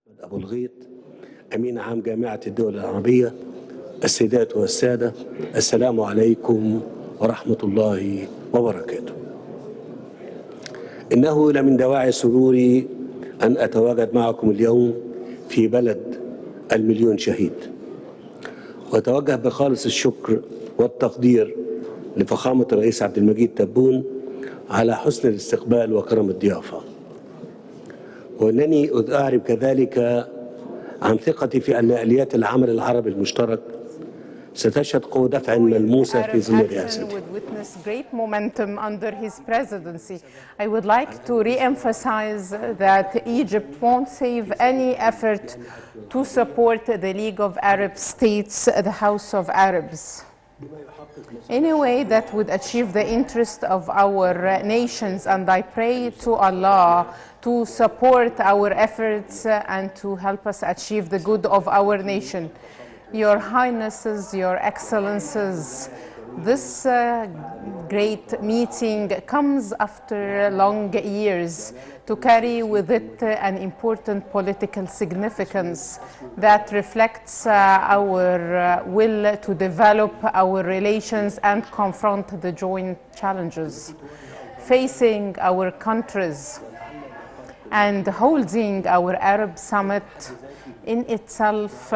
أبو الغيط أمين عام جامعة الدول العربية. السيدات والسادة، السلام عليكم ورحمة الله وبركاته. إنه لمن دواعي سروري أن أتواجد معكم اليوم في بلد المليون شهيد، وأتوجه بخالص الشكر والتقدير لفخامة الرئيس عبد المجيد تبون على حسن الاستقبال وكرم الضيافة، وأنني أعرب كذلك عن ثقتي في أن آليات العمل العربي المشترك ستشهد قوة دفع ملموسة في ظل رئاسته. I would like to re-emphasize that Egypt won't save any effort to support the League of Arab States, the House of Arabs, in a way that would achieve the interest of our nations. And I pray to Allah to support our efforts and to help us achieve the good of our nation. Your Highnesses, Your Excellencies, this great meeting comes after long years to carry with it an important political significance that reflects our will to develop our relations and confront the joint challenges facing our countries. And holding our Arab Summit in itself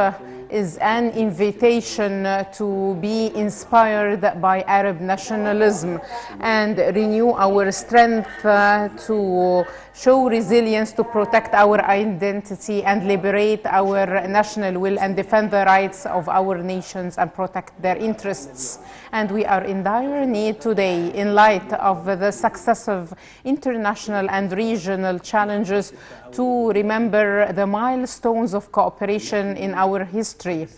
is an invitation to be inspired by Arab nationalism and renew our strength to show resilience, to protect our identity and liberate our national will and defend the rights of our nations and protect their interests. And we are in dire need today, in light of the successive international and regional challenges, to remember the milestones of cooperation in our history,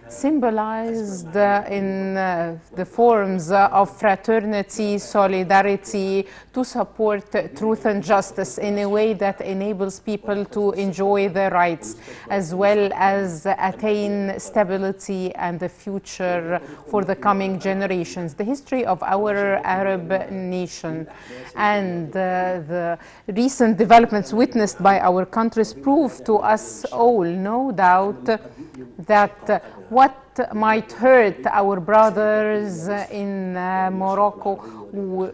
symbolized in the forms of fraternity, solidarity, to support truth and justice in a way that enables people to enjoy their rights, as well as attain stability and the future for the coming generations. The history of our Arab nation and the recent developments witnessed by our countries prove to us all, no doubt, that what might hurt our brothers in Morocco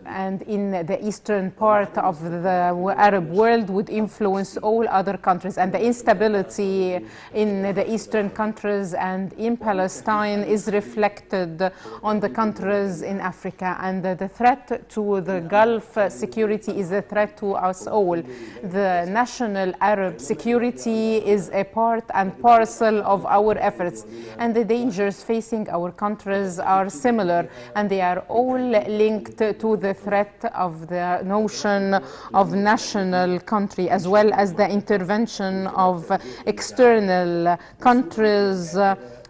and in the eastern part of the Arab world would influence all other countries. And the instability in the eastern countries and in Palestine is reflected on the countries in Africa. And the threat to the Gulf security is a threat to us all. The national Arab security is a part and parcel of our efforts. And the dangers facing our countries are similar, and they are all linked to the threat of the notion of national country, as well as the intervention of external countries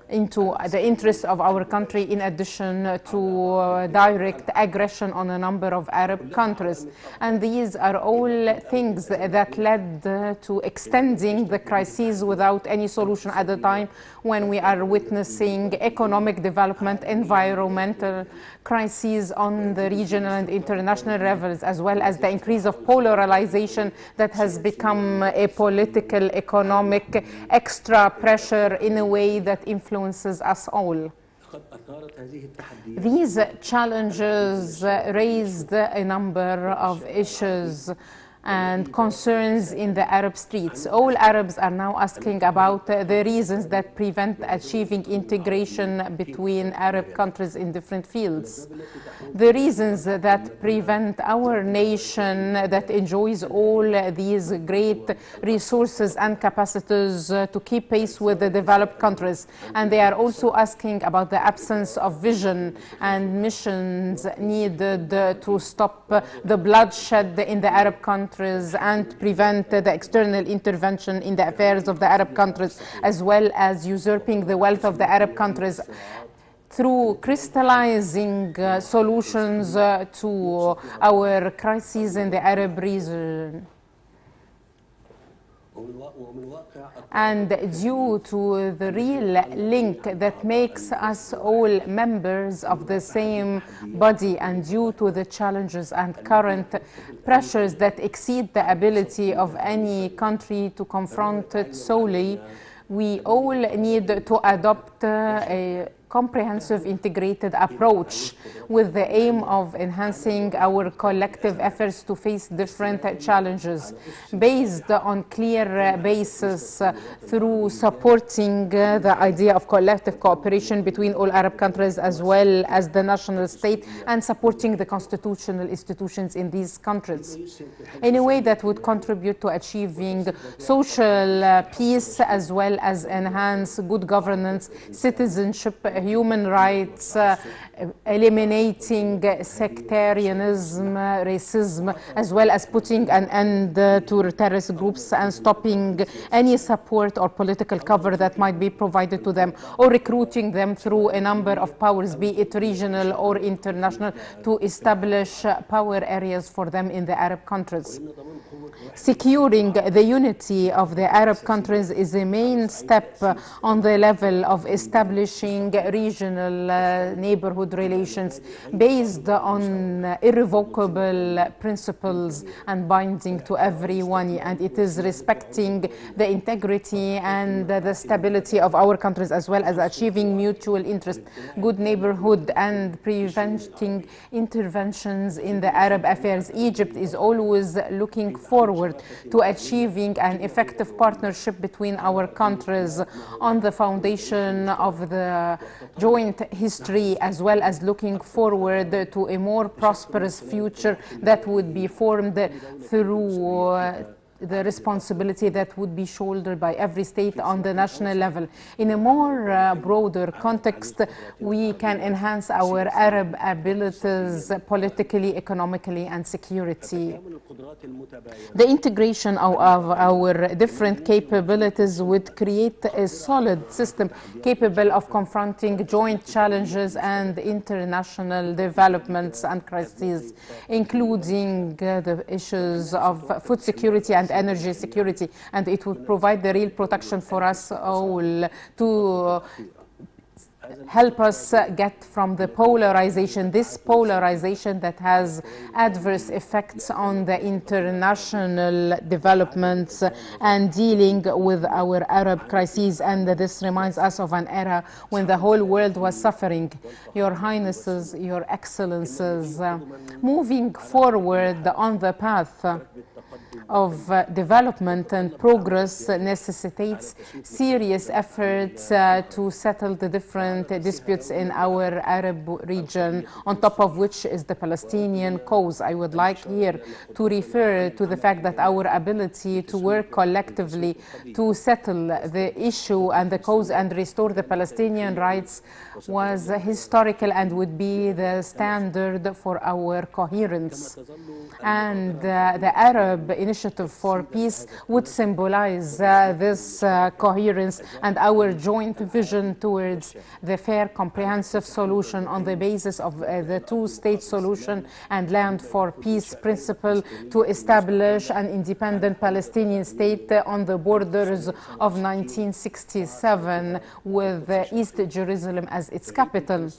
into the interests of our country, in addition to direct aggression on a number of Arab countries. And these are all things that led to extending the crises without any solution at the time when we are witnessing economic development, environmental crises on the regional and international levels, as well as the increase of polarization that has become a political, economic extra pressure in a way that influences us all. These challenges raised a number of issues and concerns in the Arab streets. All Arabs are now asking about the reasons that prevent achieving integration between Arab countries in different fields. The reasons that prevent our nation that enjoys all these great resources and capacities to keep pace with the developed countries. And they are also asking about the absence of vision and missions needed to stop the bloodshed in the Arab countries and prevent the external intervention in the affairs of the Arab countries, as well as usurping the wealth of the Arab countries through crystallizing solutions to our crises in the Arab region. And due to the real link that makes us all members of the same body, and due to the challenges and current pressures that exceed the ability of any country to confront it solely, we all need to adopt a comprehensive integrated approach with the aim of enhancing our collective efforts to face different challenges based on clear basis through supporting the idea of collective cooperation between all Arab countries as well as the national state, and supporting the constitutional institutions in these countries in a way that would contribute to achieving social peace as well as enhance good governance, citizenship, human rights, eliminating sectarianism, racism, as well as putting an end to terrorist groups and stopping any support or political cover that might be provided to them, or recruiting them through a number of powers, be it regional or international, to establish power areas for them in the Arab countries. Securing the unity of the Arab countries is a main step on the level of establishing regional neighborhood relations based on irrevocable principles and binding to everyone, and it is respecting the integrity and the stability of our countries as well as achieving mutual interest, good neighborhood, and preventing interventions in the Arab affairs. Egypt is always looking forward to achieving an effective partnership between our countries on the foundation of the joint history, as well as looking forward to a more prosperous future that would be formed through the responsibility that would be shouldered by every state on the national level. In a more broader context, we can enhance our Arab abilities politically, economically, and security. The integration of our different capabilities would create a solid system capable of confronting joint challenges and international developments and crises, including the issues of food security and energy security, and it would provide the real protection for us all to help us get from the polarization, this polarization that has adverse effects on the international developments and dealing with our Arab crises. And this reminds us of an era when the whole world was suffering. Your Highnesses, Your Excellencies, moving forward on the path of development and progress necessitates serious efforts to settle the different disputes in our Arab region, on top of which is the Palestinian cause. I would like here to refer to the fact that our ability to work collectively to settle the issue and the cause and restore the Palestinian rights was historical and would be the standard for our coherence. And the Arab Initiative for Peace would symbolize this coherence and our joint vision towards the fair, comprehensive solution on the basis of the two-state solution and land for peace principle to establish an independent Palestinian state on the borders of 1967 with East Jerusalem as its capital.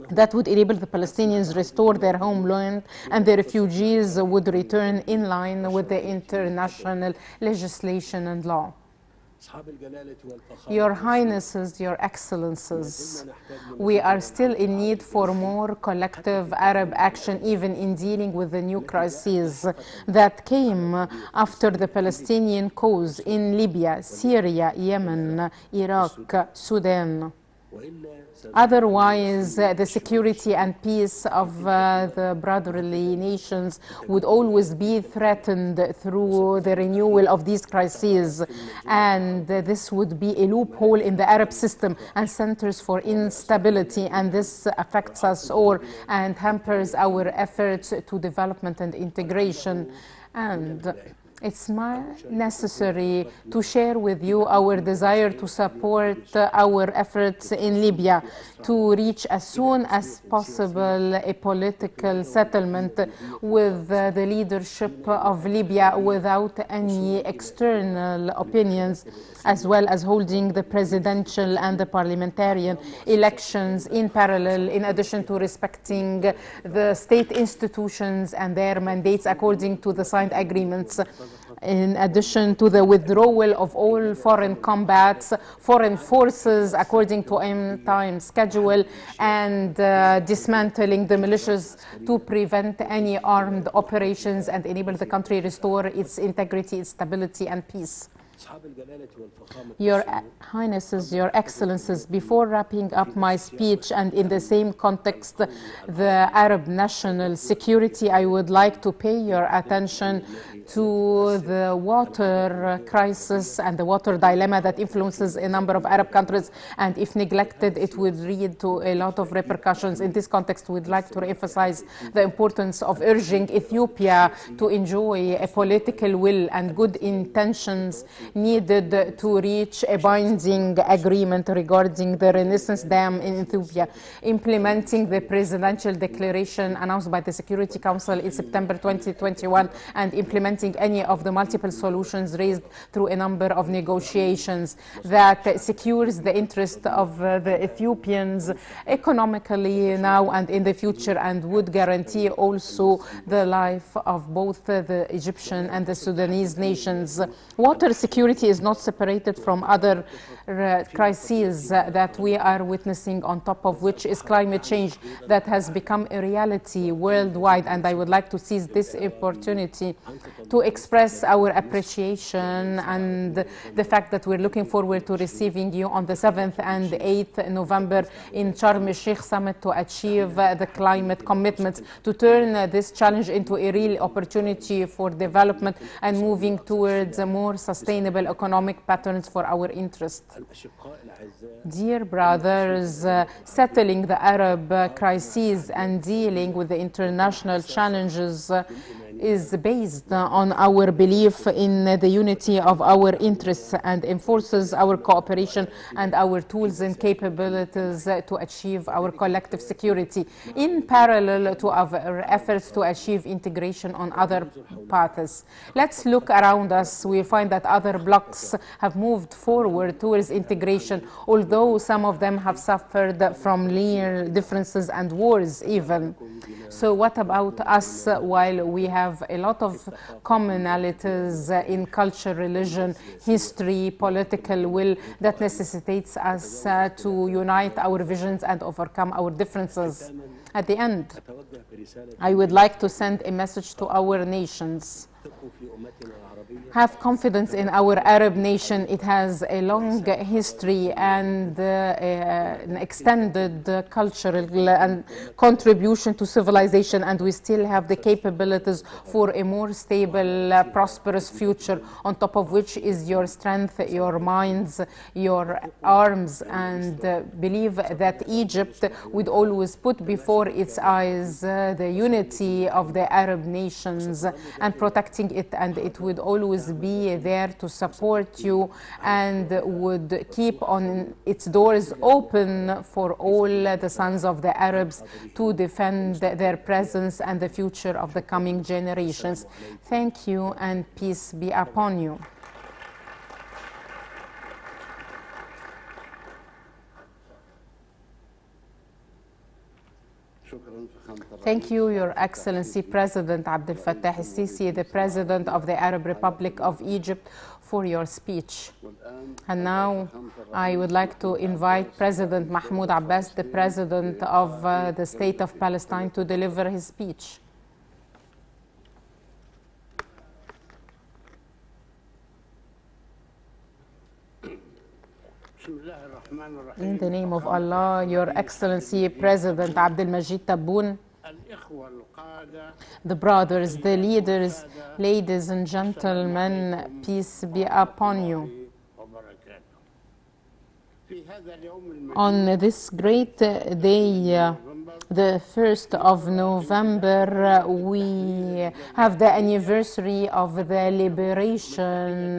That would enable the Palestinians restore their homeland and the refugees would return in line with the international legislation and law. Your Highnesses, Your Excellencies, we are still in need for more collective Arab action, even in dealing with the new crises that came after the Palestinian cause in Libya, Syria, Yemen, Iraq, Sudan. Otherwise, the security and peace of the brotherly nations would always be threatened through the renewal of these crises, and this would be a loophole in the Arab system and centers for instability, and this affects us all and hampers our efforts to development and integration. And It's necessary to share with you our desire to support our efforts in Libya to reach as soon as possible a political settlement with the leadership of Libya without any external opinions, as well as holding the presidential and the parliamentarian elections in parallel, in addition to respecting the state institutions and their mandates according to the signed agreements, in addition to the withdrawal of all foreign combats, foreign forces according to time schedule, and dismantling the militias to prevent any armed operations and enable the country restore its integrity, its stability and peace. Your Highnesses, Your Excellencies, before wrapping up my speech and in the same context, the Arab national security, I would like to pay your attention to the water crisis and the water dilemma that influences a number of Arab countries, and if neglected, it would lead to a lot of repercussions. In this context, we'd like to emphasize the importance of urging Ethiopia to enjoy a political will and good intentions needed to reach a binding agreement regarding the Renaissance Dam in Ethiopia, implementing the presidential declaration announced by the Security Council in September 2021, and implementing any of the multiple solutions raised through a number of negotiations that secures the interest of the Ethiopians economically now and in the future, and would guarantee also the life of both the Egyptian and the Sudanese nations. Water security is not separated from other crises that we are witnessing, on top of which is climate change that has become a reality worldwide, and I would like to seize this opportunity to express our appreciation and the fact that we're looking forward to receiving you on the 7th and 8th November in Sharm el-Sheikh summit to achieve the climate commitments, to turn this challenge into a real opportunity for development and moving towards a more sustainable economic patterns for our interest. Dear brothers, settling the Arab crises and dealing with the international challenges is based on our belief in the unity of our interests and enforces our cooperation and our tools and capabilities to achieve our collective security, in parallel to our efforts to achieve integration on other paths. Let's look around us. We find that other blocs have moved forward towards integration, although some of them have suffered from linear differences and wars even. So what about us? While we have a lot of commonalities in culture, religion, history, political will that necessitates us to unite our visions and overcome our differences. At the end, I would like to send a message to our nations. Have confidence in our Arab nation. It has a long history and an extended cultural and contribution to civilization, and we still have the capabilities for a more stable, prosperous future, on top of which is your strength, your minds, your arms, and believe that Egypt would always put before its eyes the unity of the Arab nations and protecting it, and it would always be there to support you and would keep on its doors open for all the sons of the Arabs to defend their presence and the future of the coming generations. Thank you, and peace be upon you. Thank you, Your Excellency President Abdel Fattah el-Sisi, the President of the Arab Republic of Egypt, for your speech. And now I would like to invite President Mahmoud Abbas, the President of the State of Palestine, to deliver his speech. In the name of Allah, Your Excellency President Abdel Majid Tebboune, the brothers, the leaders, ladies and gentlemen, peace be upon you. On this great day, the 1st of November, we have the anniversary of the liberation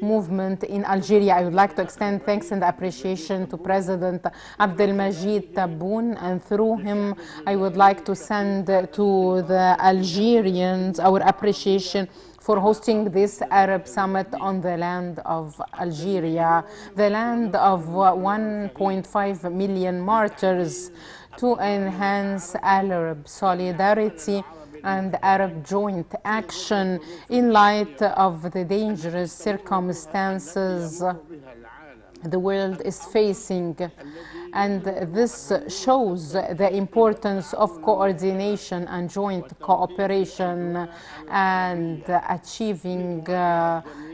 movement in Algeria. I would like to extend thanks and appreciation to President Abdelmajid Tebboune, and through him I would like to send to the Algerians our appreciation for hosting this Arab summit on the land of Algeria, the land of 1.5 million martyrs, to enhance Arab solidarity and Arab joint action in light of the dangerous circumstances the world is facing. And this shows the importance of coordination and joint cooperation and achieving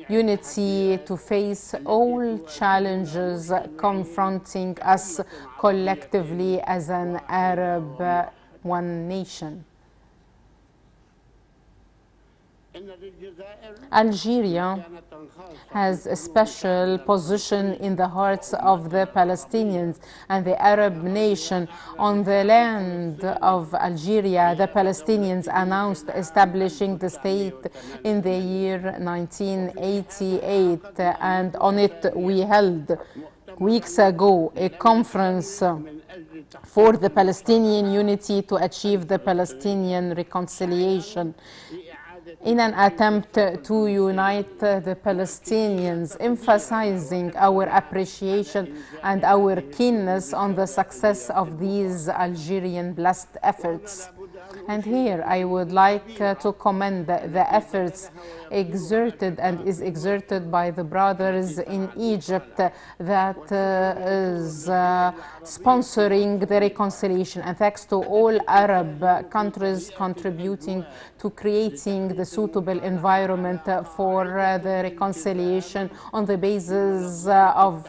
unity to face all challenges confronting us collectively as an Arab one nation. Algeria has a special position in the hearts of the Palestinians and the Arab nation. On the land of Algeria, the Palestinians announced establishing the state in the year 1988, and on it we held weeks ago a conference for the Palestinian unity to achieve the Palestinian reconciliation, in an attempt to unite the Palestinians, emphasizing our appreciation and our keenness on the success of these Algerian blessed efforts. And here I would like to commend the efforts exerted and is exerted by the brothers in Egypt that is sponsoring the reconciliation, and thanks to all Arab countries contributing to creating the suitable environment for the reconciliation on the basis of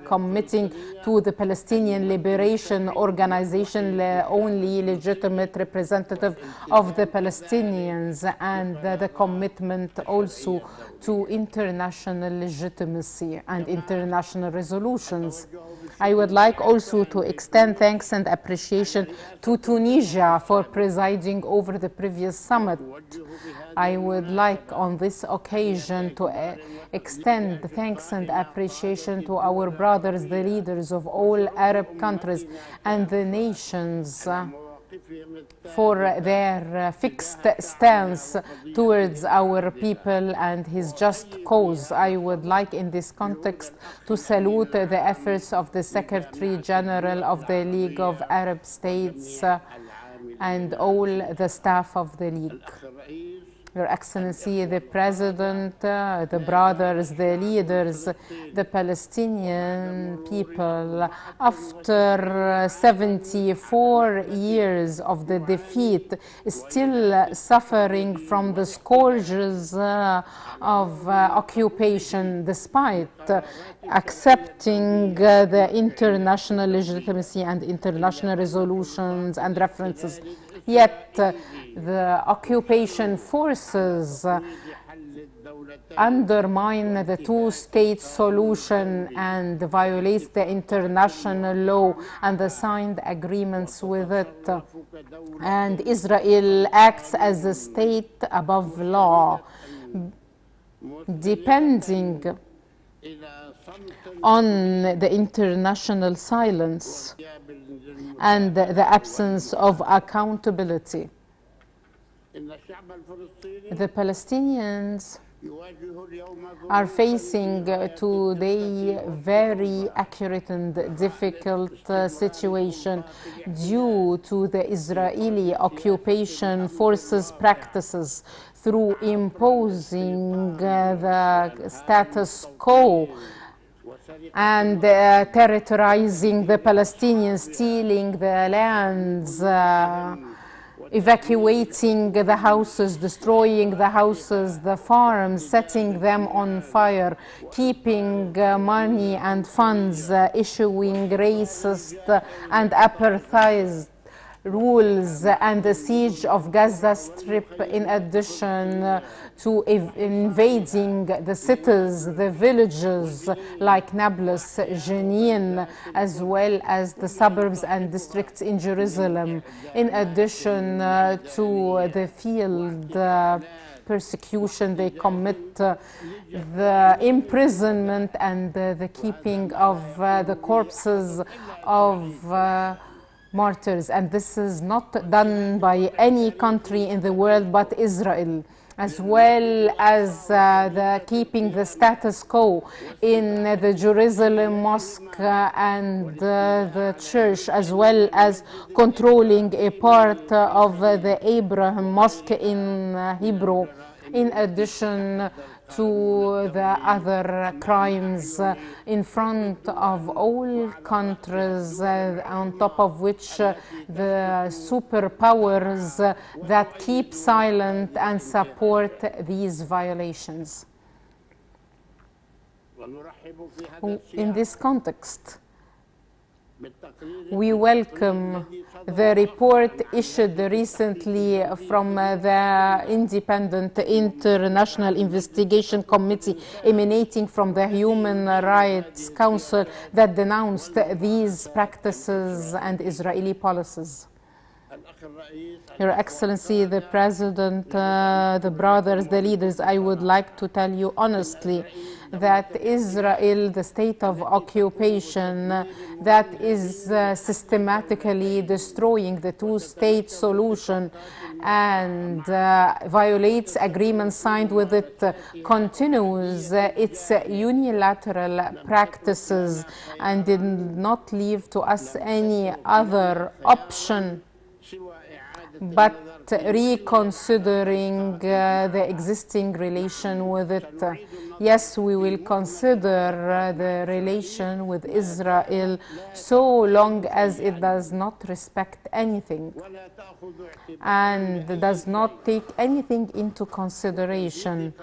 committing to the Palestinian Liberation Organization, the only legitimate representative of the Palestinians, and the commitment also to international legitimacy and international resolutions. I would like also to extend thanks and appreciation to Tunisia for presiding over the previous summit. I would like on this occasion to extend thanks and appreciation to our brothers, the leaders of all Arab countries and the nations, for their fixed stance towards our people and his just cause. I would like in this context to salute the efforts of the Secretary General of the League of Arab States and all the staff of the League. Your Excellency, the President, the brothers, the leaders, the Palestinian people, after 74 years of the defeat, is still suffering from the scourges of occupation, despite accepting the international legitimacy and international resolutions and references. Yet the occupation forces undermine the two-state solution and violates the international law and the signed agreements with it. And Israel acts as a state above law, depending on the international silence and the absence of accountability. The Palestinians are facing today very accurate and difficult situation due to the Israeli occupation forces practices through imposing the status quo and terrorizing the Palestinians, stealing the lands, evacuating the houses, destroying the houses, the farms, setting them on fire, keeping money and funds, issuing racist and apartheid rules and the siege of Gaza Strip, in addition to invading the cities, the villages like Nablus, Jenin, as well as the suburbs and districts in Jerusalem, in addition to the field persecution they commit, the imprisonment and the keeping of the corpses of martyrs. And this is not done by any country in the world but Israel, as well as the keeping the status quo in the Jerusalem mosque and the church, as well as controlling a part of the Abraham mosque in Hebrew, in addition to the other crimes in front of all countries, on top of which the superpowers that keep silent and support these violations. In this context, we welcome the report issued recently from the Independent International Investigation Committee emanating from the Human Rights Council that denounced these practices and Israeli policies. Your Excellency, the President, the brothers, the leaders, I would like to tell you honestly that Israel, the state of occupation that is systematically destroying the two-state solution and violates agreements signed with it, continues its unilateral practices and did not leave to us any other option but reconsidering the existing relation with it. Yes, we will consider the relation with Israel so long as it does not respect anything and does not take anything into consideration,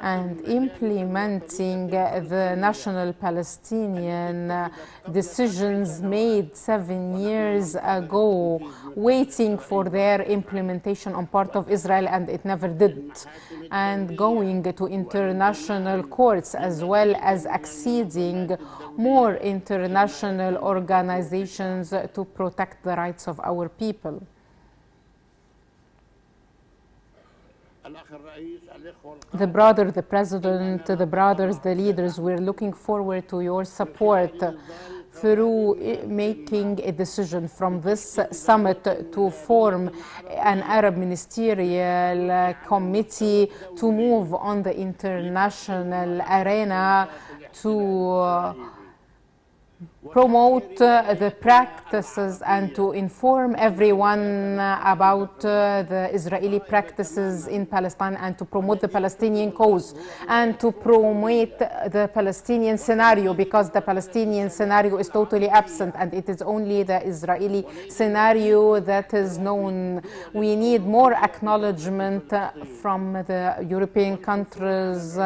and implementing the national Palestinian decisions made 7 years ago, waiting for their implementation on part of Israel, and it never did, and going to international courts, as well as acceding more international organizations to protect the rights of our people. The brother, the president, the brothers, the leaders, we're looking forward to your support through making a decision from this summit to form an Arab ministerial committee to move on the international arena to promote the practices and to inform everyone about the Israeli practices in Palestine, and to promote the Palestinian cause and to promote the Palestinian scenario, because the Palestinian scenario is totally absent and it is only the Israeli scenario that is known. We need more acknowledgement from the European countries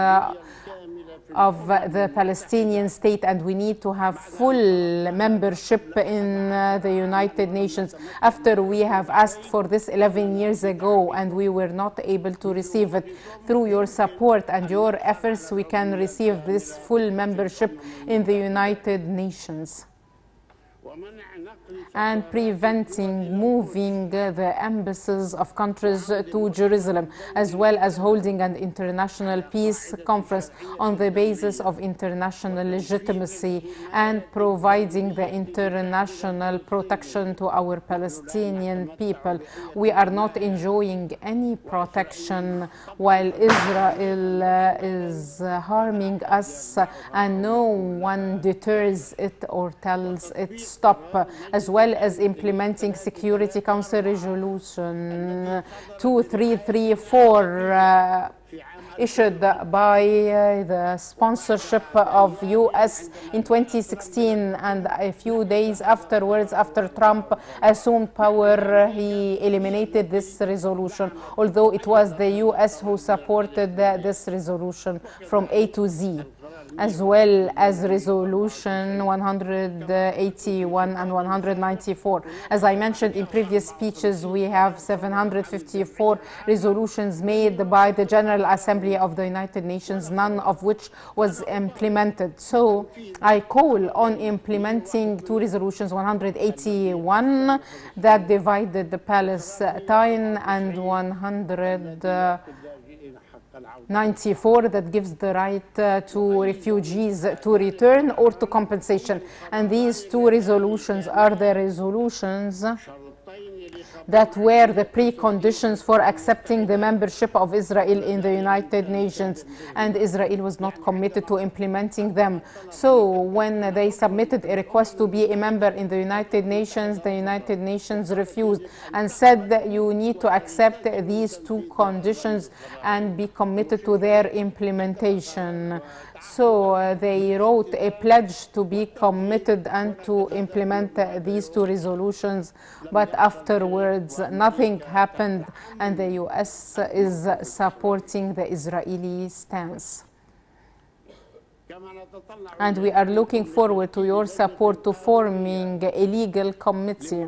of the Palestinian state, and we need to have full membership in the United Nations. After we have asked for this 11 years ago and we were not able to receive it, through your support and your efforts we can receive this full membership in the United Nations. And preventing moving the embassies of countries to Jerusalem, as well as holding an international peace conference on the basis of international legitimacy and providing the international protection to our Palestinian people. We are not enjoying any protection while Israel is harming us, and no one deters it or tells it stop, as well as implementing Security Council Resolution 2334 issued by the sponsorship of US in 2016, and a few days afterwards, after Trump assumed power, he eliminated this resolution, although it was the US who supported this resolution from A to Z. as well as resolution 181 and 194. As I mentioned in previous speeches, we have 754 resolutions made by the General Assembly of the United Nations, none of which was implemented. So I call on implementing two resolutions, 181 that divided the Palestine and 194 that gives the right to refugees to return or to compensation. And these two resolutions are the resolutions that were the preconditions for accepting the membership of Israel in the United Nations, and Israel was not committed to implementing them. So when they submitted a request to be a member in the United Nations refused and said that you need to accept these two conditions and be committed to their implementation. So they wrote a pledge to be committed and to implement these two resolutions, but afterwards nothing happened, and the US is supporting the Israeli stance. And we are looking forward to your support to forming a legal committee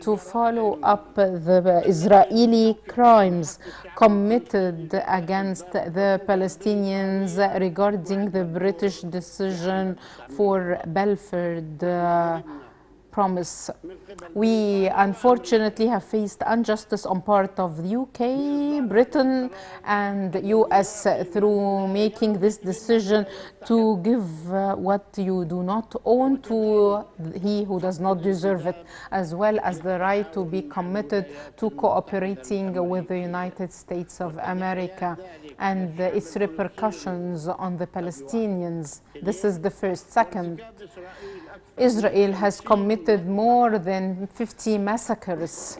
to follow up the Israeli crimes committed against the Palestinians regarding the British decision for Balfour Promise. We unfortunately have faced injustice on part of the UK, Britain, and US through making this decision to give what you do not own to he who does not deserve it, as well as the right to be committed to cooperating with the United States of America and its repercussions on the Palestinians. This is the first. Second, Israel has committed more than 50 massacres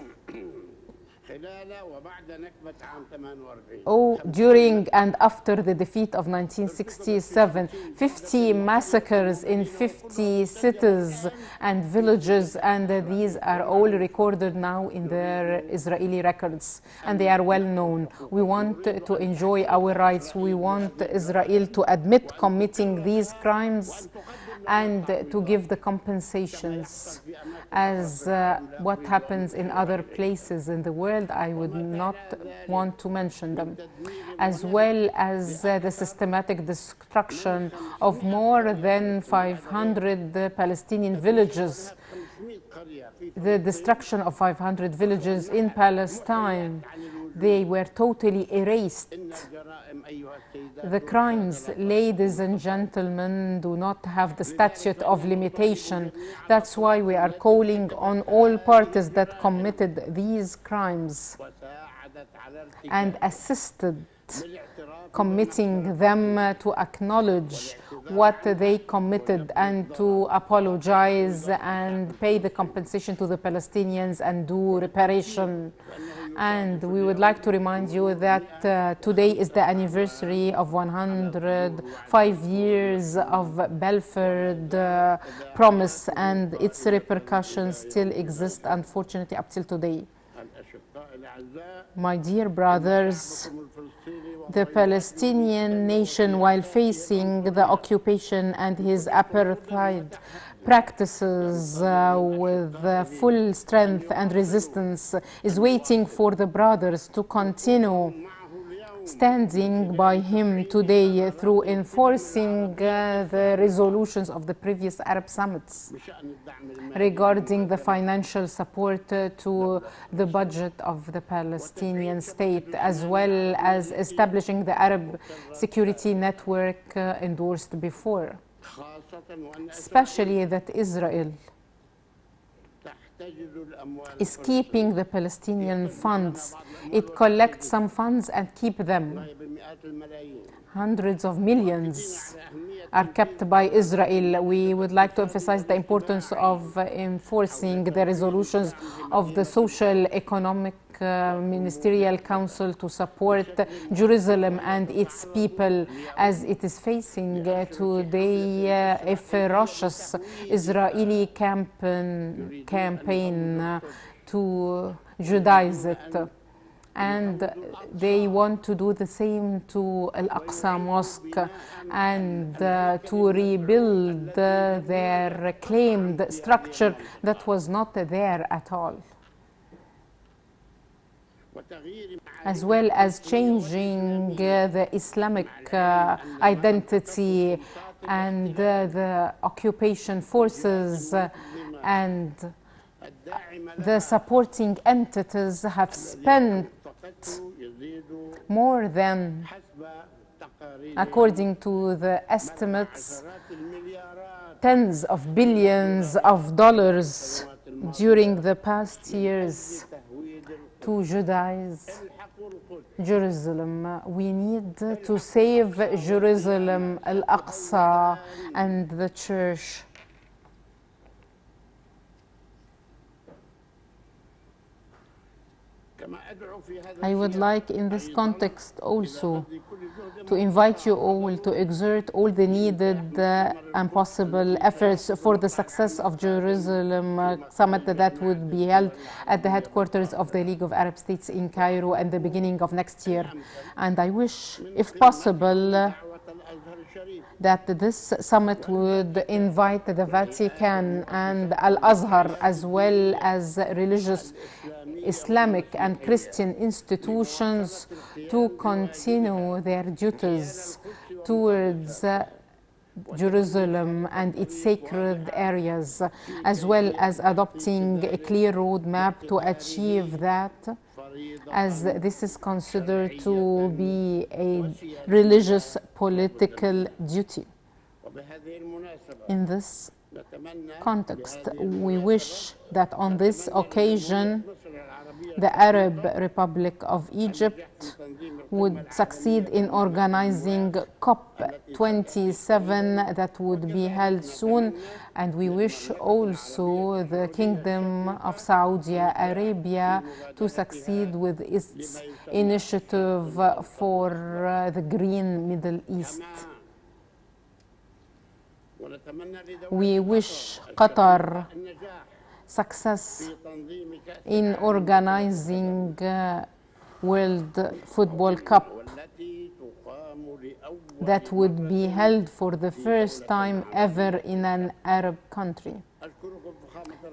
during and after the defeat of 1967, 50 massacres in 50 cities and villages, and these are all recorded now in their Israeli records, and they are well known. We want to enjoy our rights. We want Israel to admit committing these crimes and to give the compensations as what happens in other places in the world. I would not want to mention them, as well as the systematic destruction of more than 500 Palestinian villages, the destruction of 500 villages in Palestine. They were totally erased. The crimes, ladies and gentlemen, do not have the statute of limitation. That's why we are calling on all parties that committed these crimes and assisted committing them to acknowledge what they committed and to apologize and pay the compensation to the Palestinians and do reparation. And we would like to remind you that today is the anniversary of 105 years of Balfour Promise, and its repercussions still exist, unfortunately, up till today. My dear brothers, the Palestinian nation, while facing the occupation and his apartheid practices with full strength and resistance, is waiting for the brothers to continue standing by him today through enforcing the resolutions of the previous Arab summits regarding the financial support to the budget of the Palestinian state, as well as establishing the Arab Security Network endorsed before. Especially that Israel is keeping the Palestinian funds. It collects some funds and keep them. Hundreds of millions are kept by Israel. We would like to emphasize the importance of enforcing the resolutions of the Social Economic Ministerial Council to support Jerusalem and its people, as it is facing today a ferocious Israeli campaign to Judaize it. and they want to do the same to Al-Aqsa Mosque and to rebuild their claimed structure that was not there at all, as well as changing the Islamic identity, and the occupation forces and the supporting entities have spent more than, according to the estimates, tens of billions of dollars during the past years to Judaize Jerusalem. We need to save Jerusalem, Al-Aqsa, and the church. I would like in this context also to invite you all to exert all the needed and possible efforts for the success of Jerusalem summit that would be held at the headquarters of the League of Arab States in Cairo at the beginning of next year. And I wish, if possible, that this summit would invite the Vatican and Al-Azhar, as well as religious Islamic and Christian institutions, to continue their duties towards Jerusalem and its sacred areas, as well as adopting a clear roadmap to achieve that, as this is considered to be a religious political duty. In this context, we wish that on this occasion the Arab Republic of Egypt would succeed in organizing COP27 that would be held soon, and we wish also the Kingdom of Saudi Arabia to succeed with its initiative for the Green Middle East. We wish Qatar success in organizing World Football Cup that would be held for the first time ever in an Arab country.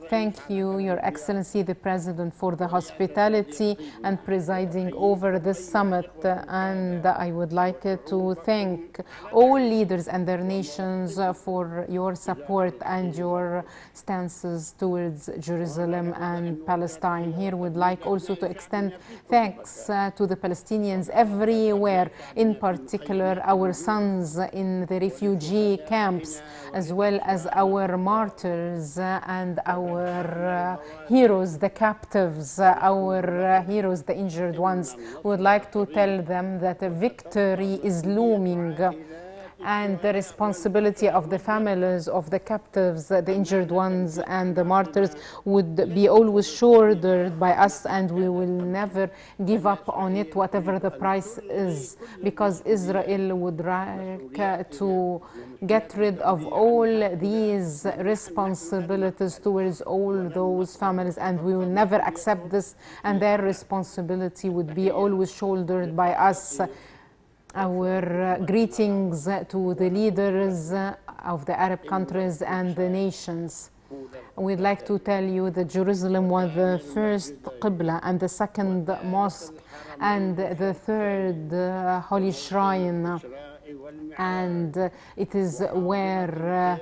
Thank you, Your Excellency, the President, for the hospitality and presiding over this summit. And I would like to thank all leaders and their nations for your support and your stances towards Jerusalem and Palestine. Here would like also to extend thanks to the Palestinians everywhere, in particular our sons in the refugee camps, as well as our martyrs and our heroes, the captives, our heroes, the injured ones. We would like to tell them that a victory is looming, and the responsibility of the families of the captives, the injured ones, and the martyrs would be always shouldered by us, and we will never give up on it, whatever the price is, because Israel would like to get rid of all these responsibilities towards all those families, and we will never accept this, and their responsibility would be always shouldered by us. Our greetings to the leaders of the Arab countries and the nations. We'd like to tell you that Jerusalem was the first Qibla and the second mosque and the third holy shrine, and it is where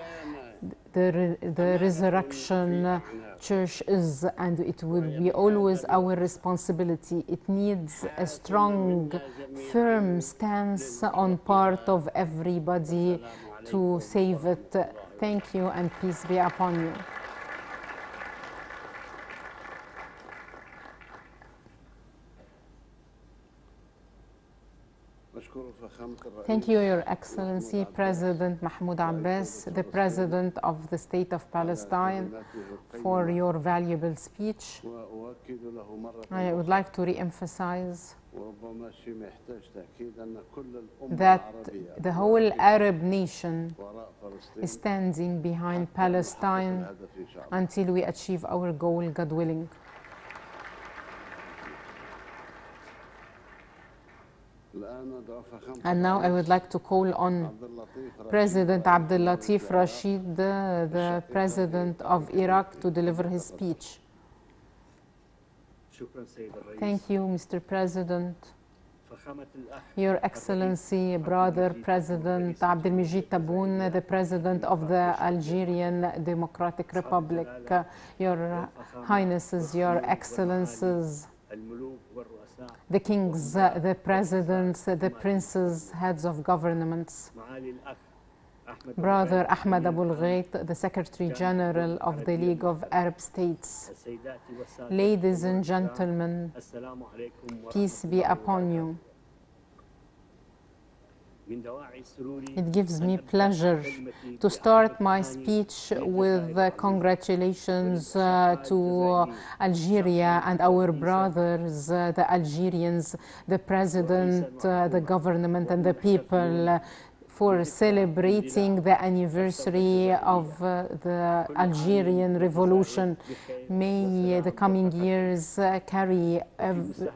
the resurrection church is, and it will be always our responsibility. It needs a strong, firm stance on part of everybody to save it. Thank you, and peace be upon you. Thank you, Your Excellency, President Mahmoud Abbas, the President of the State of Palestine, for your valuable speech. I would like to re-emphasize that the whole Arab nation is standing behind Palestine until we achieve our goal, God willing. And now I would like to call on President Abdel Latif Rashid, the President of Iraq, to deliver his speech. Thank you, Mr. President. Your Excellency, Brother President Abdelmejid Tebboune, the President of the Algerian Democratic Republic, Your Highnesses, Your Excellencies, the kings, the presidents, the princes, heads of governments, Brother Ahmed Abul Ghait, the Secretary General of the League of Arab States, ladies and gentlemen, peace be upon you. It gives me pleasure to start my speech with congratulations to Algeria and our brothers, the Algerians, the President, the government and the people for celebrating the anniversary of the Algerian Revolution. May the coming years carry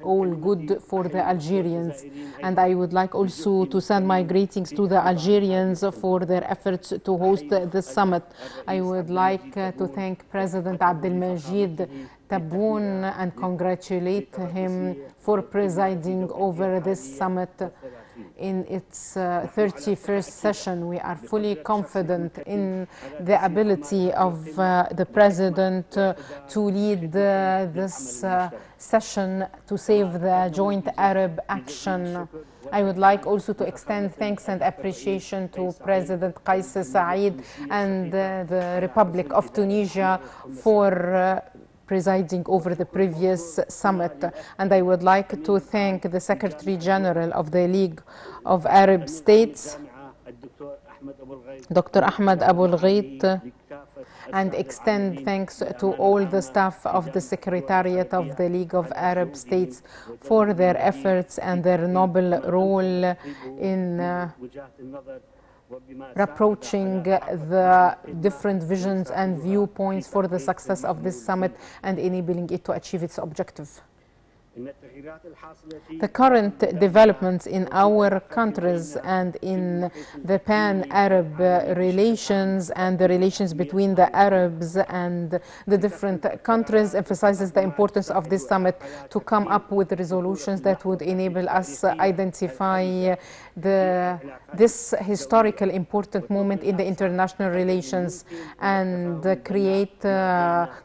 all good for the Algerians. And I would like also to send my greetings to the Algerians for their efforts to host this summit. I would like to thank President Abdelmejid Tebboune and congratulate him for presiding over this summit in its 31st session. We are fully confident in the ability of the President to lead this session to save the joint Arab action. I would like also to extend thanks and appreciation to President Kais Saied and the Republic of Tunisia for presiding over the previous summit. And I would like to thank the Secretary General of the League of Arab States, Dr. Ahmed Abul Ghait, and extend thanks to all the staff of the Secretariat of the League of Arab States for their efforts and their noble role in approaching the different visions and viewpoints for the success of this summit and enabling it to achieve its objective. The current developments in our countries and in the pan-Arab relations and the relations between the Arabs and the different countries emphasizes the importance of this summit to come up with resolutions that would enable us identify this historical important moment in the international relations and create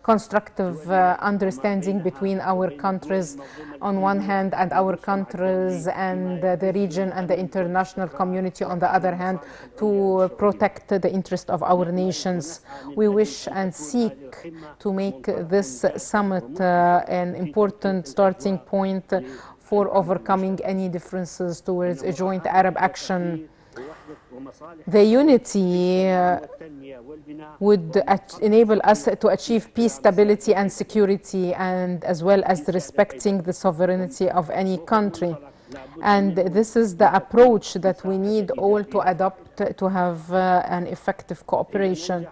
constructive understanding between our countries on one hand and our countries and the region and the international community on the other hand to protect the interest of our nations. We wish and seek to make this summit an important starting point for overcoming any differences towards a joint Arab action. The unity would enable us to achieve peace, stability and security, and as well as respecting the sovereignty of any country. And this is the approach that we need all to adopt to have an effective cooperation.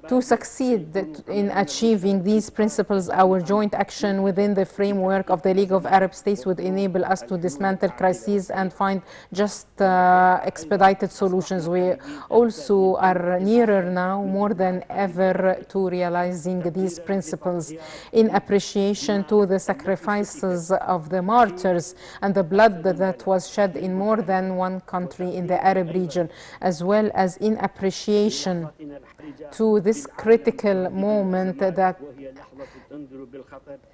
To succeed in achieving these principles, our joint action within the framework of the League of Arab States would enable us to dismantle crises and find just expedited solutions. We also are nearer now, more than ever, to realizing these principles. In appreciation to the sacrifices of the martyrs and the blood that was shed in more than one country in the Arab region, as well as in appreciation to this critical moment that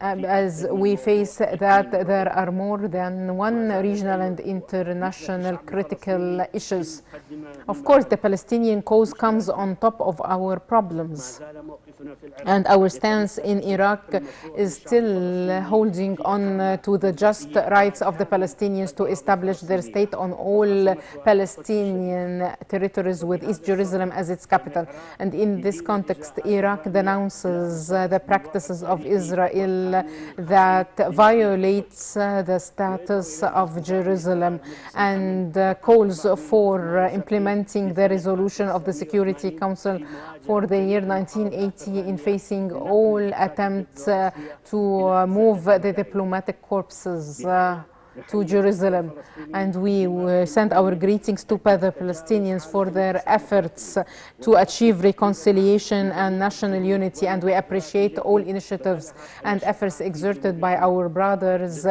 as we face that there are more than one regional and international critical issues. Of course, the Palestinian cause comes on top of our problems. And our stance in Iraq is still holding on to the just rights of the Palestinians to establish their state on all Palestinian territories with East Jerusalem as its capital. And in this context, Iraq denounces the practices of Israel that violates the status of Jerusalem and calls for implementing the resolution of the Security Council for the year 1980 in facing all attempts to move the diplomatic corpses to Jerusalem. And we send our greetings to the Palestinians for their efforts to achieve reconciliation and national unity. And we appreciate all initiatives and efforts exerted by our brothers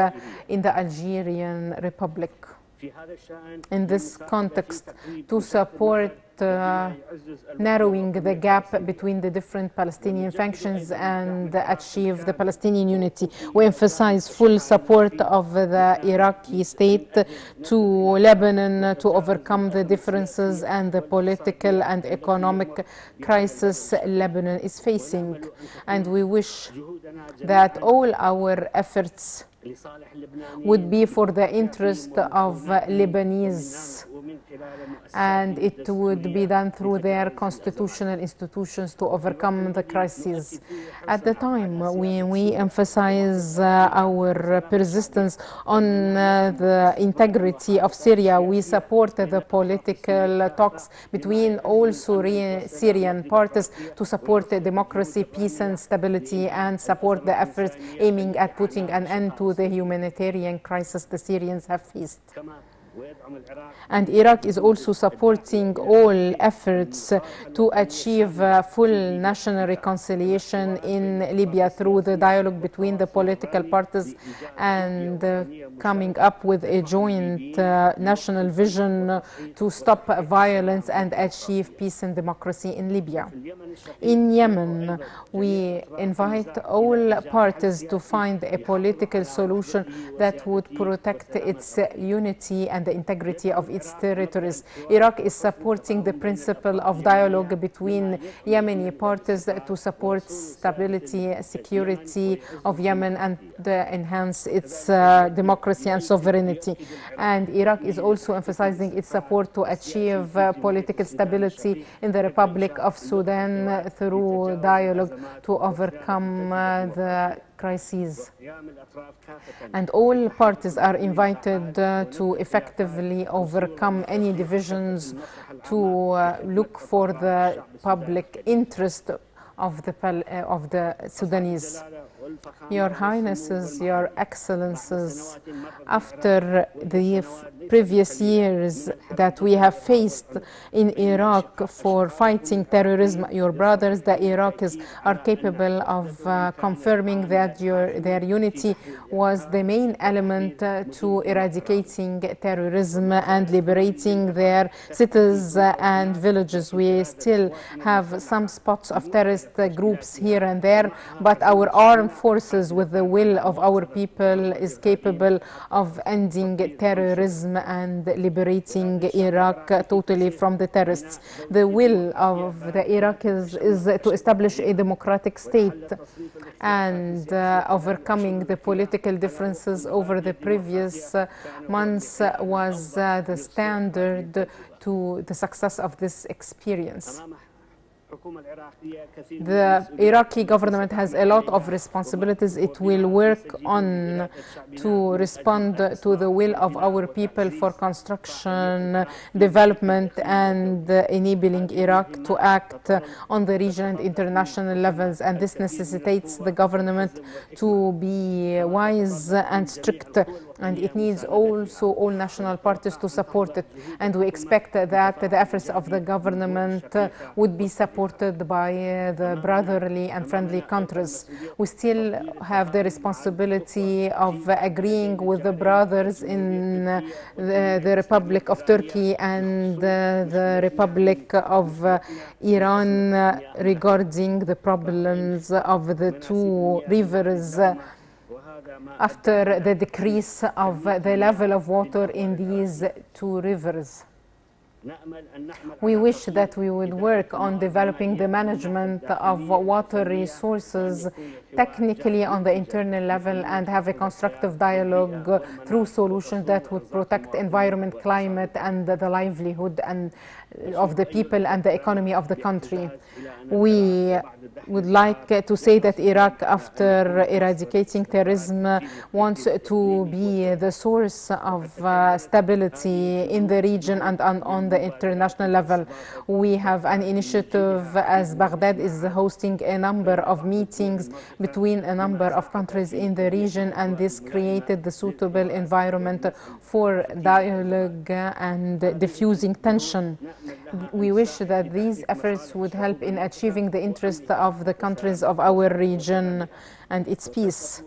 in the Algerian Republic. In this context, to support narrowing the gap between the different Palestinian factions and achieve the Palestinian unity. We emphasize full support of the Iraqi state to Lebanon to overcome the differences and the political and economic crisis Lebanon is facing. And we wish that all our efforts would be for the interest of Lebanese, and it would be done through their constitutional institutions to overcome the crises. At the time, we emphasize our persistence on the integrity of Syria. We support the political talks between all Syrian parties to support democracy, peace and stability, and support the efforts aiming at putting an end to the humanitarian crisis the Syrians have faced. And Iraq is also supporting all efforts to achieve full national reconciliation in Libya through the dialogue between the political parties and coming up with a joint national vision to stop violence and achieve peace and democracy in Libya. In Yemen, we invite all parties to find a political solution that would protect its unity and the integrity of its territories. Iraq is supporting the principle of dialogue between Yemeni parties to support stability, security of Yemen and enhance its democracy and sovereignty. And Iraq is also emphasizing its support to achieve political stability in the Republic of Sudan through dialogue to overcome the crises. And all parties are invited to effectively overcome any divisions to look for the public interest of the Sudanese. Your Highnesses, Your Excellencies, after the previous years that we have faced in Iraq for fighting terrorism, your brothers, the Iraqis, are capable of confirming that their unity was the main element to eradicating terrorism and liberating their cities and villages. We still have some spots of terrorist groups here and there, but our armed forces, with the will of our people, is capable of ending terrorism and liberating Iraq totally from the terrorists. The will of the Iraqis is to establish a democratic state, and overcoming the political differences over the previous months was the standard to the success of this experience. The Iraqi government has a lot of responsibilities. It will work on to respond to the will of our people for construction, development, and enabling Iraq to act on the regional and international levels. And this necessitates the government to be wise and strict, and it needs also all national parties to support it. And we expect that the efforts of the government would be supported by the brotherly and friendly countries. We still have the responsibility of agreeing with the brothers in the Republic of Turkey and the Republic of Iran regarding the problems of the two rivers after the decrease of the level of water in these two rivers. We wish that we would work on developing the management of water resources technically on the internal level and have a constructive dialogue through solutions that would protect environment, climate, and the livelihood and of the people and the economy of the country. We would like to say that Iraq, after eradicating terrorism, wants to be the source of stability in the region and on the international level. We have an initiative, as Baghdad is hosting a number of meetings between a number of countries in the region, and this created the suitable environment for dialogue and diffusing tension. We wish that these efforts would help in achieving the interest of the countries of our region and its peace,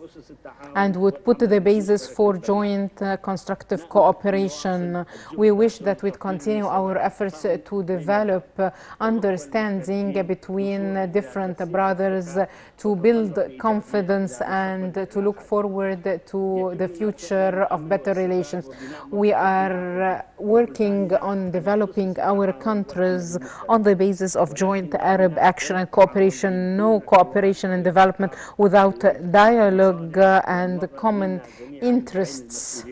and would put the basis for joint constructive cooperation. We wish that we'd continue our efforts to develop understanding between different brothers, to build confidence and to look forward to the future of better relations. We are working on developing our countries on the basis of joint Arab action and cooperation. No cooperation and development without dialogue and common interests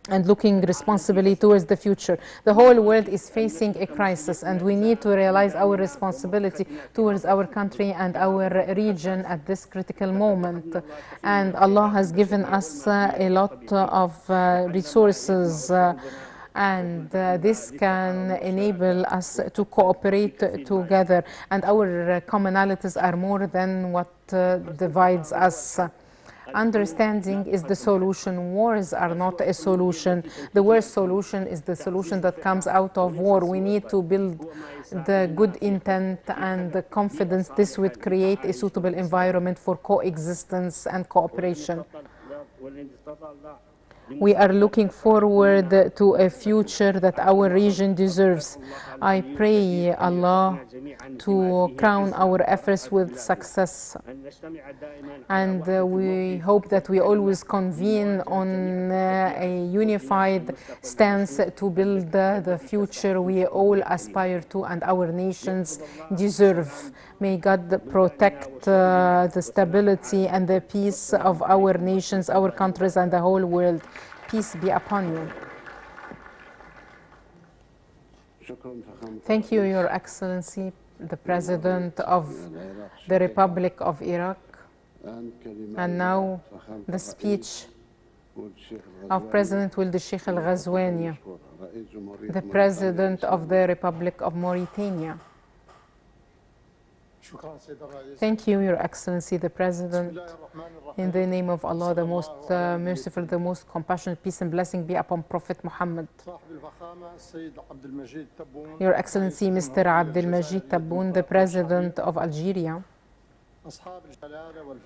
and looking responsibly towards the future. The whole world is facing a crisis, and we need to realize our responsibility towards our country and our region at this critical moment. And Allah has given us a lot of resources, and this can enable us to cooperate together, and our commonalities are more than what divides us. Understanding is the solution. Wars are not a solution. The worst solution is the solution that comes out of war. We need to build the good intent and the confidence. This would create a suitable environment for coexistence and cooperation. We are looking forward to a future that our region deserves. I pray Allah to crown our efforts with success. And we hope that we always convene on a unified stance to build the future we all aspire to and our nations deserve. May God protect the stability and the peace of our nations, our countries, and the whole world. Peace be upon you. Thank you, Your Excellency, the President of the Republic of Iraq. And now the speech of President Wuld Sheikh Al Ghazwani, the President of the Republic of Mauritania. Thank you, Your Excellency, the President. In the name of Allah, the most merciful, the most compassionate, peace and blessing be upon Prophet Muhammad. Your Excellency, Mr. Abdel Majid Tebboune, the President of Algeria.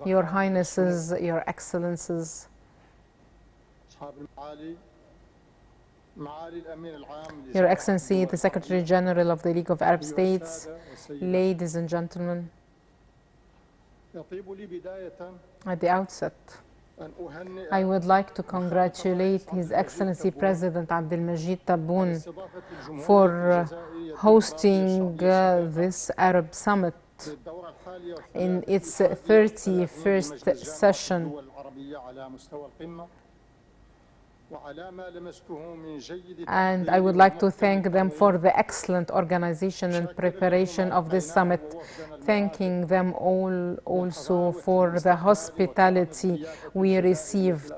Your Highnesses, Your Excellencies, Your Excellency, the Secretary General of the League of Arab States, ladies and gentlemen, at the outset, I would like to congratulate His Excellency President Abdel Majid Tebboune for hosting this Arab Summit in its 31st session. And I would like to thank them for the excellent organization and preparation of this summit, thanking them all also for the hospitality we received.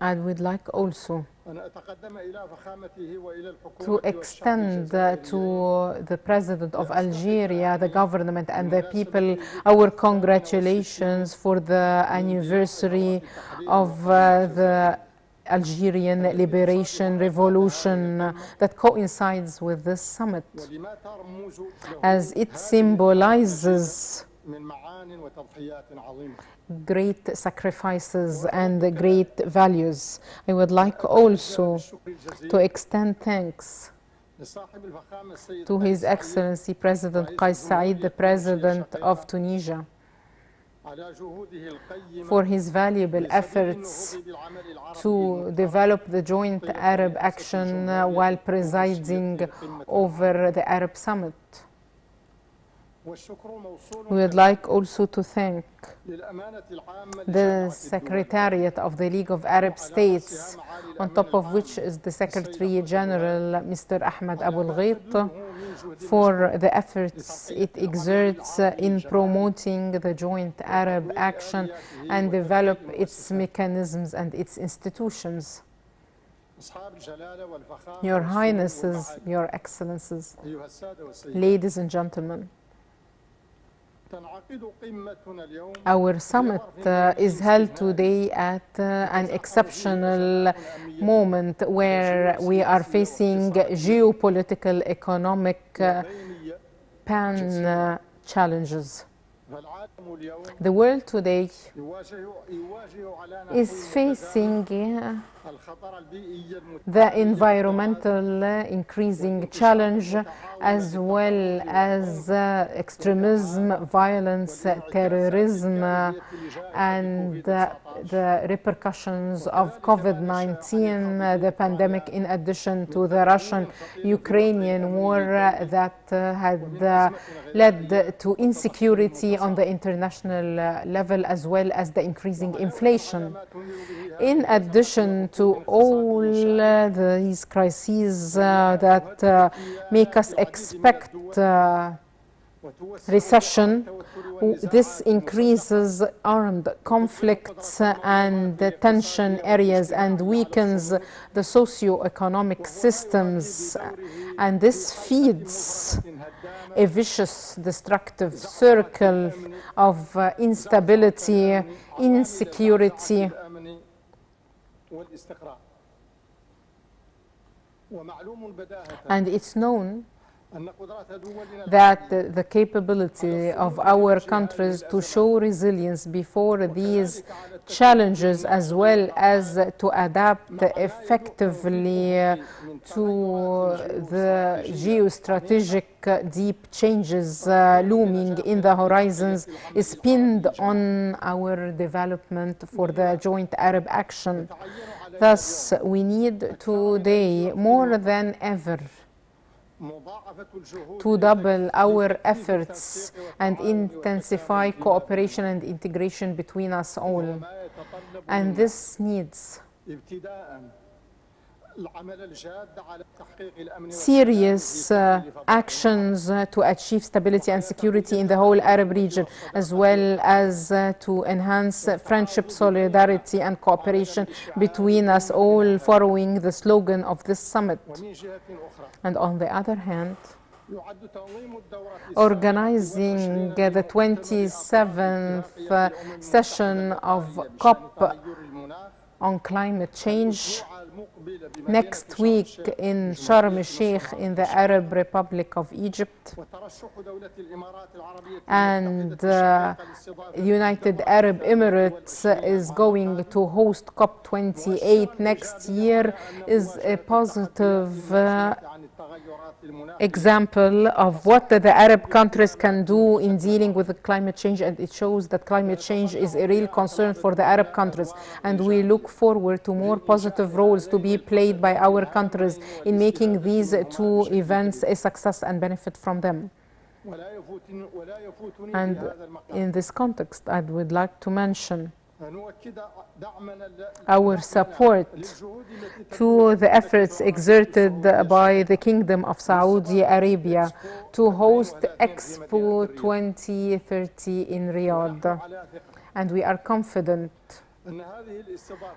I would like also to extend to the President of Algeria, the government and the people, our congratulations for the anniversary of the Algerian Liberation Revolution that coincides with this summit, as it symbolizes great sacrifices and great values. I would like also to extend thanks to His Excellency President Qais Said, the President of Tunisia, for his valuable efforts to develop the joint Arab action while presiding over the Arab Summit. We would like also to thank the Secretariat of the League of Arab States, on top of which is the Secretary General, Mr. Ahmed Abul Ghait, for the efforts it exerts in promoting the joint Arab action and develop its mechanisms and its institutions. Your Highnesses, Your Excellencies, ladies and gentlemen, our summit is held today at an exceptional moment where we are facing geopolitical, economic challenges. The world today is facing the environmental increasing challenge, as well as extremism, violence, terrorism, and the repercussions of COVID-19, the pandemic, in addition to the Russian-Ukrainian war that had led to insecurity on the international level, as well as the increasing inflation. In addition to all these crises that make us expect recession, this increases armed conflicts and tension areas and weakens the socio-economic systems, and this feeds a vicious, destructive circle of instability, insecurity, and it's known that the capability of our countries to show resilience before these challenges, as well as to adapt effectively to the geostrategic deep changes looming in the horizons, is pinned on our development for the joint Arab action. Thus, we need today more than ever to double our efforts and intensify cooperation and integration between us all. And this needs serious actions to achieve stability and security in the whole Arab region, as well as to enhance friendship, solidarity, and cooperation between us all, following the slogan of this summit. And on the other hand, organizing the 27th session of COP on climate change next week in Sharm el-Sheikh in the Arab Republic of Egypt, and United Arab Emirates is going to host COP28 next year, is a positive example of what the Arab countries can do in dealing with the climate change, and it shows that climate change is a real concern for the Arab countries, and we look forward to more positive roles to be played by our countries in making these two events a success and benefit from them. And in this context, I would like to mention our support to the efforts exerted by the Kingdom of Saudi Arabia to host Expo 2030 in Riyadh. And we are confident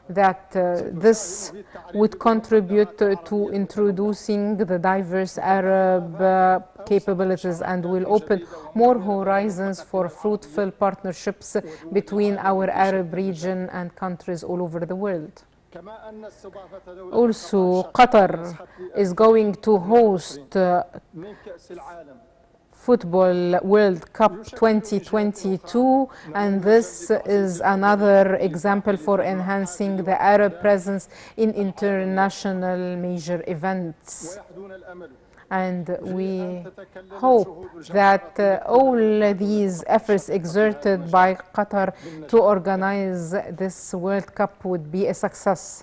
that this would contribute to introducing the diverse Arab capabilities and will open more horizons for fruitful partnerships between our Arab region and countries all over the world. Also, Qatar is going to host Football World Cup 2022, and this is another example for enhancing the Arab presence in international major events. And we hope that all these efforts exerted by Qatar to organize this World Cup would be a success.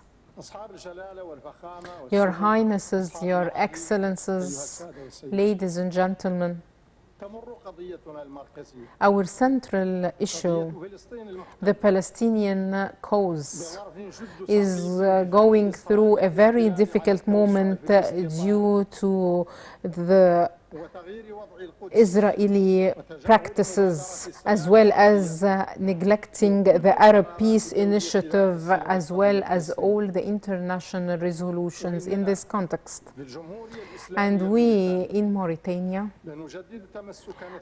Your Highnesses, Your Excellencies, ladies and gentlemen, Our central issue, the Palestinian cause, is going through a very difficult moment due to the Israeli practices, as well as neglecting the Arab Peace Initiative, as well as all the international resolutions in this context. And we in Mauritania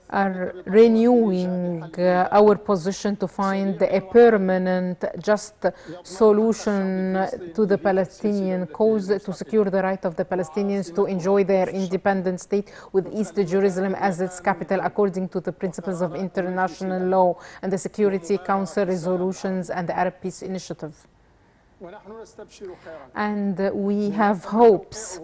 are renewing our position to find a permanent, just solution to the Palestinian cause, to secure the right of the Palestinians to enjoy their independent state with East Jerusalem as its capital, according to the principles of international law and the Security Council resolutions and the Arab Peace Initiative. And we have hopes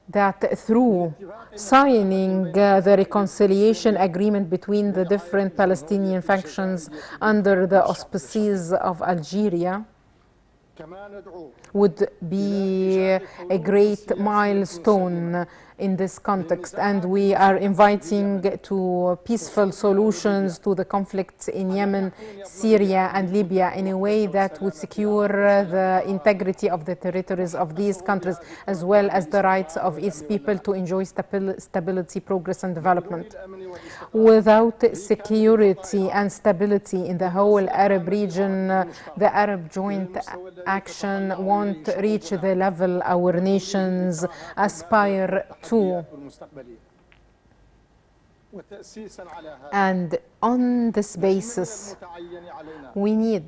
that through signing the reconciliation agreement between the different Palestinian factions under the auspices of Algeria would be a great milestone in this context, and we are inviting to peaceful solutions to the conflicts in Yemen, Syria and Libya in a way that would secure the integrity of the territories of these countries, as well as the rights of its people to enjoy stability, progress and development. Without security and stability in the whole Arab region, the Arab joint action won't reach the level our nations aspire to. And on this basis, we need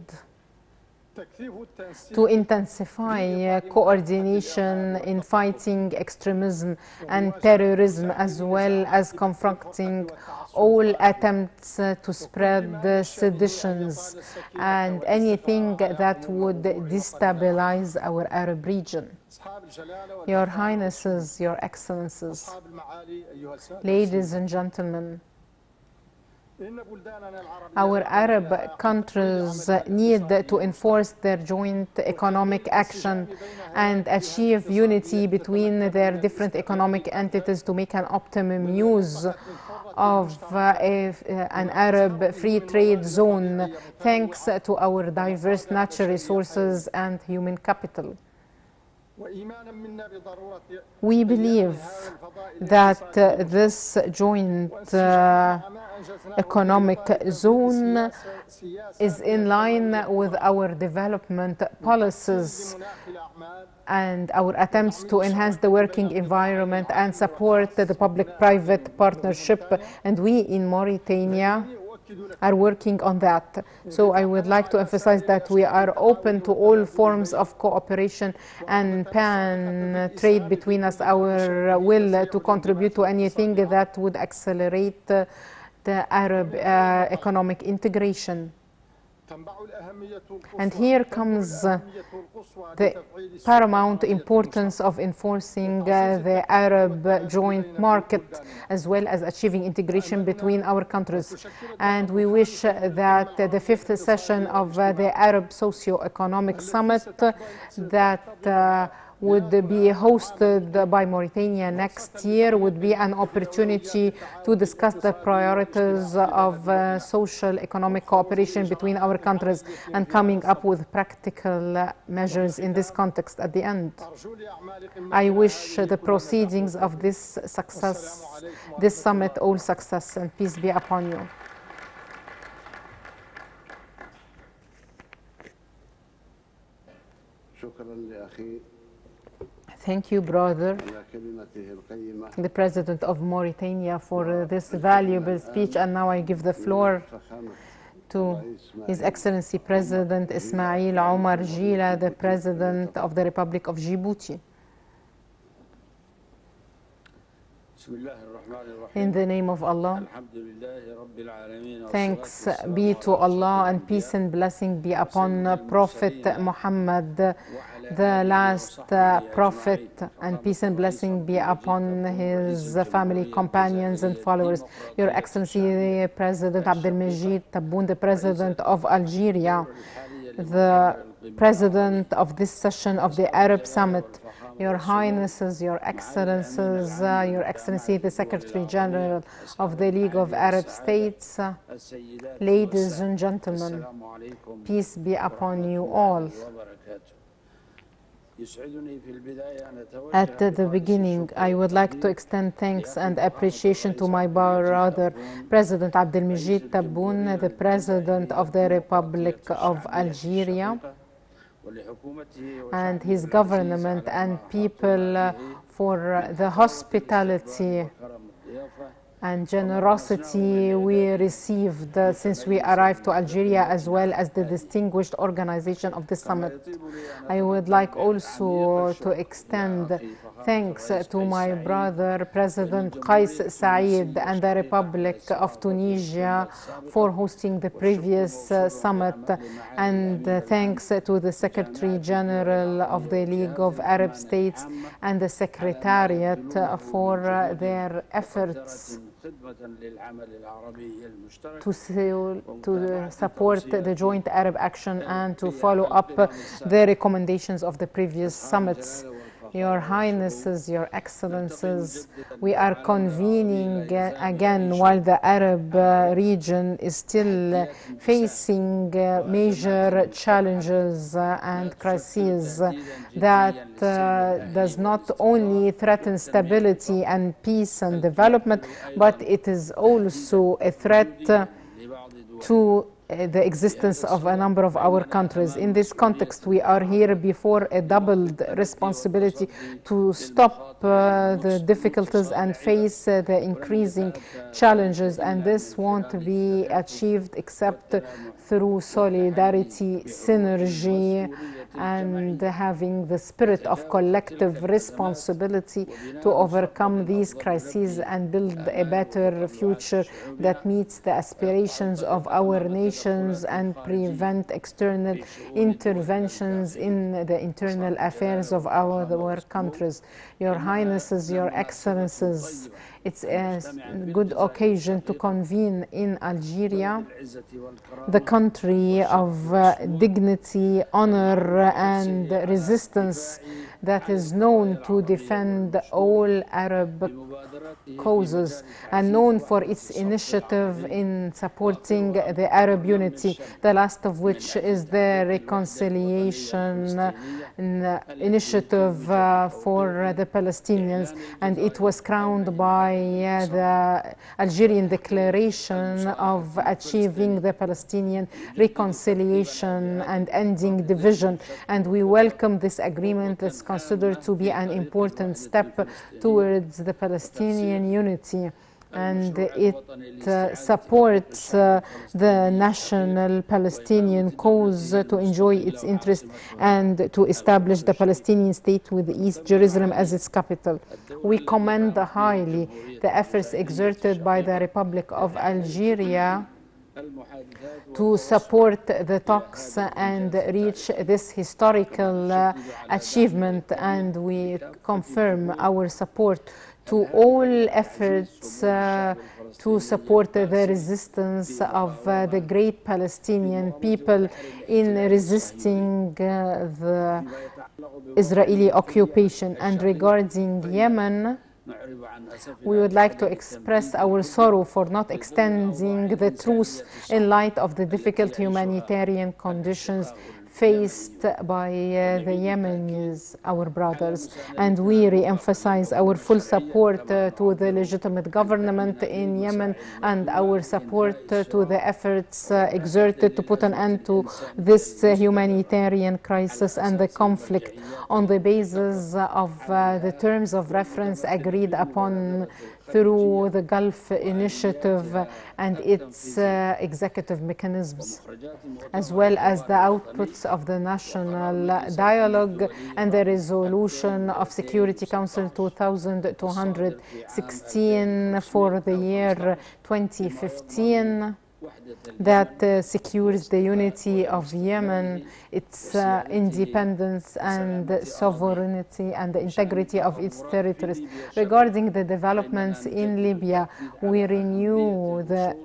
to intensify coordination in fighting extremism and terrorism, as well as confronting all attempts to spread seditions and anything that would destabilize our Arab region. Your Highnesses, Your Excellencies, ladies and gentlemen, our Arab countries need to enforce their joint economic action and achieve unity between their different economic entities to make an optimum use of an Arab free trade zone, thanks to our diverse natural resources and human capital. We believe that this joint economic zone is in line with our development policies and our attempts to enhance the working environment and support the public-private partnership, and we in Mauritania are working on that. So I would like to emphasize that we are open to all forms of cooperation and pan-trade between us. Our will to contribute to anything that would accelerate the Arab economic integration. And here comes the paramount importance of enforcing the Arab joint market, as well as achieving integration between our countries. And we wish that the fifth session of the Arab Socio-Economic Summit that would be hosted by Mauritania next year would be an opportunity to discuss the priorities of social economic cooperation between our countries and coming up with practical measures in this context. At the end, I wish the proceedings of this summit all success, and peace be upon you. Thank you, brother, the President of Mauritania, for this valuable speech. And now I give the floor to His Excellency President Ismail Omar Gila, the President of the Republic of Djibouti. In the name of Allah, thanks be to Allah, and peace and blessing be upon Prophet Muhammad, the last prophet, and peace and blessing be upon his family, companions and followers. Your Excellency President Abdelmajid Tebboune, the President of Algeria, the President of this session of the Arab Summit, Your Highnesses, Your Excellencies, Your Excellency, the Secretary General of the League of Arab States, ladies and gentlemen, peace be upon you all. At the beginning, I would like to extend thanks and appreciation to my brother, President Abdelmajid Tebboune, the President of the Republic of Algeria, and his government and people for the hospitality and generosity we received since we arrived to Algeria, as well as the distinguished organization of the summit. I would like also to extend thanks to my brother, President Qais Said, and the Republic of Tunisia for hosting the previous summit, and thanks to the Secretary General of the League of Arab States and the Secretariat for their efforts to support the joint Arab action and to follow up the recommendations of the previous summits. Your Highnesses, Your Excellencies, we are convening again while the Arab region is still facing major challenges and crises that does not only threaten stability and peace and development, but it is also a threat to the existence of a number of our countries. In this context, we are here before a doubled responsibility to stop the difficulties and face the increasing challenges, and this won't be achieved except through solidarity, synergy, and having the spirit of collective responsibility to overcome these crises and build a better future that meets the aspirations of our nations and prevent external interventions in the internal affairs of our countries. Your Highnesses, Your Excellencies, it's a good occasion to convene in Algeria, the country of dignity, honor, and resistance that is known to defend all Arab causes and known for its initiative in supporting the Arab unity, the last of which is the reconciliation initiative for the Palestinians, and it was crowned by the Algerian declaration of achieving the Palestinian reconciliation and ending division, and we welcome this agreement that's considered to be an important step towards the Palestinian unity, and it supports the national Palestinian cause to enjoy its interest and to establish the Palestinian state with East Jerusalem as its capital. We commend highly the efforts exerted by the Republic of Algeria to support the talks and reach this historical achievement, and we confirm our support to all efforts to support the resistance of the great Palestinian people in resisting the Israeli occupation. And regarding Yemen, we would like to express our sorrow for not extending the truce in light of the difficult humanitarian conditions faced by the Yemenis, our brothers, and we re-emphasize our full support to the legitimate government in Yemen and our support to the efforts exerted to put an end to this humanitarian crisis and the conflict on the basis of the terms of reference agreed upon through the Gulf Initiative and its executive mechanisms, as well as the outputs of the national dialogue and the resolution of Security Council 2216 for the year 2015. that secures the unity of Yemen, its independence and sovereignty and the integrity of its territories. Regarding the developments in Libya, we renew the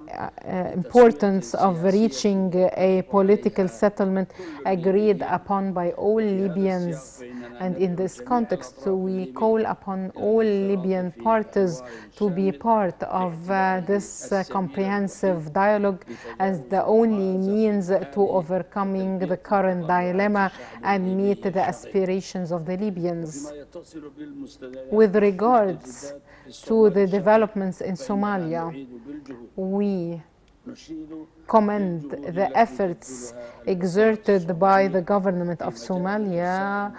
importance of reaching a political settlement agreed upon by all Libyans. And in this context, we call upon all Libyan parties to be part of this comprehensive dialogue as the only means to overcoming the current dilemma and meet the aspirations of the Libyans. With regards to the developments in Somalia, we commend the efforts exerted by the government of Somalia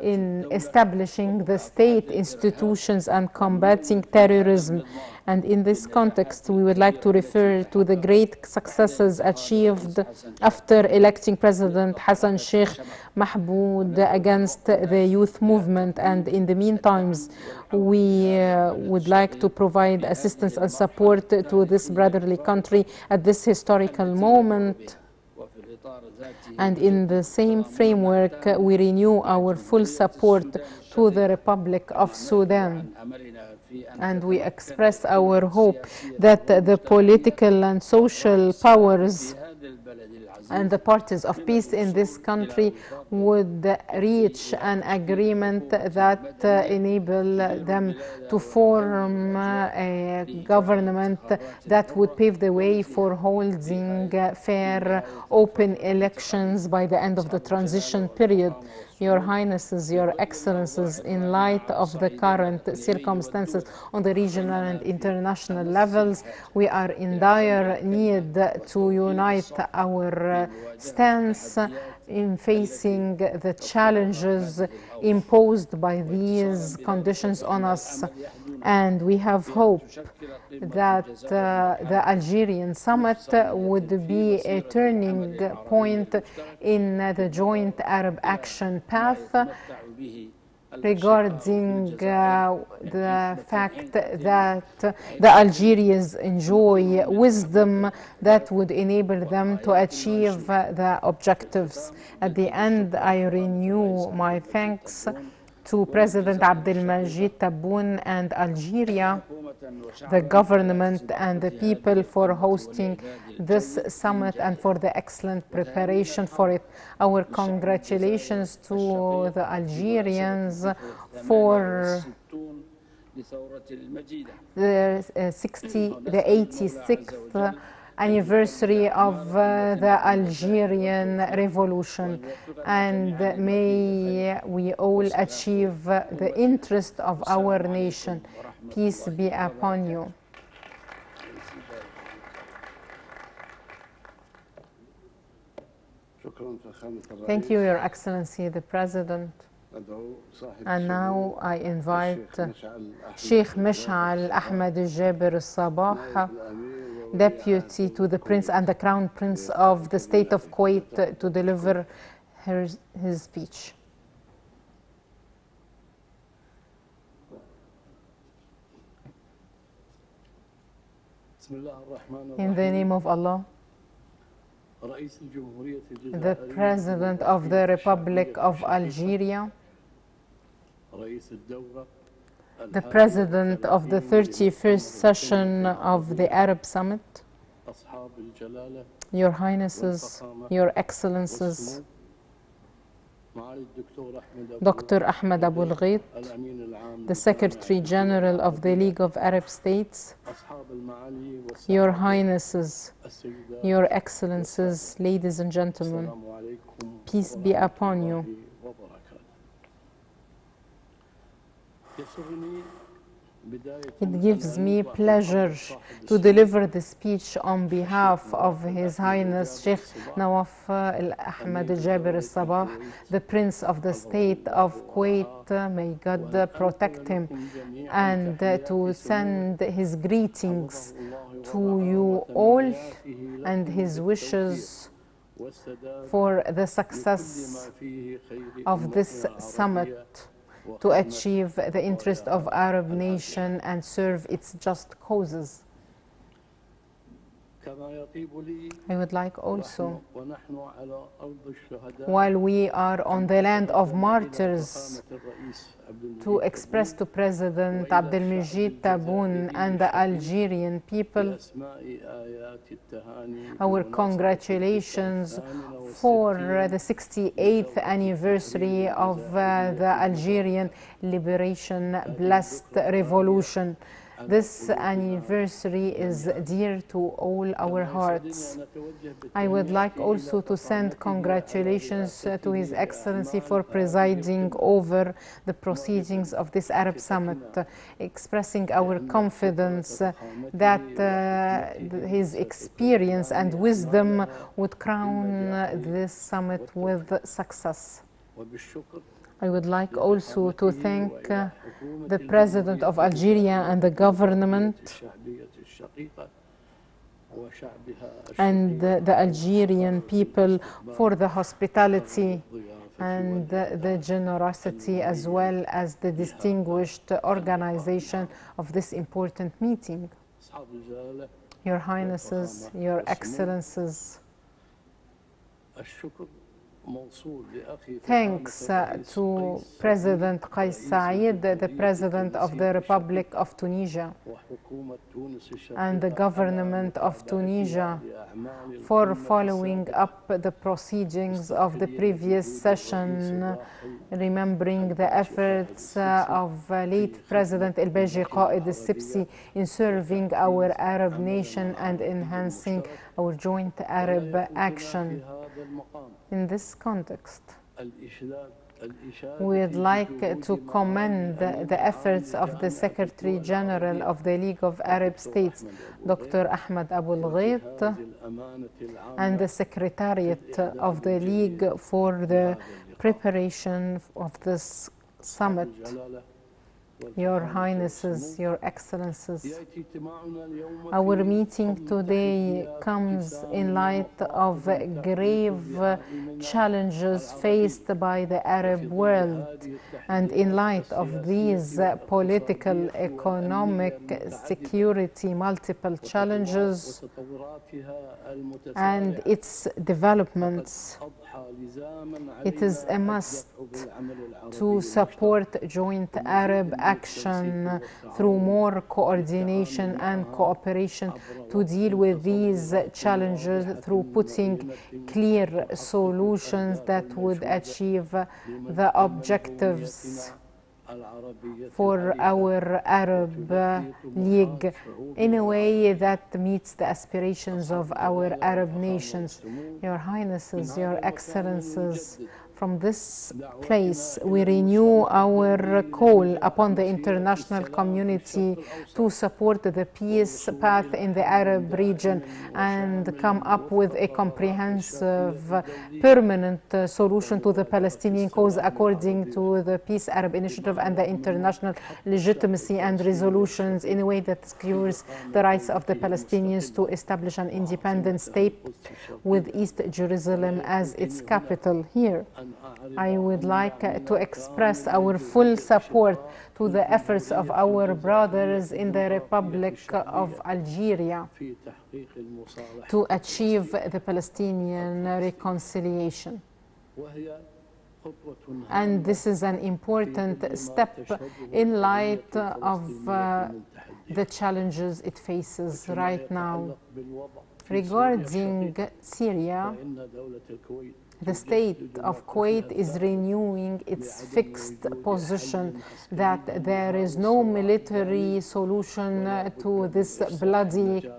in establishing the state institutions and combating terrorism. And in this context, we would like to refer to the great successes achieved after electing President Hassan Sheikh Mahmoud against the youth movement. And in the meantime, we would like to provide assistance and support to this brotherly country at this historical moment. And in the same framework, we renew our full support to the Republic of Sudan. And we express our hope that the political and social powers and the parties of peace in this country would reach an agreement that enable them to form a government that would pave the way for holding fair, open elections by the end of the transition period. Your Highnesses, Your Excellencies, in light of the current circumstances on the regional and international levels, we are in dire need to unite our stance in facing the challenges imposed by these conditions on us. And we have hope that the Algerian summit would be a turning point in the joint Arab action path regarding the fact that the Algerians enjoy wisdom that would enable them to achieve the objectives. At the end, I renew my thanks to President Abdelmajid Tebboune and Algeria, the government and the people for hosting this summit and for the excellent preparation for it. Our congratulations to the Algerians for the 86th anniversary of the Algerian Revolution, and may we all achieve the interest of our nation. Peace be upon you. Thank you, Your Excellency, the President. And now I invite Sheikh Mish'al Ahmed Jaber al-Sabah, Deputy to the Prince and the Crown Prince of the State of Kuwait, to deliver his speech. In the name of Allah, the President of the Republic of Algeria, the President of the 31st session of the Arab Summit, Your Highnesses, Your Excellencies, Dr. Ahmed Abul Ghait, the Secretary General of the League of Arab States, Your Highnesses, Your Excellencies, ladies and gentlemen, peace be upon you. It gives me pleasure to deliver the speech on behalf of His Highness Sheikh Nawaf Al-Ahmed Jaber al-Sabah, the Prince of the State of Kuwait. May God protect him, and to send his greetings to you all and his wishes for the success of this summit to achieve the interest of Arab nation and serve its just causes. I would like also, while we are on the land of martyrs, to express to President Abdelmajid Tebboune and the Algerian people our congratulations for the 68th anniversary of the Algerian Liberation Blessed Revolution. This anniversary is dear to all our hearts. I would like also to send congratulations to His Excellency for presiding over the proceedings of this Arab Summit, expressing our confidence that his experience and wisdom would crown this summit with success. I would like also to thank the President of Algeria and the government and the Algerian people for the hospitality and the generosity, as well as the distinguished organization of this important meeting. Your Highnesses, Your Excellencies, thanks to President Kais Said, the President of the Republic of Tunisia, and the government of Tunisia for following up the proceedings of the previous session, remembering the efforts of late President El-Baji Qaid al-Sibsi in serving our Arab nation and enhancing our joint Arab action. In this context, we would like to commend the efforts of the Secretary General of the League of Arab States, Dr. Ahmed Abul Ghait, and the Secretariat of the League for the preparation of this summit. Your Highnesses, Your Excellencies, our meeting today comes in light of grave challenges faced by the Arab world, and in light of these political, economic, security, multiple challenges and its developments. It is a must to support joint Arab action through more coordination and cooperation to deal with these challenges through putting clear solutions that would achieve the objectives for our Arab League in a way that meets the aspirations of our Arab nations. Your Highnesses, Your Excellencies, from this place, we renew our call upon the international community to support the peace path in the Arab region and come up with a comprehensive, permanent solution to the Palestinian cause according to the Peace Arab Initiative and the international legitimacy and resolutions in a way that secures the rights of the Palestinians to establish an independent state with East Jerusalem as its capital here. I would like to express our full support to the efforts of our brothers in the Republic of Algeria to achieve the Palestinian reconciliation. And this is an important step in light of the challenges it faces right now. Regarding Syria, the state of Kuwait is renewing its fixed position that there is no military solution to this bloody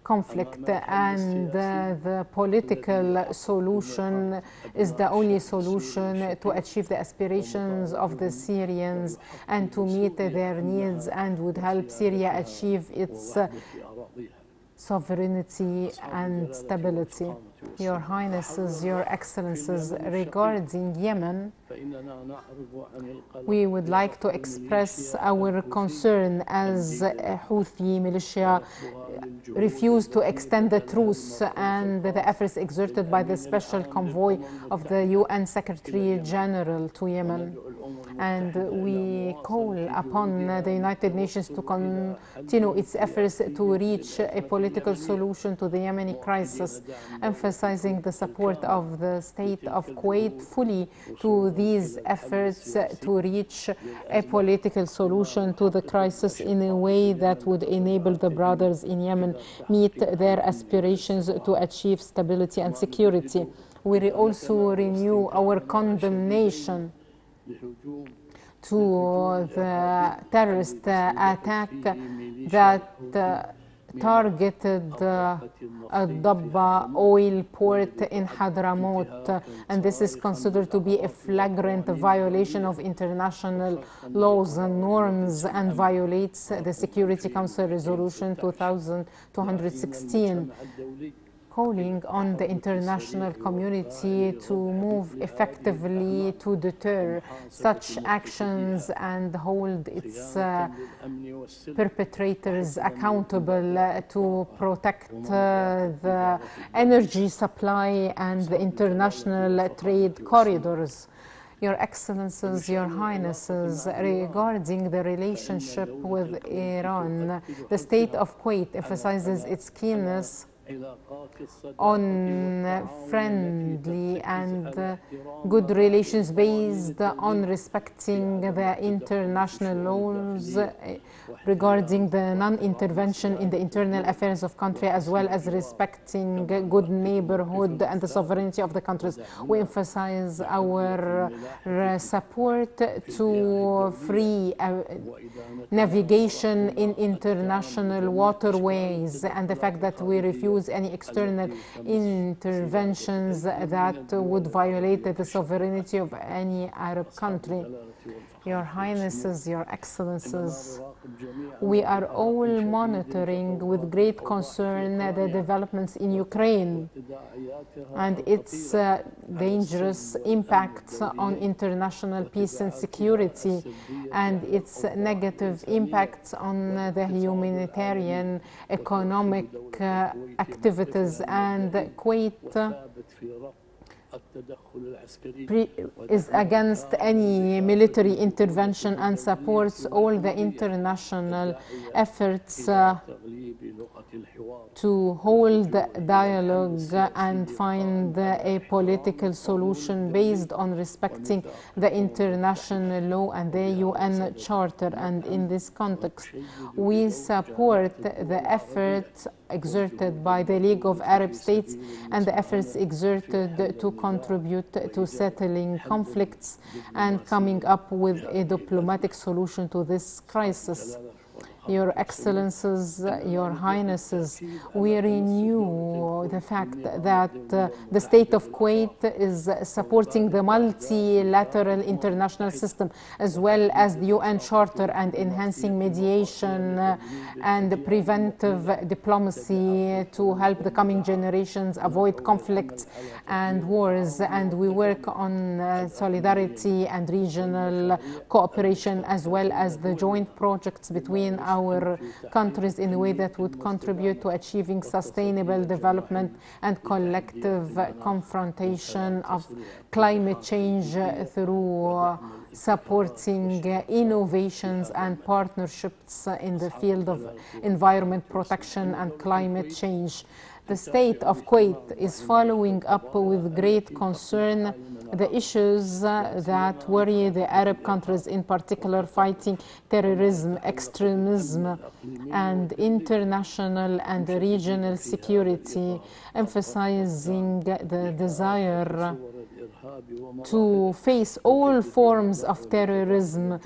conflict, and the political solution is the only solution to achieve the aspirations of the Syrians and to meet their needs, and would help Syria achieve its sovereignty and stability. Your Highnesses, Your Excellencies, regarding Yemen, we would like to express our concern as Houthi militia refused to extend the truce and the efforts exerted by the special convoy of the UN Secretary General to Yemen. and we call upon the United Nations to continue its efforts to reach a political solution to the Yemeni crisis, emphasizing the support of the state of Kuwait fully to these efforts to reach a political solution to the crisis in a way that would enable the brothers in Yemen meet their aspirations to achieve stability and security. We also renew our condemnation to the terrorist attack that targeted Dabba oil port in Hadramaut, and this is considered to be a flagrant violation of international laws and norms and violates the Security Council Resolution 2216, calling on the international community to move effectively to deter such actions and hold its perpetrators accountable to protect the energy supply and the international trade corridors. Your Excellencies, Your Highnesses, regarding the relationship with Iran, the state of Kuwait emphasizes its keenness on friendly and good relations based on respecting the international laws regarding the non-intervention in the internal affairs of country, as well as respecting good neighborhood and the sovereignty of the countries. We emphasize our support to free navigation in international waterways and the fact that we refuse any external interventions that would violate the sovereignty of any Arab country. Your Highnesses, Your Excellencies, we are all monitoring with great concern the developments in Ukraine and its dangerous impacts on international peace and security and its negative impacts on the humanitarian, economic activities, and Kuwait is against any military intervention and supports all the international efforts to hold dialogue and find a political solution based on respecting the international law and the UN Charter. And in this context, we support the efforts exerted by the League of Arab States and the efforts exerted to contribute to settling conflicts and coming up with a diplomatic solution to this crisis. Your Excellencies, Your Highnesses, we renew the fact that the state of Kuwait is supporting the multilateral international system as well as the UN Charter and enhancing mediation and preventive diplomacy to help the coming generations avoid conflicts and wars. And we work on solidarity and regional cooperation as well as the joint projects between our countries in a way that would contribute to achieving sustainable development and collective confrontation of climate change through supporting innovations and partnerships in the field of environment protection and climate change. The state of Kuwait is following up with great concern the issues that worry the Arab countries, in particular fighting terrorism, extremism, and international and regional security, emphasizing the desire to face all forms of terrorism,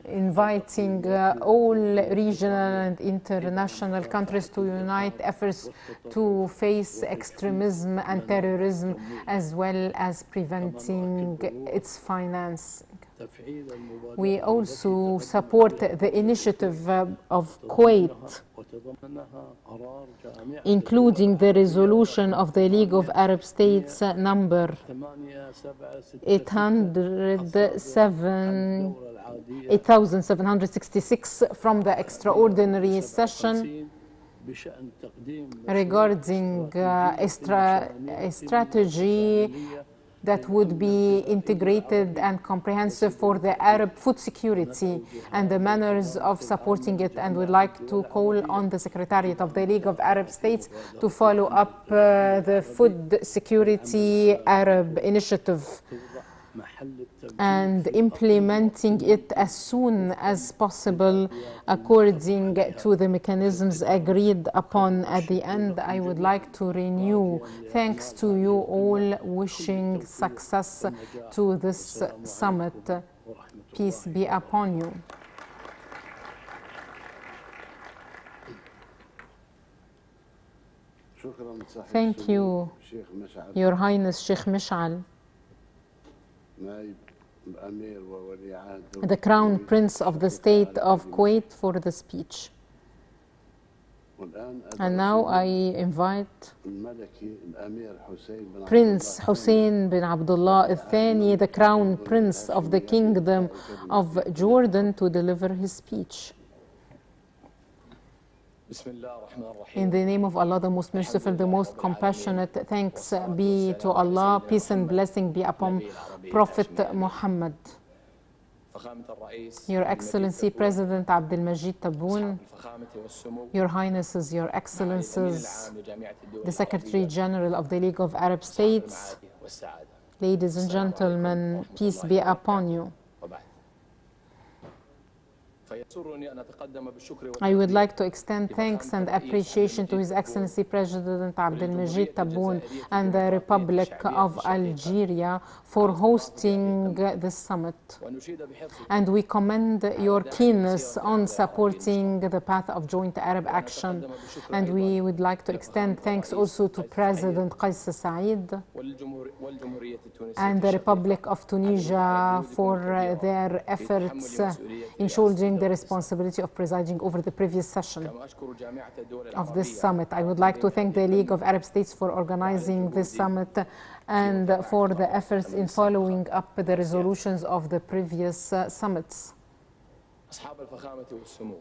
inviting all regional and international countries to unite efforts to face extremism and terrorism, as well as preventing its financing. We also support the initiative of Kuwait, including the resolution of the League of Arab States number 8766 from the extraordinary session regarding a strategy that would be integrated and comprehensive for the Arab food security and the manners of supporting it. And we'd like to call on the Secretariat of the League of Arab States to follow up the Food Security Arab Initiative and implementing it as soon as possible according to the mechanisms agreed upon. At the end, I would like to renew thanks to you all, wishing success to this summit. Peace be upon you. Thank you, Your Highness Sheikh Mish'al, the Crown Prince of the State of Kuwait, for the speech. And now I invite Prince Hussein bin Abdullah al-Thani, the Crown Prince of the Kingdom of Jordan, to deliver his speech. In the name of Allah, the most merciful, the most compassionate, thanks be to Allah, peace and blessing be upon Prophet Muhammad. Your Excellency President Abdel Majid Tebboune, Your Highnesses, Your Excellencies, the Secretary General of the League of Arab States, ladies and gentlemen, peace be upon you. I would like to extend thanks and appreciation to His Excellency President Abdel Majid Tebboune and the Republic of Algeria for hosting this summit. And we commend your keenness on supporting the path of joint Arab action. And we would like to extend thanks also to President Qais Said and the Republic of Tunisia for their efforts in shouldering the responsibility of presiding over the previous session of this summit. I would like to thank the League of Arab States for organizing this summit and for the efforts in following up the resolutions of the previous summits.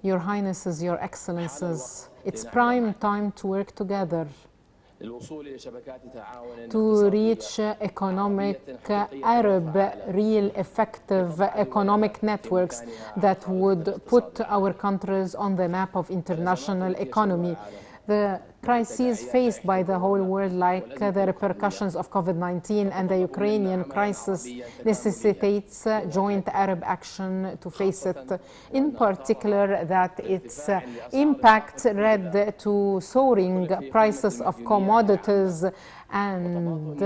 Your Highnesses, Your Excellencies, it's prime time to work together to reach Arab, real effective economic networks that would put our countries on the map of international economy. The crises faced by the whole world, like the repercussions of COVID-19 and the Ukrainian crisis, necessitates joint Arab action to face it. In particular, that its impact led to soaring prices of commodities and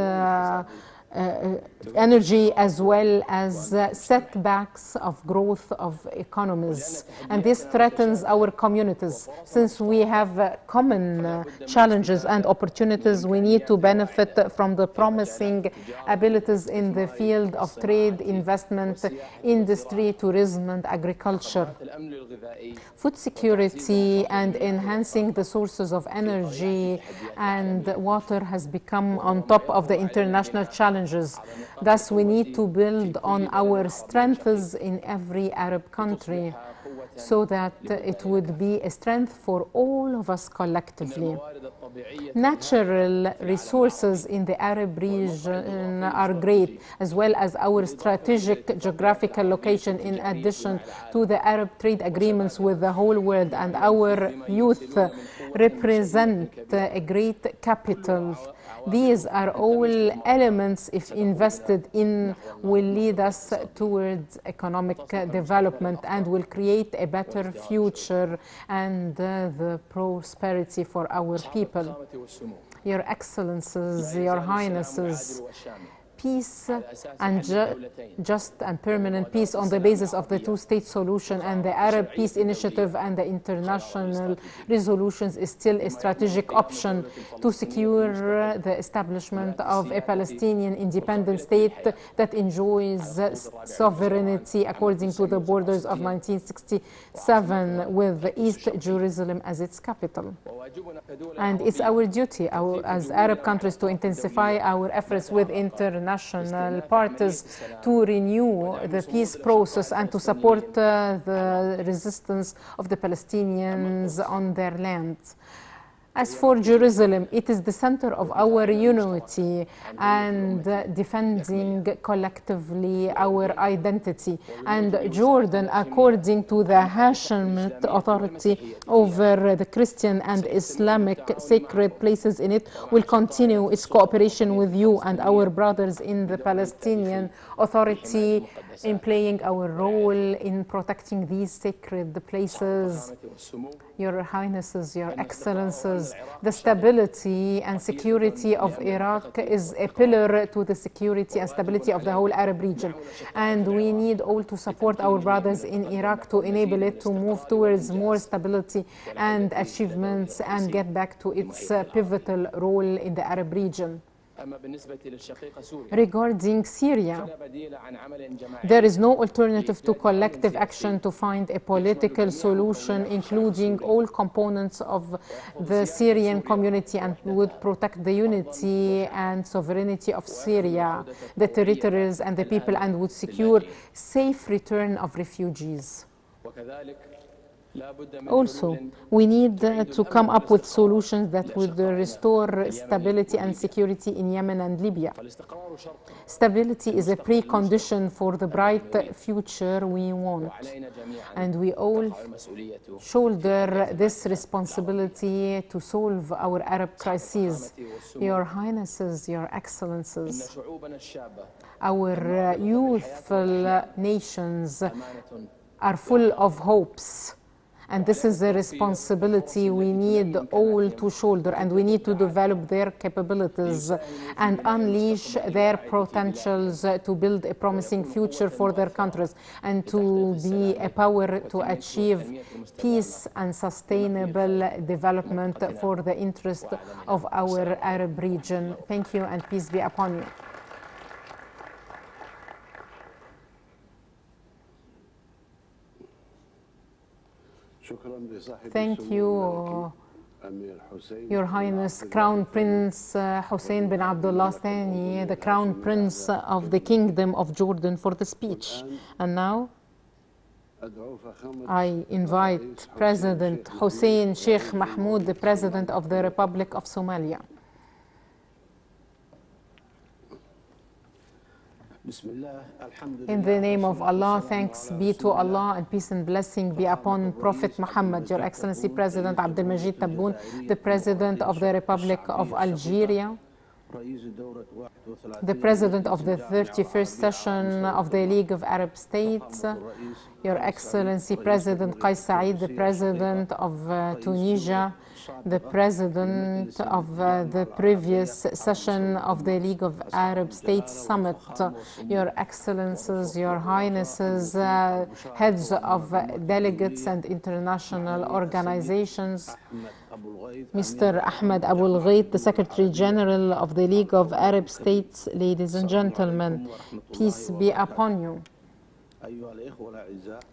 energy, as well as setbacks of growth of economies. And this threatens our communities. Since we have common challenges and opportunities, we need to benefit from the promising abilities in the field of trade, investment, industry, tourism, and agriculture. Food security and enhancing the sources of energy and water has become on top of the international challenges. Thus, we need to build on our strengths in every Arab country so that it would be a strength for all of us collectively. Natural resources in the Arab region are great, as well as our strategic geographical location, in addition to the Arab trade agreements with the whole world. And our youth represent a great capital. These are all elements, if invested in, will lead us towards economic development and will create a better future and the prosperity for our people. Your Excellencies, Your Highnesses, peace and just and permanent peace on the basis of the two-state solution and the Arab Peace Initiative and the international resolutions is still a strategic option to secure the establishment of a Palestinian independent state that enjoys sovereignty according to the borders of 1967, with East Jerusalem as its capital. And it's our duty as Arab countries to intensify our efforts with international parties to renew the peace process and to support the resistance of the Palestinians on their land. As for Jerusalem, it is the center of our unity and defending collectively our identity. And Jordan, according to the Hashemite authority over the Christian and Islamic sacred places in it, will continue its cooperation with you and our brothers in the Palestinian Authority in playing our role in protecting these sacred places. Your Highnesses, Your Excellencies, the stability and security of Iraq is a pillar to the security and stability of the whole Arab region. And we need all to support our brothers in Iraq to enable it to move towards more stability and achievements and get back to its pivotal role in the Arab region. Regarding Syria, there is no alternative to collective action to find a political solution, including all components of the Syrian community, and would protect the unity and sovereignty of Syria, the territories and the people, and would secure safe return of refugees. Also, we need to come up with solutions that would restore stability and security in Yemen and Libya. Stability is a precondition for the bright future we want, and we all shoulder this responsibility to solve our Arab crises. Your Highnesses, Your Excellencies, our youthful nations are full of hopes. And this is a responsibility we need all to shoulder, and we need to develop their capabilities and unleash their potentials to build a promising future for their countries and to be a power to achieve peace and sustainable development for the interest of our Arab region. Thank you, and peace be upon you. Thank you, Your Highness Crown Prince Hussein bin Abdullah Thani, the Crown Prince of the Kingdom of Jordan, for the speech. And now I invite President Hussein Sheikh Mahmoud, the President of the Republic of Somalia. In the name of Allah, thanks be to Allah, and peace and blessing be upon Prophet Muhammad. Your Excellency President Abdelmajid Tebboune, the President of the Republic of Algeria, the President of the 31st session of the League of Arab States, Your Excellency President Qais Said, the President of Tunisia, the President of the previous session of the League of Arab States Summit, Your Excellencies, Your Highnesses, heads of delegates and international organizations, Mr. Ahmed Abul Ghait, the Secretary General of the League of Arab States, ladies and gentlemen, peace be upon you.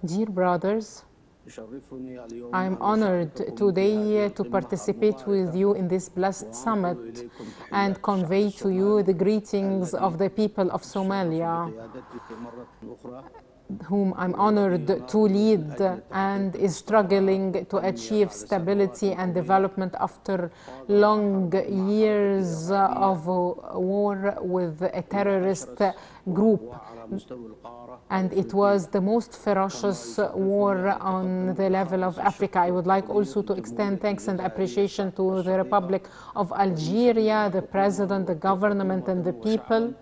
Dear brothers, I'm honored today to participate with you in this blessed summit and convey to you the greetings of the people of Somalia, whom I'm honored to lead and is struggling to achieve stability and development after long years of war with a terrorist group. And it was the most ferocious war on the level of Africa. I would like also to extend thanks and appreciation to the Republic of Algeria, the President, the government, and the people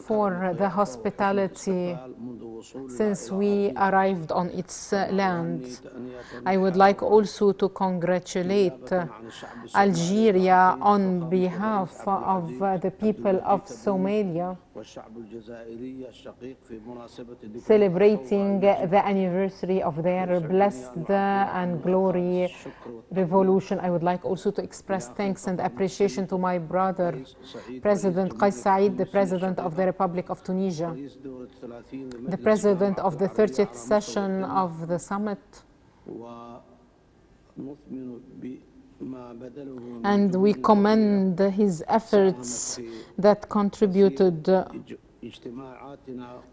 for the hospitality since we arrived on its land. I would like also to congratulate Algeria on behalf of the people of Somalia, celebrating the anniversary of their blessed and glory revolution. I would like also to express thanks and appreciation to my brother, President Qais Said, the President of the Republic of Tunisia, the President of the 30th session of the summit, and we commend his efforts that contributed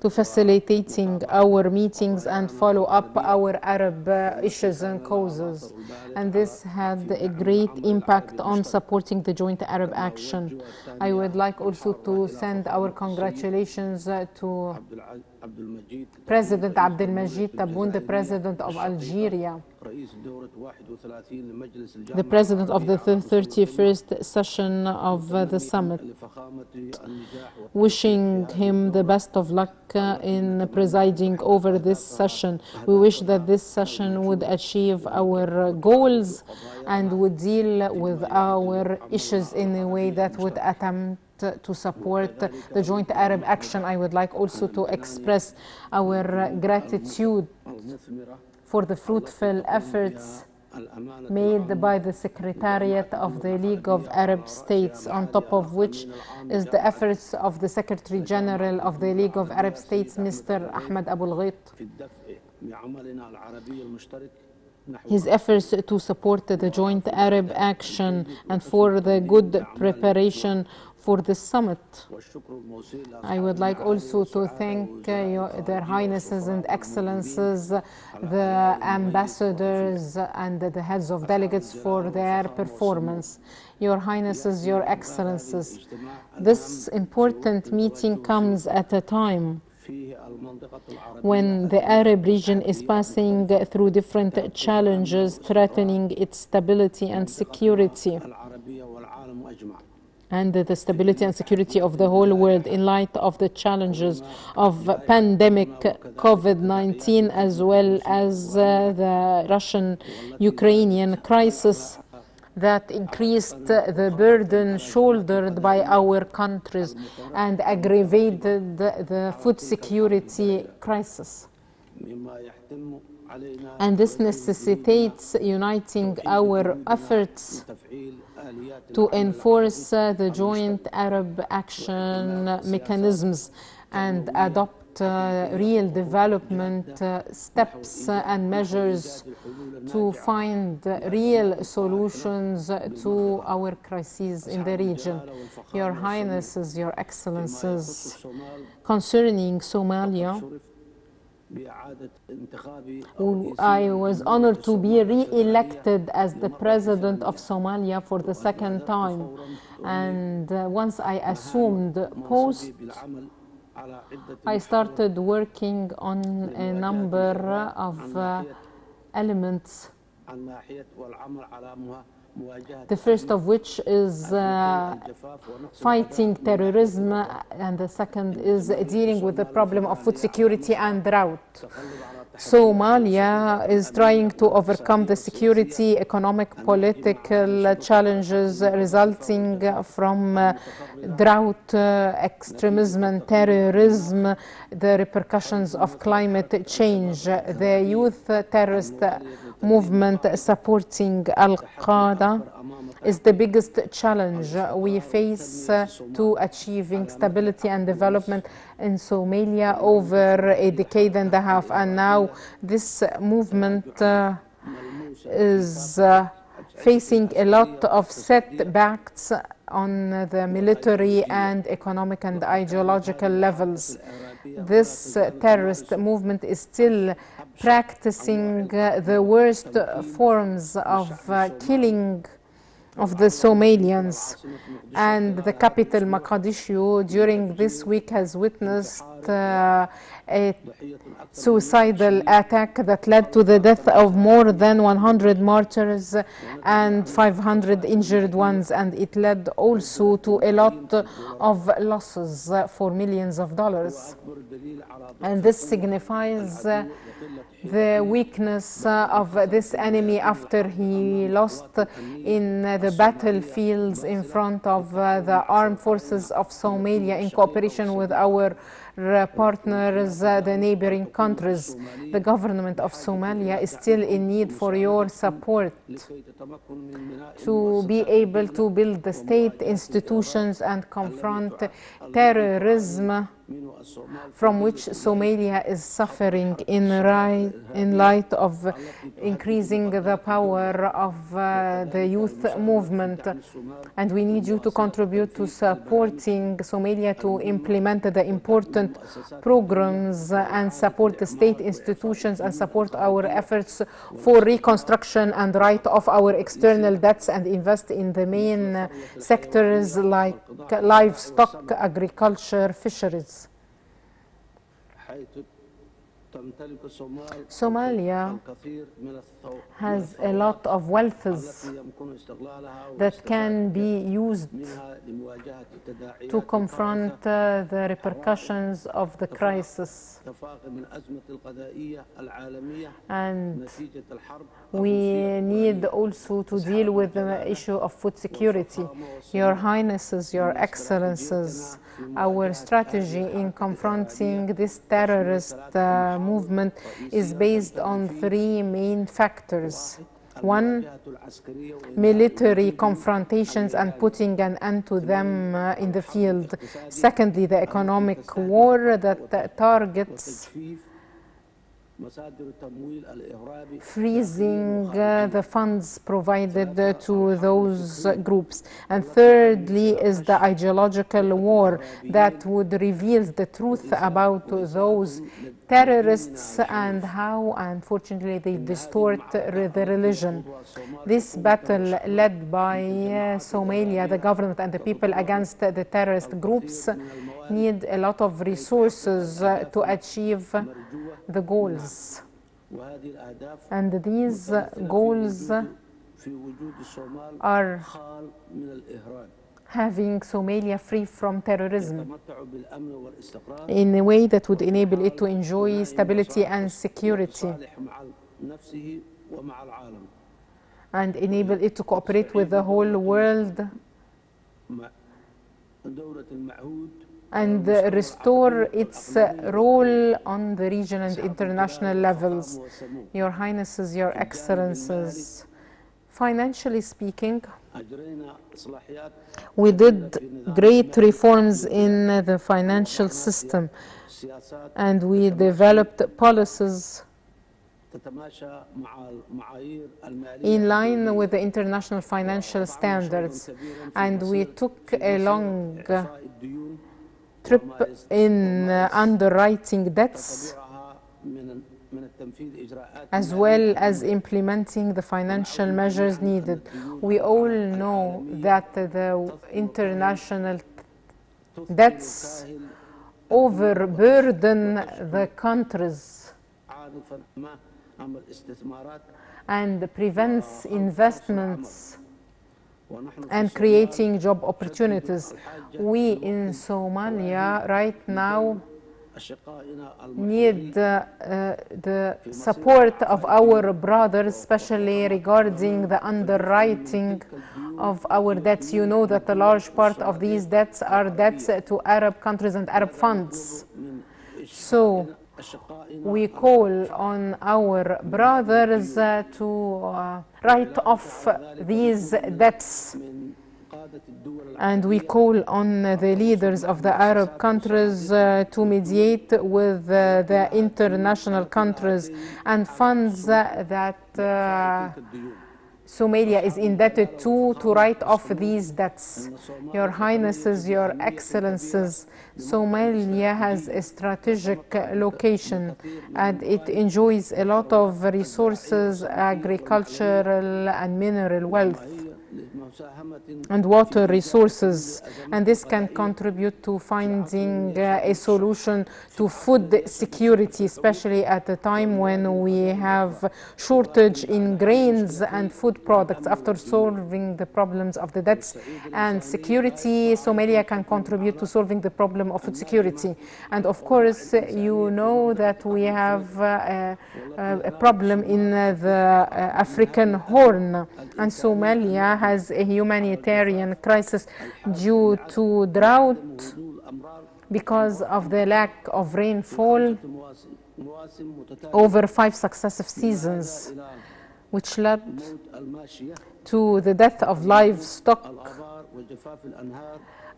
to facilitating our meetings and follow up our Arab issues and causes. And this had a great impact on supporting the joint Arab action. I would like also to send our congratulations to President Abdelmajid Tebboune, the President of Algeria, the President of the 31st session of the summit, wishing him the best of luck in presiding over this session. We wish that this session would achieve our goals and would deal with our issues in a way that would attempt to support the joint Arab action. I would like also to express our gratitude for the fruitful efforts made by the Secretariat of the League of Arab States, on top of which is the efforts of the Secretary General of the League of Arab States, Mr. Ahmed Abul Ghait. His efforts to support the joint Arab action and for the good preparation for the summit. I would like also to thank their highnesses and excellences, the ambassadors and the heads of delegates for their performance. Your highnesses, your excellences, this important meeting comes at a time when the Arab region is passing through different challenges threatening its stability and security, and the stability and security of the whole world in light of the challenges of pandemic COVID-19 as well as the Russian-Ukrainian crisis that increased the burden shouldered by our countries and aggravated the food security crisis. And this necessitates uniting our efforts to enforce the joint Arab action mechanisms and adopt real development steps and measures to find real solutions to our crises in the region. Your Highnesses, Your Excellencies, concerning Somalia, I was honored to be re-elected as the President of Somalia for the second time, and once I assumed post, I started working on a number of elements, the first of which is fighting terrorism, and the second is dealing with the problem of food security and drought. Somalia is trying to overcome the security, economic, political challenges resulting from drought, extremism and terrorism, the repercussions of climate change, the youth terrorist movement supporting Al-Qaeda is the biggest challenge we face to achieving stability and development in Somalia over a decade and a half. And now this movement is facing a lot of setbacks on the military and economic and ideological levels. This terrorist movement is still practicing the worst forms of killing of the Somalians, and the capital Mogadishu during this week has witnessed a suicidal attack that led to the death of more than 100 martyrs and 500 injured ones, and it led also to a lot of losses for millions of dollars. And this signifies the weakness of this enemy after he lost in the battlefields in front of the armed forces of Somalia in cooperation with our partners, the neighboring countries. The government of Somalia is still in need for your support to be able to build the state institutions and confront terrorism from which Somalia is suffering in light of increasing the power of the youth movement. And we need you to contribute to supporting Somalia to implement the important programs and support the state institutions and support our efforts for reconstruction and write-off our external debts and invest in the main sectors like livestock, agriculture, fisheries. Somalia has a lot of wealths that can be used to confront the repercussions of the crisis. And we need also to deal with the issue of food security. Your Highnesses, Your Excellencies, our strategy in confronting this terrorist movement is based on three main factors. One, military confrontations and putting an end to them in the field. Secondly, the economic war that targets freezing the funds provided to those groups. And thirdly is the ideological war that would reveal the truth about those terrorists and how, unfortunately, they distort the religion. This battle led by Somalia, the government and the people against the terrorist groups need a lot of resources to achieve the goals. And these goals are having Somalia free from terrorism in a way that would enable it to enjoy stability and security and enable it to cooperate with the whole world and restore its role on the region and international levels. Your Highnesses, Your Excellencies, financially speaking, we did great reforms in the financial system, and we developed policies in line with the international financial standards, and we took a long trip in underwriting debts as well as implementing the financial measures needed. We all know that the international debts overburden the countries and prevents investments and creating job opportunities. We in Somalia right now need the support of our brothers, especially regarding the underwriting of our debts. You know that a large part of these debts are debts to Arab countries and Arab funds. So we call on our brothers to write off these debts, and we call on the leaders of the Arab countries to mediate with the international countries and funds that Somalia is indebted to write off these debts. Your Highnesses, Your Excellencies, Somalia has a strategic location and it enjoys a lot of resources, agricultural and mineral wealth and water resources, and this can contribute to finding a solution to food security, especially at a time when we have shortage in grains and food products. After solving the problems of the debts and security, Somalia can contribute to solving the problem of food security. And of course, you know that we have a problem in the African Horn, and Somalia has a humanitarian crisis due to drought because of the lack of rainfall over 5 successive seasons. which led to the death of livestock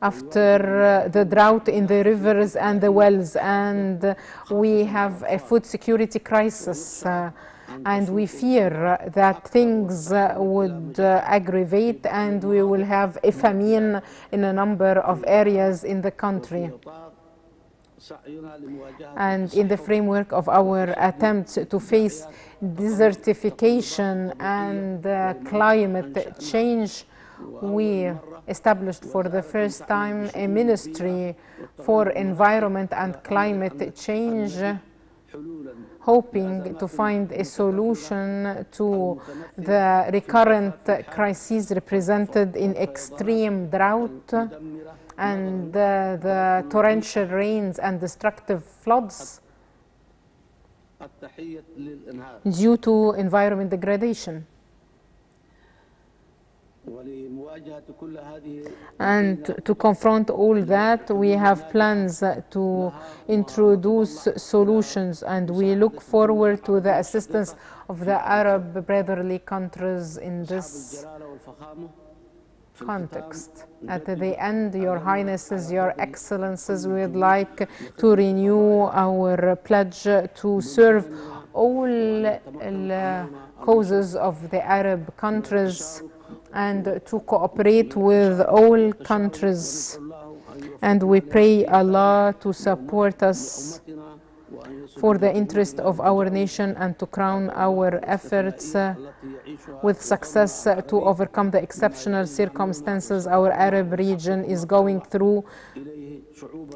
after the drought in the rivers and the wells, and we have a food security crisis, and we fear that things would aggravate and we will have a famine in a number of areas in the country. And in the framework of our attempts to face desertification and climate change, we established for the first time a ministry for environment and climate change, hoping to find a solution to the recurrent crises represented in extreme drought and the torrential rains and destructive floods due to environment degradation. And to confront all that, we have plans to introduce solutions, and we look forward to the assistance of the Arab brotherly countries in this context. At the end, Your Highnesses, Your Excellencies, we would like to renew our pledge to serve all causes of the Arab countries and to cooperate with all countries. And we pray Allah to support us for the interest of our nation and to crown our efforts with success to overcome the exceptional circumstances our Arab region is going through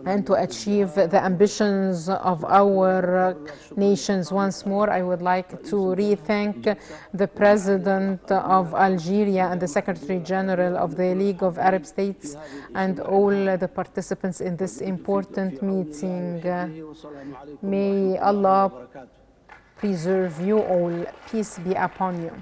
and to achieve the ambitions of our nations. Once more, I would like to re-thank the President of Algeria and the Secretary General of the League of Arab States and all the participants in this important meeting. May Allah preserve you all. Peace be upon you.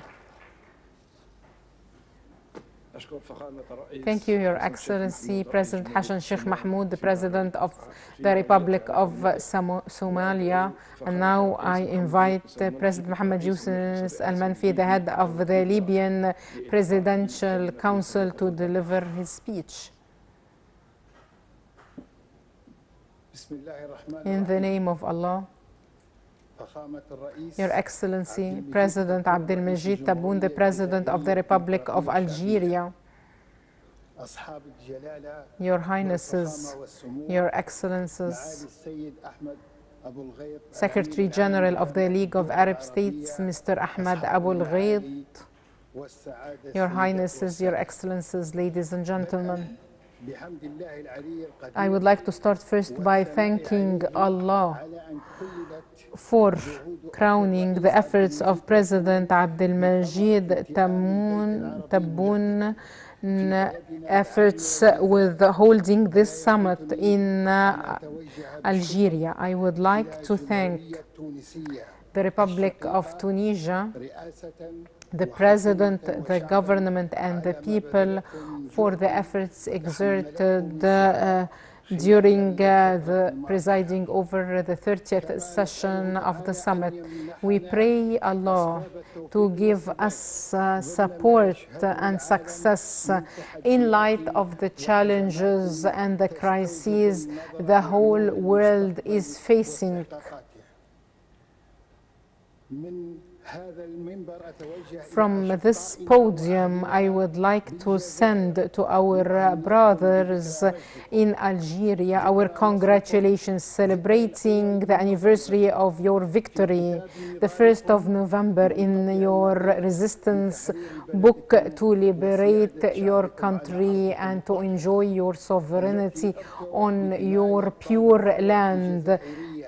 Thank you, Your Excellency, President Hassan Sheikh Mahmoud, the President of the Republic of Somalia. And now I invite President Mohammed Yunus Al-Manfi, the head of the Libyan Presidential Council, to deliver his speech. In the name of Allah, Your Excellency, President Abdelmajid Tebboune, the President of the Republic of Algeria, Your Highnesses, Your Excellencies, Secretary General of the League of Arab States, Mr. Ahmed Abul Ghait, Your Highnesses, Your Excellencies, ladies and gentlemen, I would like to start first by thanking Allah for crowning the efforts of President Abdelmajid Tebboune efforts with holding this summit in Algeria. I would like to thank the Republic of Tunisia, the President, the government, and the people for the efforts exerted during the presiding over the 30th session of the summit. We pray Allah to give us support and success in light of the challenges and the crises the whole world is facing. From this podium, I would like to send to our brothers in Algeria our congratulations, celebrating the anniversary of your victory, the 1st of November, in your resistance book to liberate your country and to enjoy your sovereignty on your pure land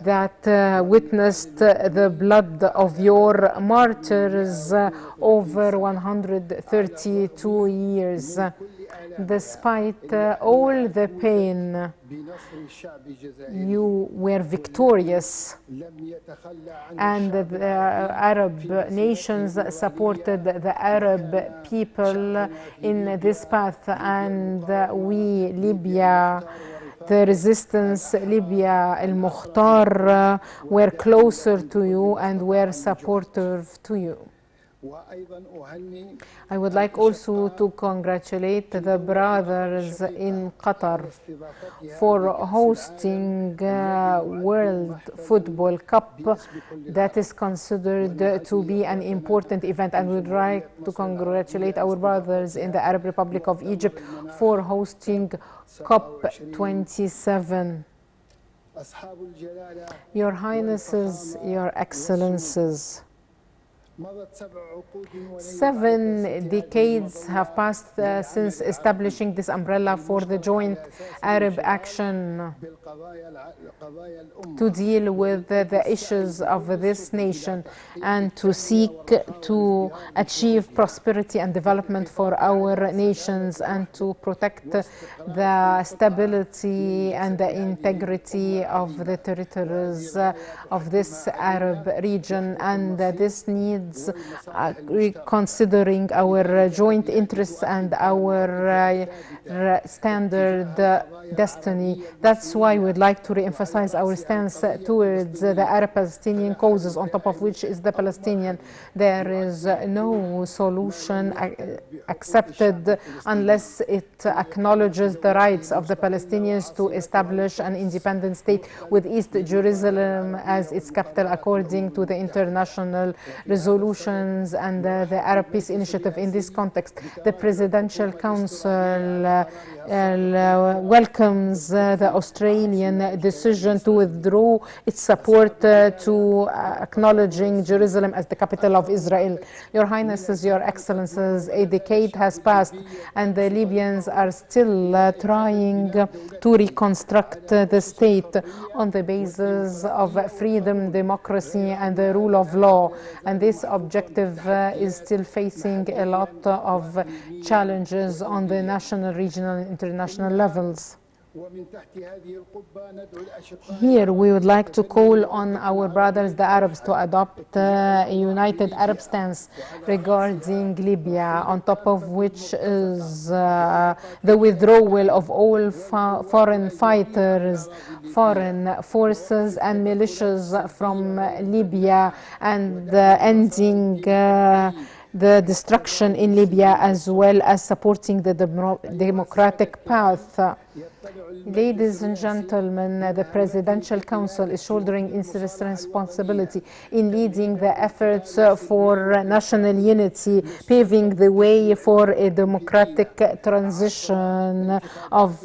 that witnessed the blood of your martyrs over 132 years. Despite all the pain, you were victorious, and the Arab nations supported the Arab people in this path, and we, Libya, the resistance, Libya, Al-Mukhtar, were closer to you and were supportive to you. I would like also to congratulate the brothers in Qatar for hosting World Football Cup that is considered to be an important event. And we would like to congratulate our brothers in the Arab Republic of Egypt for hosting COP27. Your Highnesses, Your Excellencies, 7 decades have passed since establishing this umbrella for the joint Arab action to deal with the issues of this nation and to seek to achieve prosperity and development for our nations and to protect the stability and the integrity of the territories of this Arab region. And this needs considering our joint interests and our standard destiny. That's why we'd like to re-emphasize our stance towards the Arab-Palestinian causes, on top of which is the Palestinian. There is no solution accepted unless it acknowledges the rights of the Palestinians to establish an independent state with East Jerusalem as its capital according to the international resolutions and the Arab Peace Initiative. In this context, the Presidential Council welcomes the Australian decision to withdraw its support to acknowledging Jerusalem as the capital of Israel. Your Highnesses, Your Excellencies, a decade has passed and the Libyans are still trying to reconstruct the state on the basis of freedom, democracy and the rule of law. And this objective is still facing a lot of challenges on the national, regional and international levels. Here we would like to call on our brothers the Arabs to adopt a united Arab stance regarding Libya, on top of which is the withdrawal of all foreign fighters, foreign forces and militias from Libya, and ending the destruction in Libya, as well as supporting the democratic path. Ladies and gentlemen, the Presidential Council is shouldering its responsibility in leading the efforts for national unity, paving the way for a democratic transition of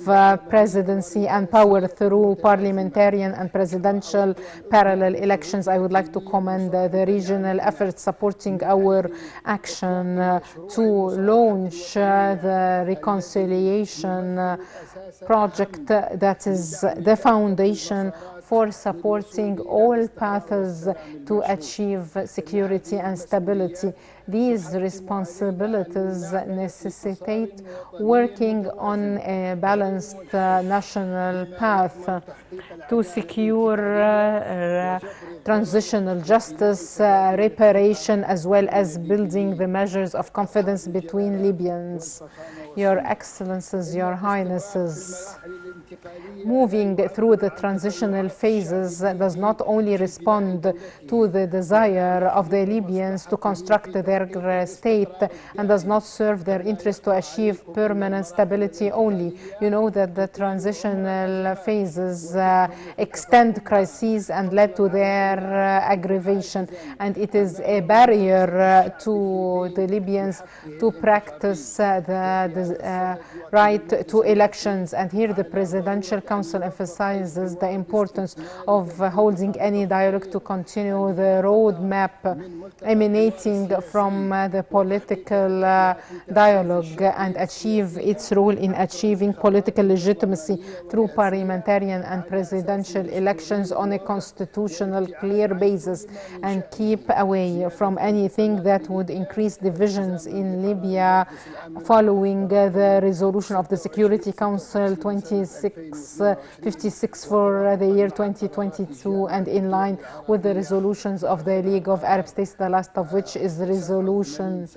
presidency and power through parliamentarian and presidential parallel elections. I would like to commend the regional efforts supporting our action to launch the reconciliation project that is the foundation for supporting all paths to achieve security and stability. These responsibilities necessitate working on a balanced national path to secure transitional justice, reparation, as well as building the measures of confidence between Libyans. Your Excellencies, Your Highnesses, moving through the transitional phases does not only respond to the desire of the Libyans to construct their state and does not serve their interest to achieve permanent stability only. You know that the transitional phases extend crises and led to their aggravation, and it is a barrier to the Libyans to practice the right to elections. And here the Presidential Council emphasizes the importance of holding any dialogue to continue the roadmap emanating from the political dialogue and achieve its role in achieving political legitimacy through parliamentarian and presidential elections on a constitutional clear basis, and keep away from anything that would increase divisions in Libya following the resolution of the Security Council 2656 for the year 2022, and in line with the resolutions of the League of Arab States, the last of which is Resolution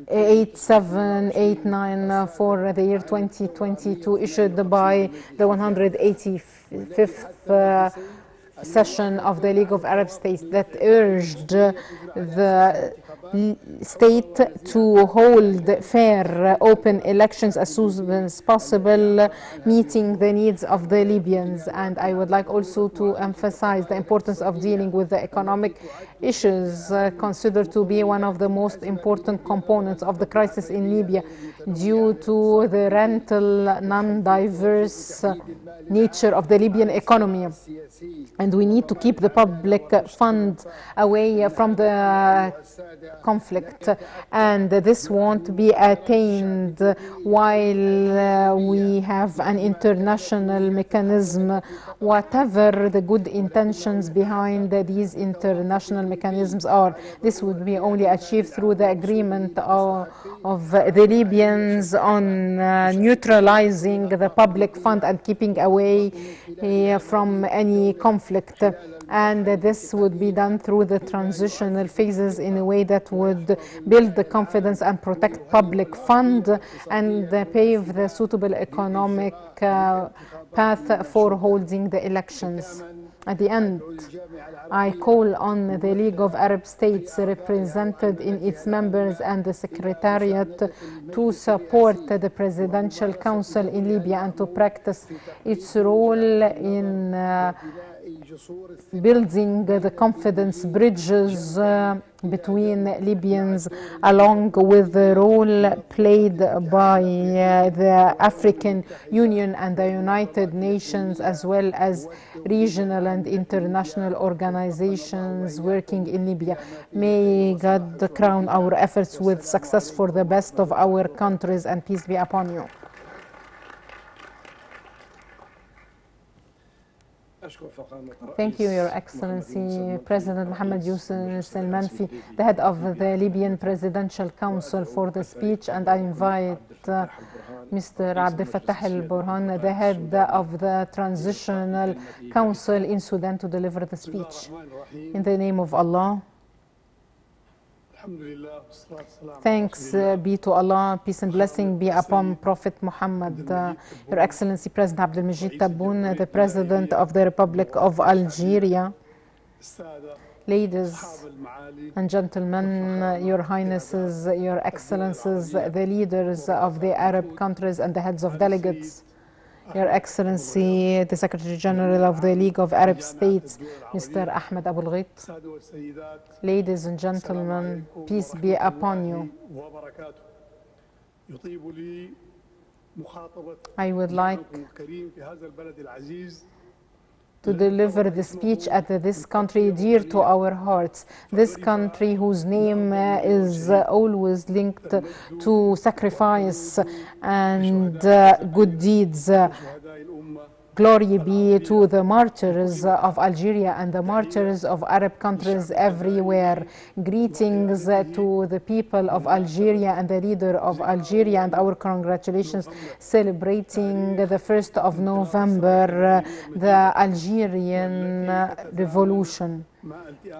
8789 for the year 2022, issued by the 185th session of the League of Arab States that urged the state to hold fair, open elections as soon as possible, meeting the needs of the Libyans. And I would like also to emphasize the importance of dealing with the economic issues considered to be one of the most important components of the crisis in Libya due to the rental, non-diverse nature of the Libyan economy. And we need to keep the public fund away from the conflict, and this won't be attained while we have an international mechanism. Whatever the good intentions behind these international mechanisms are, this would be only achieved through the agreement of the Libyans on neutralizing the public fund and keeping away from any conflict. And this would be done through the transitional phases in a way that would build the confidence and protect public fund and pave the suitable economic path for holding the elections. At the end, I call on the League of Arab States represented in its members and the Secretariat to support the Presidential Council in Libya and to practice its role in building the confidence bridges between Libyans, along with the role played by the African Union and the United Nations, as well as regional and international organizations working in Libya. May God crown our efforts with success for the best of our countries, and peace be upon you. Thank you, Your Excellency, President Mohammed Yunus al-Manfi, the head of the Libyan Presidential Council, for the speech, and I invite Mr. Abdel Fattah al-Burhan, the head of the Transitional Council in Sudan, to deliver the speech. In the name of Allah. Thanks be to Allah, peace and blessing be upon Prophet Muhammad. Your Excellency President Abdelmajid Tebboune, the President of the Republic of Algeria, ladies and gentlemen, Your Highnesses, Your Excellencies, the leaders of the Arab countries and the heads of delegates, Your Excellency, the Secretary General of the League of Arab States, Mr. Ahmed Abul Ghait, ladies and gentlemen, peace be upon you. I would like to deliver the speech at this country dear to our hearts, this country whose name is always linked to sacrifice and good deeds. Glory be to the martyrs of Algeria and the martyrs of Arab countries everywhere. Greetings to the people of Algeria and the leader of Algeria, and our congratulations celebrating the 1st of November, the Algerian Revolution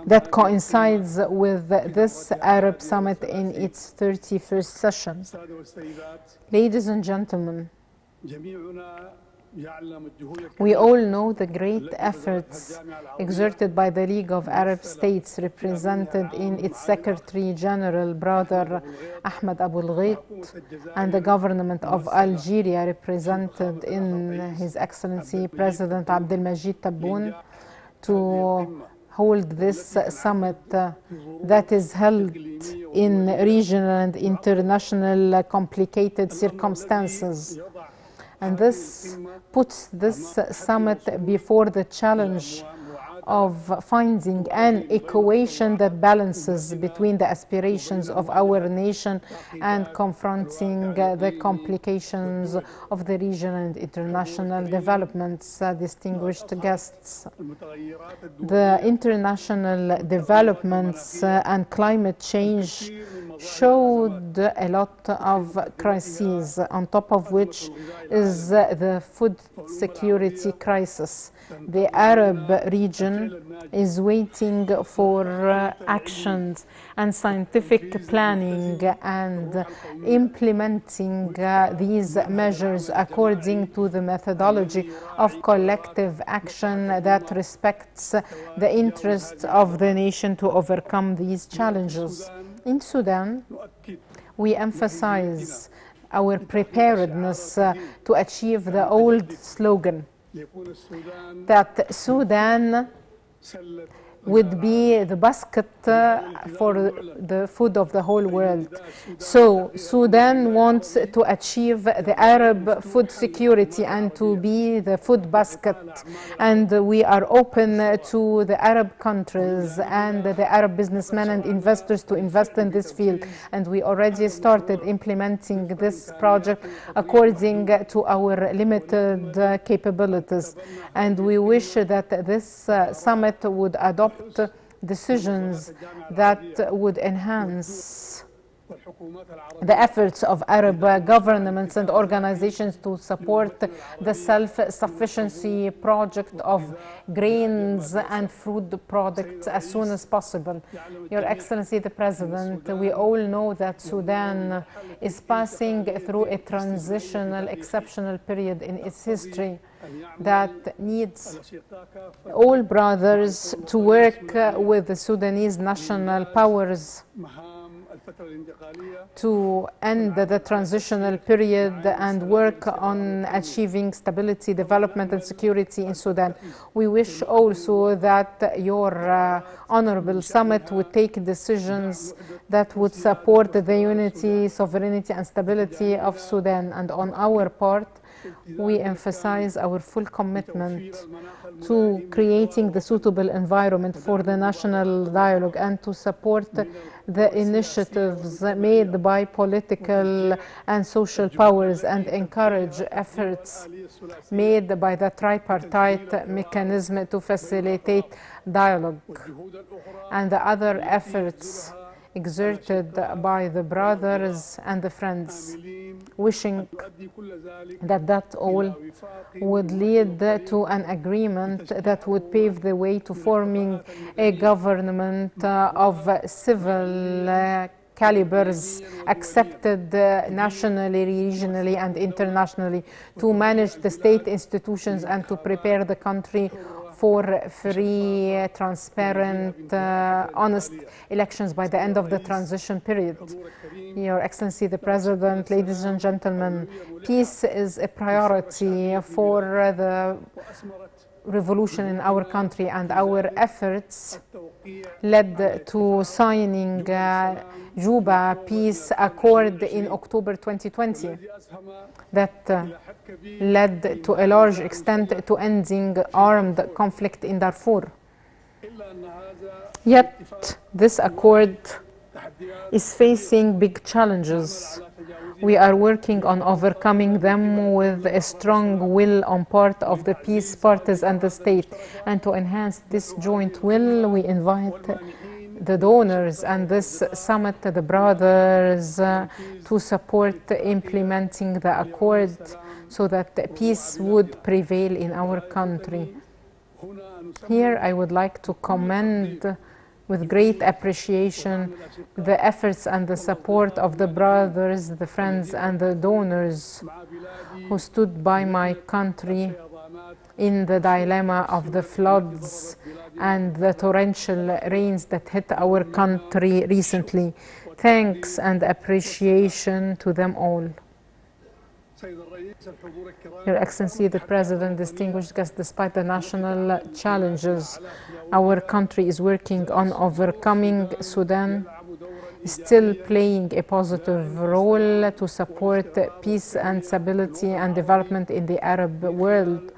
that coincides with this Arab Summit in its 31st session. Ladies and gentlemen, we all know the great efforts exerted by the League of Arab States, represented in its Secretary General, Brother Ahmed Abul Ghait, and the government of Algeria, represented in His Excellency President Abdelmajid Tebboune, to hold this summit that is held in regional and international complicated circumstances. And this puts this summit before the challenge of finding an equation that balances between the aspirations of our nation and confronting the complications of the regional and international developments. Distinguished guests, the international developments and climate change showed a lot of crises, on top of which is the food security crisis. The Arab region is waiting for actions and scientific planning and implementing these measures according to the methodology of collective action that respects the interests of the nation to overcome these challenges. In Sudan, we emphasize our preparedness to achieve the old slogan that Sudan would be the basket for the food of the whole world. So Sudan wants to achieve the Arab food security and to be the food basket. And we are open to the Arab countries and the Arab businessmen and investors to invest in this field. And we already started implementing this project according to our limited capabilities. And we wish that this summit would adopt decisions that would enhance the efforts of Arab governments and organizations to support the self-sufficiency project of grains and food products as soon as possible. Your Excellency the President, we all know that Sudan is passing through a transitional, exceptional period in its history that needs all brothers to work with the Sudanese national powers to end the transitional period and work on achieving stability, development and security in Sudan. We wish also that your honorable summit would take decisions that would support the unity, sovereignty and stability of Sudan. And on our part, we emphasize our full commitment to creating the suitable environment for the national dialogue and to support the initiatives made by political and social powers and encourage efforts made by the tripartite mechanism to facilitate dialogue and the other efforts exerted by the brothers and the friends, wishing that all would lead to an agreement that would pave the way to forming a government of civil calibers accepted nationally, regionally and internationally to manage the state institutions and to prepare the country for free, transparent, honest elections by the end of the transition period. Your Excellency the President, ladies and gentlemen, peace is a priority for the revolution in our country, and our efforts led to signing Juba Peace Accord in October 2020 that led to a large extent to ending armed conflict in Darfur. Yet this accord is facing big challenges. We are working on overcoming them with a strong will on part of the peace parties and the state. And to enhance this joint will, we invite the donors and this summit, the brothers, to support implementing the accord so that peace would prevail in our country. Here I would like to commend with great appreciation the efforts and the support of the brothers, the friends and the donors who stood by my country in the dilemma of the floods and the torrential rains that hit our country recently. Thanks and appreciation to them all. Your Excellency the President, distinguished guests, despite the national challenges our country is working on overcoming, Sudan is still playing a positive role to support peace and stability and development in the Arab world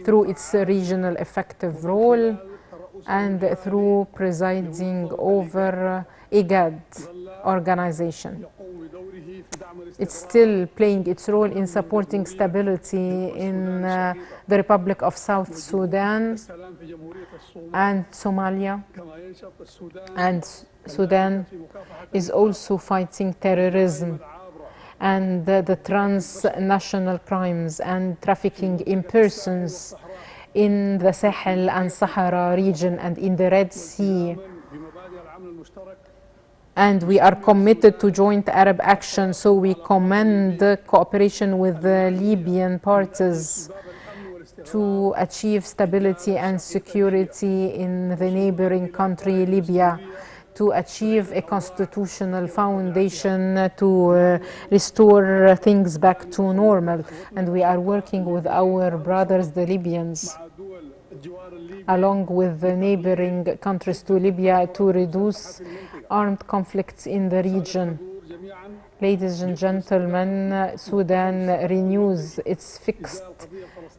through its regional effective role and through presiding over IGAD organization. It's still playing its role in supporting stability in the Republic of South Sudan and Somalia, and Sudan is also fighting terrorism and the transnational crimes and trafficking in persons in the Sahel and Sahara region and in the Red Sea. And we are committed to joint Arab action, so we commend cooperation with the Libyan parties to achieve stability and security in the neighboring country, Libya, to achieve a constitutional foundation to restore things back to normal. And we are working with our brothers, the Libyans, along with the neighboring countries to Libya, to reduce armed conflicts in the region. Ladies and gentlemen, Sudan renews its fixed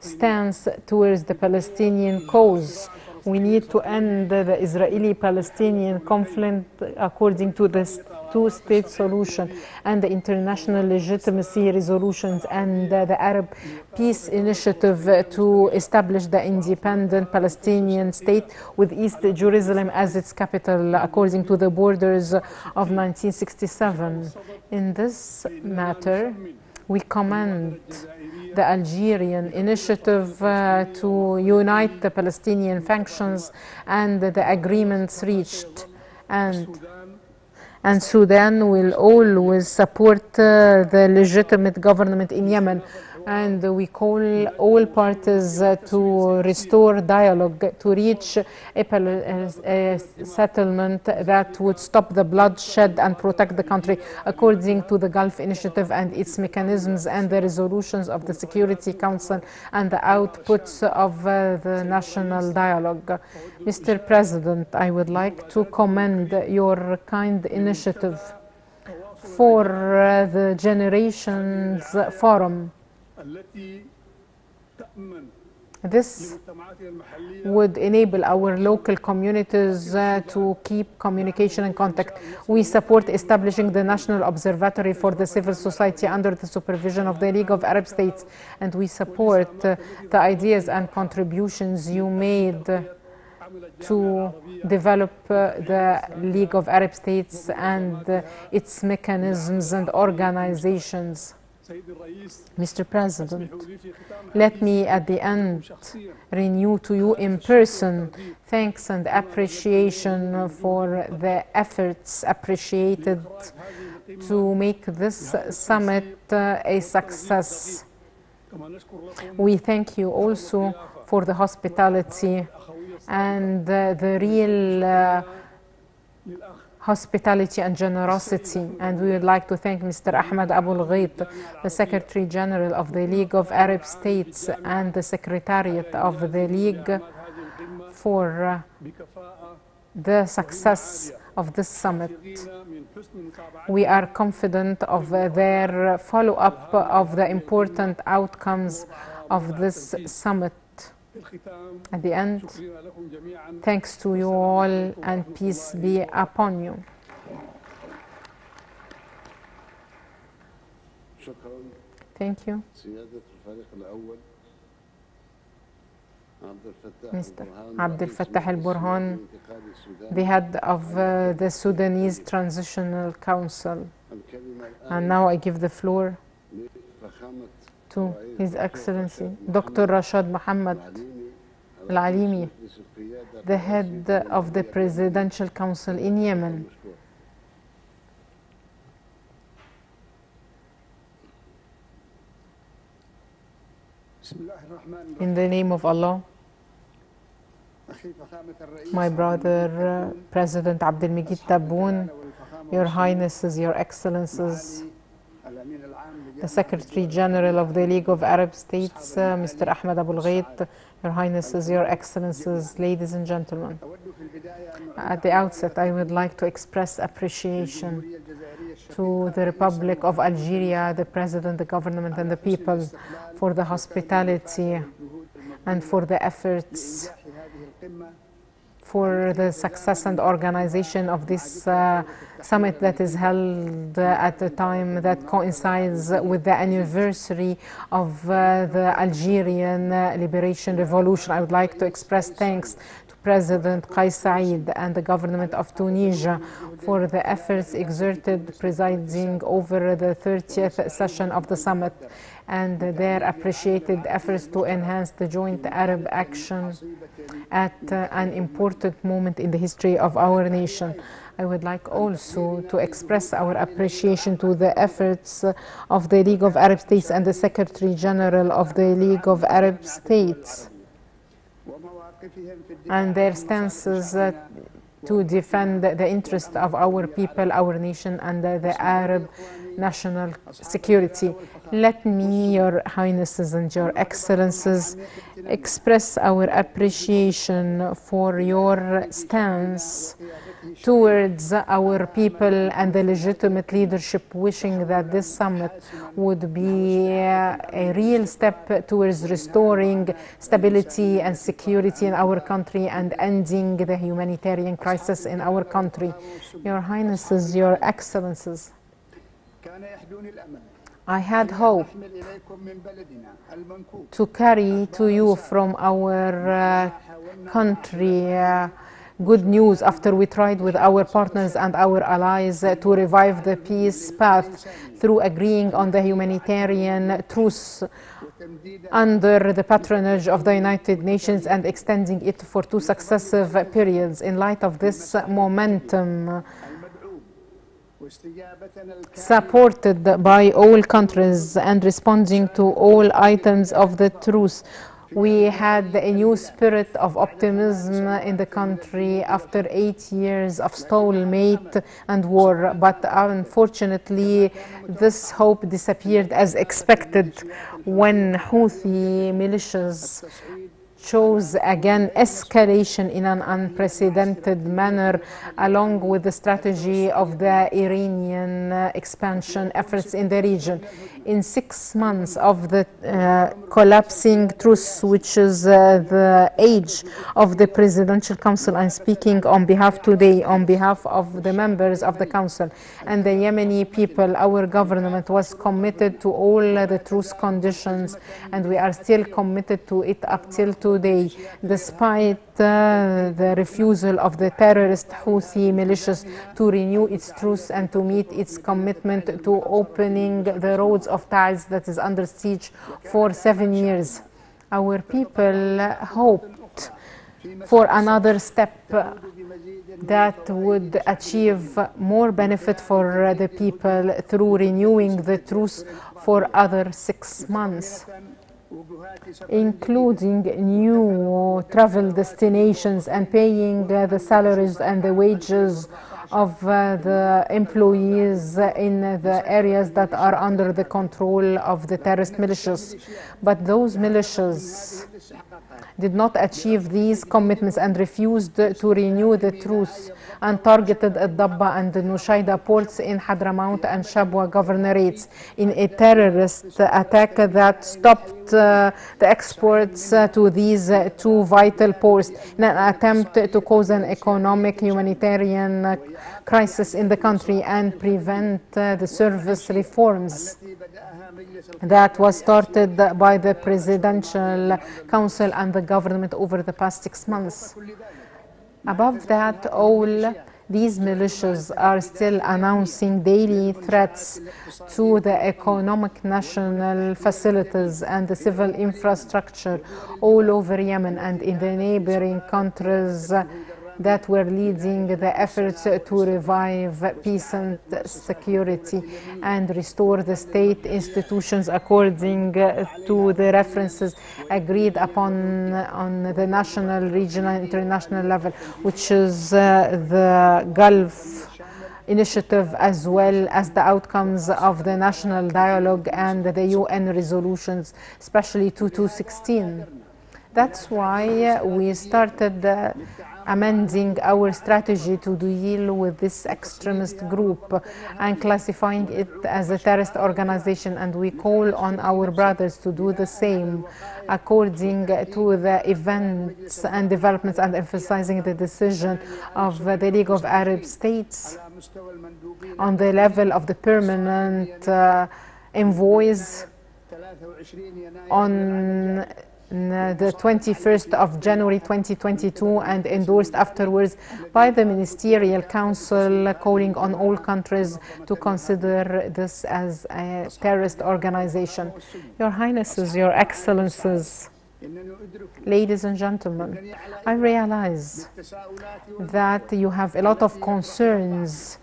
stance towards the Palestinian cause. We need to end the Israeli-Palestinian conflict according to the two-state solution and the international legitimacy resolutions and the Arab Peace Initiative to establish the independent Palestinian state with East Jerusalem as its capital according to the borders of 1967. In this matter, we commend the Algerian initiative to unite the Palestinian factions and the agreements reached. And Sudan will always support the legitimate government in Yemen. And we call all parties to restore dialogue, to reach a settlement that would stop the bloodshed and protect the country according to the Gulf Initiative and its mechanisms and the resolutions of the Security Council and the outputs of the national dialogue. Mr. President, I would like to commend your kind initiative for the Generations Forum. This would enable our local communities to keep communication and contact. We support establishing the National Observatory for the Civil Society under the supervision of the League of Arab States, and we support the ideas and contributions you made to develop the League of Arab States and its mechanisms and organizations. Mr. President, let me at the end renew to you in person thanks and appreciation for the efforts appreciated to make this summit a success. We thank you also for the hospitality and the real hospitality and generosity, and we would like to thank Mr. Ahmed Abul Ghait, the Secretary General of the League of Arab States and the Secretariat of the League for the success of this summit. We are confident of their follow-up of the important outcomes of this summit. At the end, thanks to you all and peace be upon you. Thank you. Mr. Abdel Fattah al-Burhan, the head of the Sudanese Transitional Council. And now I give the floor to His Excellency Dr. Rashad Mohammed Al-Alimi, the head of the Presidential Council in Yemen. In the name of Allah, my brother President Abdel Majid Tebboune, Your Highnesses, Your Excellencies, the Secretary General of the League of Arab States, Mr. Ahmed Abul Ghait, Your Highnesses, Your Excellencies, ladies and gentlemen. At the outset, I would like to express appreciation to the Republic of Algeria, the President, the government, and the people for the hospitality and for the efforts for the success and organization of this summit that is held at a time that coincides with the anniversary of the Algerian Liberation Revolution. I would like to express thanks to President Qais Said and the government of Tunisia for the efforts exerted presiding over the 30th session of the summit and their appreciated efforts to enhance the joint Arab action at an important moment in the history of our nation. I would like also to express our appreciation to the efforts of the League of Arab States and the Secretary General of the League of Arab States and their stances to defend the interest of our people, our nation, and the Arab national security. Let me, Your Highnesses and Your Excellencies, express our appreciation for your stance towards our people and the legitimate leadership wishing that this summit would be a real step towards restoring stability and security in our country and ending the humanitarian crisis in our country. Your Highnesses, Your Excellencies, I had hoped to carry to you from our country good news after we tried with our partners and our allies to revive the peace path through agreeing on the humanitarian truce under the patronage of the United Nations and extending it for 2 successive periods. In light of this momentum, supported by all countries and responding to all items of the truce, we had a new spirit of optimism in the country after 8 years of stalemate and war. But unfortunately, this hope disappeared as expected when Houthi militias chose again escalation in an unprecedented manner, along with the strategy of the Iranian expansion efforts in the region. In 6 months of the collapsing truce, which is the age of the Presidential Council, I'm speaking on behalf today, on behalf of the members of the Council and the Yemeni people, our government was committed to all the truce conditions, and we are still committed to it up till today, despite the refusal of the terrorist Houthi militias to renew its truce and to meet its commitment to opening the roads of Taiz that is under siege for 7 years. Our people hoped for another step that would achieve more benefit for the people through renewing the truce for other 6 months, including new travel destinations and paying the salaries and the wages of the employees in the areas that are under the control of the terrorist militias. But those militias did not achieve these commitments and refused to renew the truce and targeted Dabba and the Nushaida ports in Hadramaut and Shabwa governorates in a terrorist attack that stopped the exports to these 2 vital ports in an attempt to cause an economic humanitarian crisis in the country and prevent the service reforms that was started by the Presidential Council and the government over the past 6 months. Above that, all these militias are still announcing daily threats to the economic national facilities and the civil infrastructure all over Yemen and in the neighboring countries that were leading the efforts to revive peace and security and restore the state institutions according to the references agreed upon on the national, regional, and international level, which is the Gulf Initiative, as well as the outcomes of the national dialogue and the UN resolutions, especially 2216. That's why we started amending our strategy to deal with this extremist group and classifying it as a terrorist organization, and we call on our brothers to do the same according to the events and developments and emphasizing the decision of the League of Arab States on the level of the permanent envoys on the 21st of January 2022 and endorsed afterwards by the Ministerial Council, calling on all countries to consider this as a terrorist organization. Your Highnesses, Your Excellencies, ladies and gentlemen, I realize that you have a lot of concerns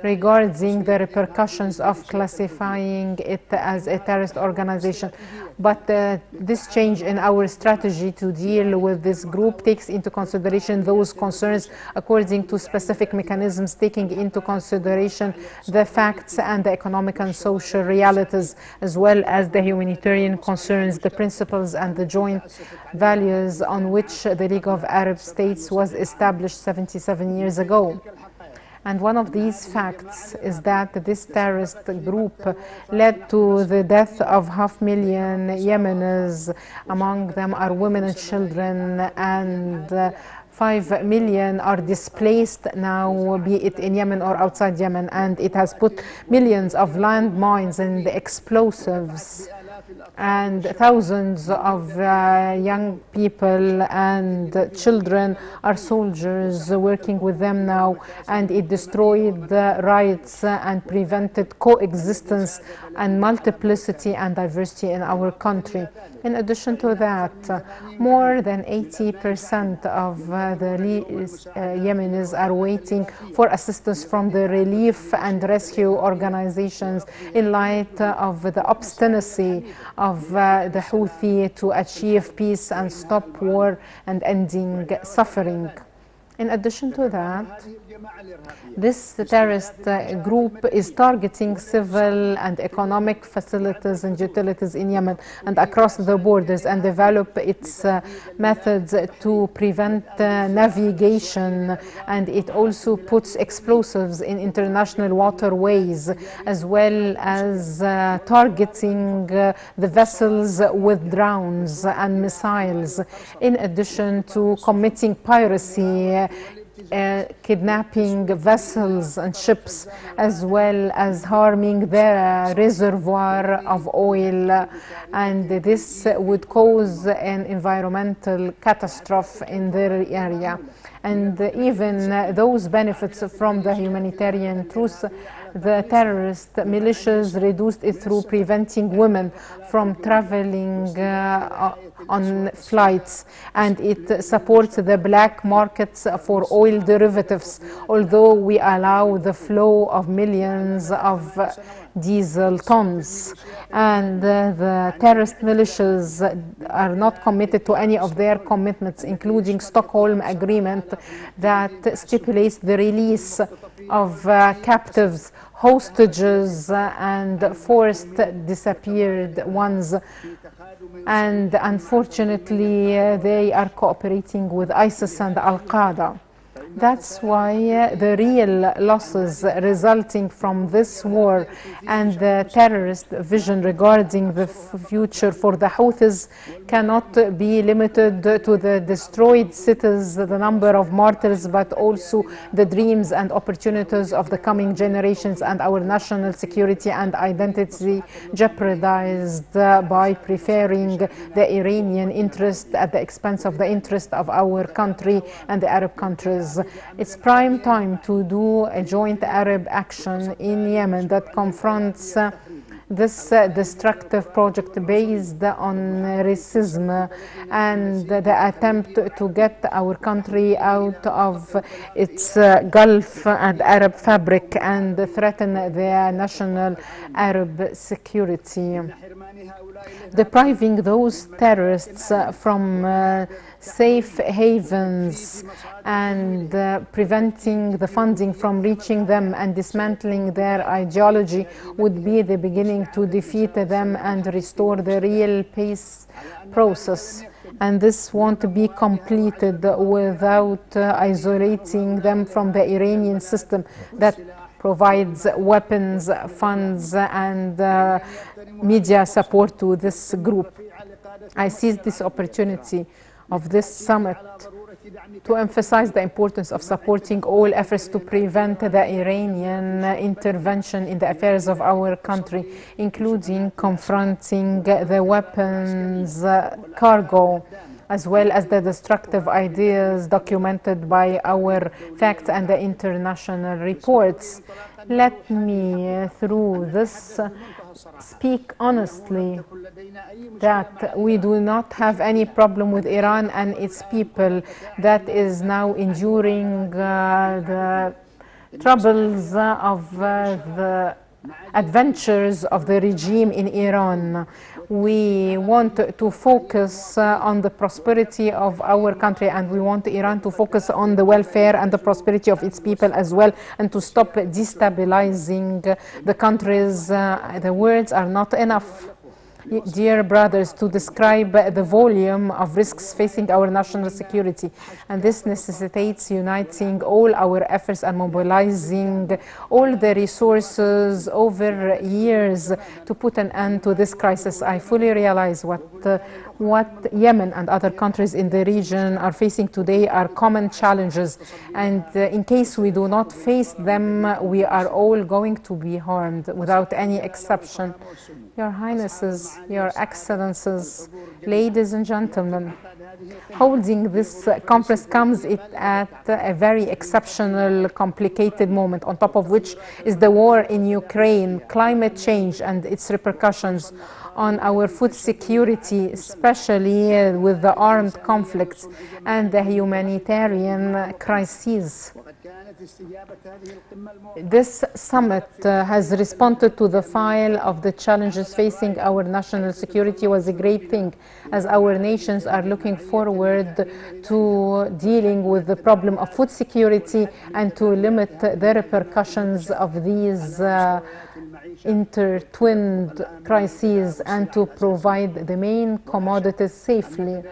regarding the repercussions of classifying it as a terrorist organization. But this change in our strategy to deal with this group takes into consideration those concerns according to specific mechanisms, taking into consideration the facts and the economic and social realities, as well as the humanitarian concerns, the principles and the joint values on which the League of Arab States was established 77 years ago. And one of these facts is that this terrorist group led to the death of 500,000 Yemenis. Among them are women and children, and 5 million are displaced now, be it in Yemen or outside Yemen, and it has put millions of landmines and explosives, and thousands of young people and children are soldiers working with them now, and it destroyed the rights and prevented coexistence and multiplicity and diversity in our country. In addition to that, more than 80% of the Yemenis are waiting for assistance from the relief and rescue organizations in light of the obstinacy of the Houthi to achieve peace and stop war and ending suffering. In addition to that, this terrorist group is targeting civil and economic facilities and utilities in Yemen and across the borders, and develop its methods to prevent navigation, and it also puts explosives in international waterways, as well as targeting the vessels with drones and missiles, in addition to committing piracy, kidnapping vessels and ships, as well as harming the reservoir of oil, and this would cause an environmental catastrophe in their area. And even those benefits from the humanitarian truce, the terrorist militias reduced it through preventing women from traveling on flights, and it supports the black markets for oil derivatives, although we allow the flow of millions of diesel tons. And the terrorist militias are not committed to any of their commitments, including Stockholm Agreement that stipulates the release of captives, hostages, and forced disappeared ones. And unfortunately, they are cooperating with ISIS and Al-Qaeda. That's why the real losses resulting from this war and the terrorist vision regarding the future for the Houthis cannot be limited to the destroyed cities, the number of martyrs, but also the dreams and opportunities of the coming generations and our national security and identity jeopardized by preferring the Iranian interest at the expense of the interest of our country and the Arab countries. It's prime time to do a joint Arab action in Yemen that confronts this destructive project based on racism and the attempt to get our country out of its Gulf and Arab fabric and threaten the national Arab security. Depriving those terrorists from safe havens and preventing the funding from reaching them and dismantling their ideology would be the beginning to defeat them and restore the real peace process. And this won't be completed without isolating them from the Iranian system that provides weapons, funds, and media support to this group. I seize this opportunity of this summit to emphasize the importance of supporting all efforts to prevent the Iranian intervention in the affairs of our country, including confronting the weapons cargo, as well as the destructive ideas documented by our facts and the international reports. Let me, through this, speak honestly that we do not have any problem with Iran and its people that is now enduring the troubles of the adventures of the regime in Iran. We want to focus on the prosperity of our country, and we want Iran to focus on the welfare and the prosperity of its people as well, and to stop destabilizing the countries. The words are not enough, dear brothers, to describe the volume of risks facing our national security, and this necessitates uniting all our efforts and mobilizing all the resources over years to put an end to this crisis. I fully realize what Yemen and other countries in the region are facing today are common challenges, and in case we do not face them, we are all going to be harmed without any exception. Your Highnesses, Your Excellencies, ladies and gentlemen, holding this conference comes at a very exceptional, complicated moment, on top of which is the war in Ukraine, climate change and its repercussions on our food security, especially with the armed conflicts and the humanitarian crises. This summit has responded to the file of the challenges facing our national security was a great thing, as our nations are looking forward to dealing with the problem of food security and to limit the repercussions of these intertwined crises and to provide the main commodities safely.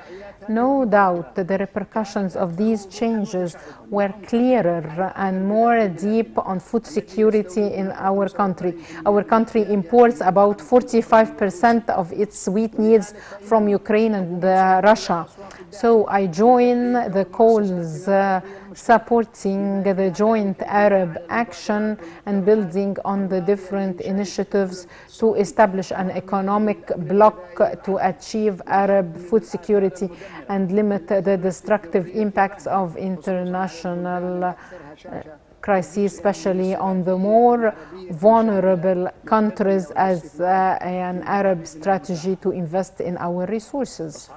No doubt the repercussions of these changes were clearer and more deep on food security in our country. Our country imports about 45% of its wheat needs from Ukraine and Russia. So I join the calls supporting the joint Arab action and building on the different initiatives to establish an economic bloc to achieve Arab food security and limit the destructive impacts of international crises, especially on the more vulnerable countries, as an Arab strategy to invest in our resources.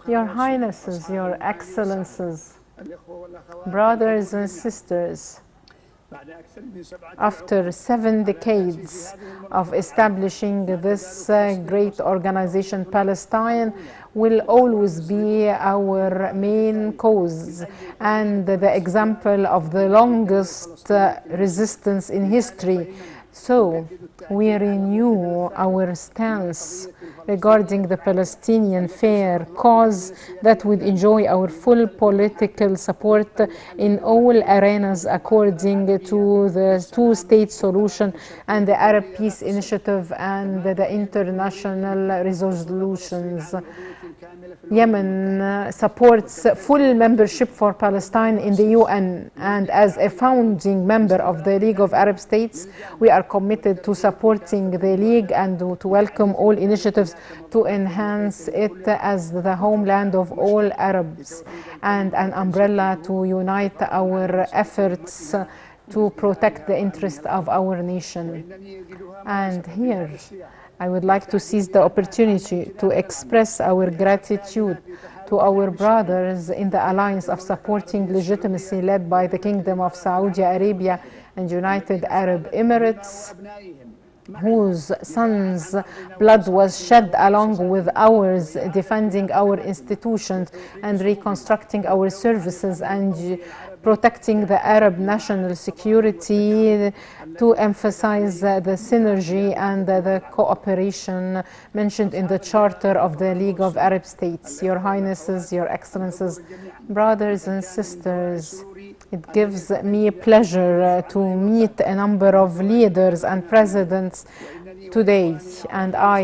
Your Highnesses, Your Excellencies, brothers and sisters, after 7 decades of establishing this great organization, Palestine will always be our main cause and the example of the longest resistance in history. So we renew our stance regarding the Palestinian fair cause that would enjoy our full political support in all arenas according to the two-state solution and the Arab Peace Initiative and the international resolutions. Yemen supports full membership for Palestine in the UN, and as a founding member of the League of Arab States, we are committed to supporting the League and to welcome all initiatives to enhance it as the homeland of all Arabs and an umbrella to unite our efforts to protect the interest of our nation. And here, I would like to seize the opportunity to express our gratitude to our brothers in the alliance of supporting legitimacy led by the Kingdom of Saudi Arabia and United Arab Emirates, whose sons' blood was shed along with ours, defending our institutions and reconstructing our services and protecting the Arab national security, to emphasize the synergy and the cooperation mentioned in the Charter of the League of Arab States. Your Highnesses, Your Excellencies, brothers and sisters, it gives me pleasure to meet a number of leaders and presidents today, and I,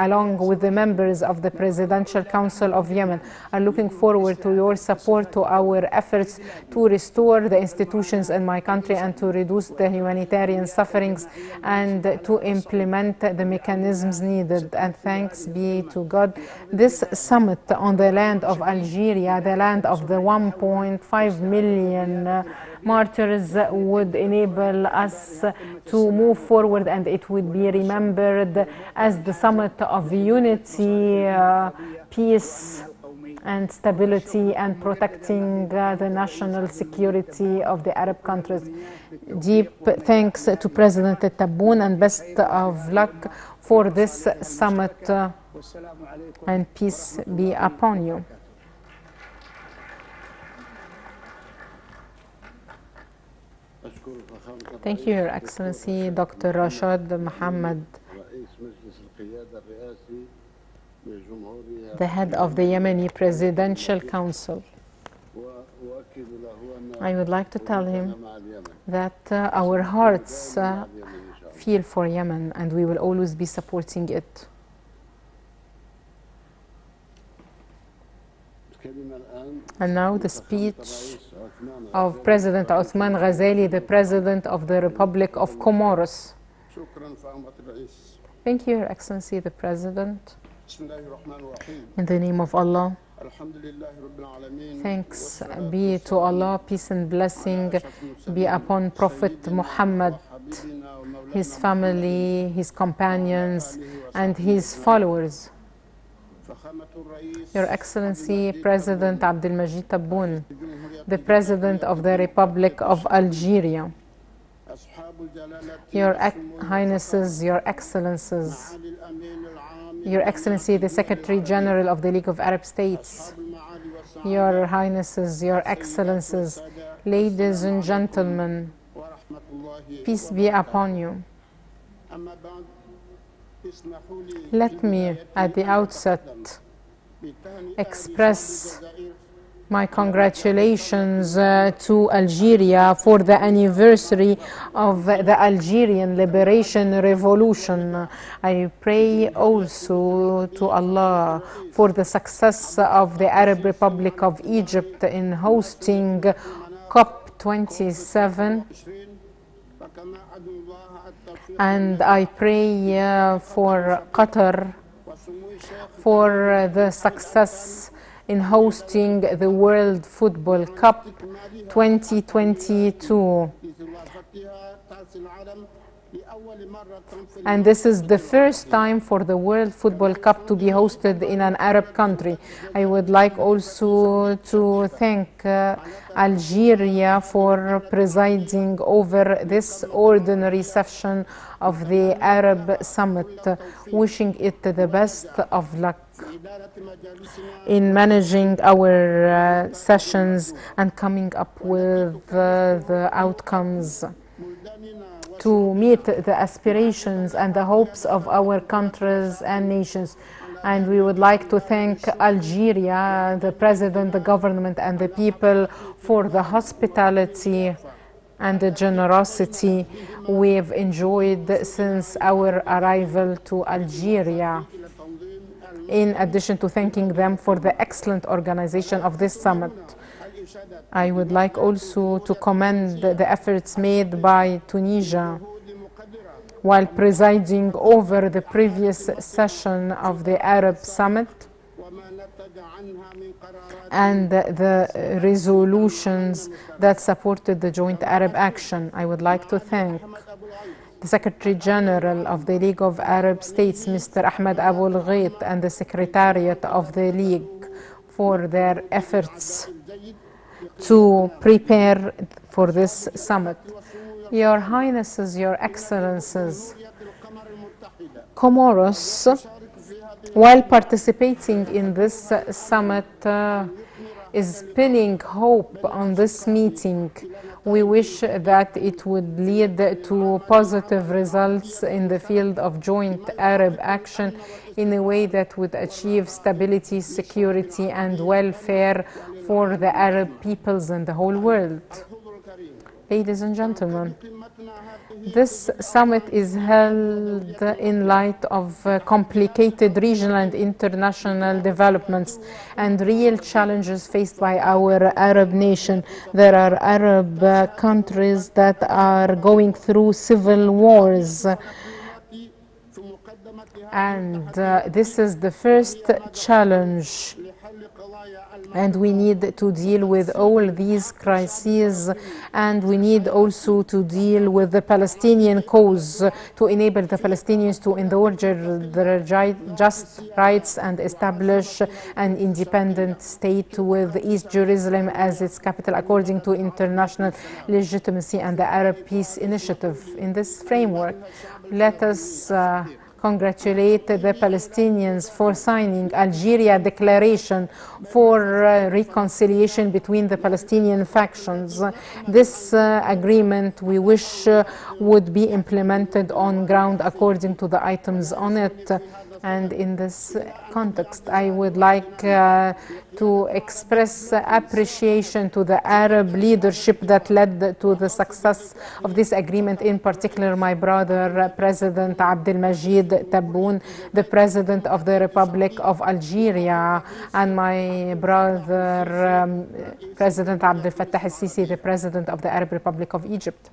along with the members of the Presidential Council of Yemen, are looking forward to your support to our efforts to restore the institutions in my country and to reduce the humanitarian sufferings and to implement the mechanisms needed. And thanks be to God, this summit on the land of Algeria, the land of the 1.5 million martyrs, would enable us to move forward, and it would be remembered as the summit of unity, peace and stability, and protecting the national security of the Arab countries. Deep thanks to President Tebboune and best of luck for this summit, and peace be upon you. Thank you, Your Excellency, Dr. Rashad Mohammed, the head of the Yemeni Presidential Council. I would like to tell him that our hearts feel for Yemen, and we will always be supporting it. And now the speech of President Othman Ghazali, the President of the Republic of Comoros. Thank you, Your Excellency, the President. In the name of Allah, thanks be to Allah, peace and blessing be upon Prophet Muhammad, his family, his companions, and his followers. Your Excellency, President Abdelmajid Tebboune, the President of the Republic of Algeria, Your Highnesses, Your Excellencies, Your Excellency, the Secretary General of the League of Arab States, Your Highnesses, Your Excellencies, ladies and gentlemen, peace be upon you. Let me, at the outset, express my congratulations to Algeria for the anniversary of the Algerian Liberation Revolution. I pray also to Allah for the success of the Arab Republic of Egypt in hosting COP27. And I pray for Qatar for the success in hosting the World Football Cup 2022. And this is the first time for the World Football Cup to be hosted in an Arab country. I would like also to thank Algeria for presiding over this ordinary session of the Arab Summit, wishing it the best of luck in managing our sessions and coming up with the outcomes to meet the aspirations and the hopes of our countries and nations. And we would like to thank Algeria, the president, the government, and the people for the hospitality and the generosity we've enjoyed since our arrival to Algeria, in addition to thanking them for the excellent organization of this summit. I would like also to commend the efforts made by Tunisia while presiding over the previous session of the Arab Summit and the resolutions that supported the joint Arab action. I would like to thank the Secretary General of the League of Arab States, Mr. Ahmed Abul Ghait, and the Secretariat of the League for their efforts to prepare for this summit. Your Highnesses, Your Excellencies, Comoros, while participating in this summit, is pinning hope on this meeting. We wish that it would lead to positive results in the field of joint Arab action in a way that would achieve stability, security, and welfare for the Arab peoples in the whole world. Ladies and gentlemen, this summit is held in light of complicated regional and international developments and real challenges faced by our Arab nation. There are Arab countries that are going through civil wars. And this is the first challenge, and we need to deal with all these crises, and we need also to deal with the Palestinian cause to enable the Palestinians to indulge their just rights and establish an independent state with East Jerusalem as its capital according to international legitimacy and the Arab Peace Initiative. In this framework, let us congratulate the Palestinians for signing Algeria Declaration for reconciliation between the Palestinian factions. This agreement we wish would be implemented on ground according to the items on it. And in this context, I would like to express appreciation to the Arab leadership that led to the success of this agreement, in particular my brother, President Abdelmajid Tebboune, the President of the Republic of Algeria, and my brother, President Abdel Fattah al-Sisi, the President of the Arab Republic of Egypt.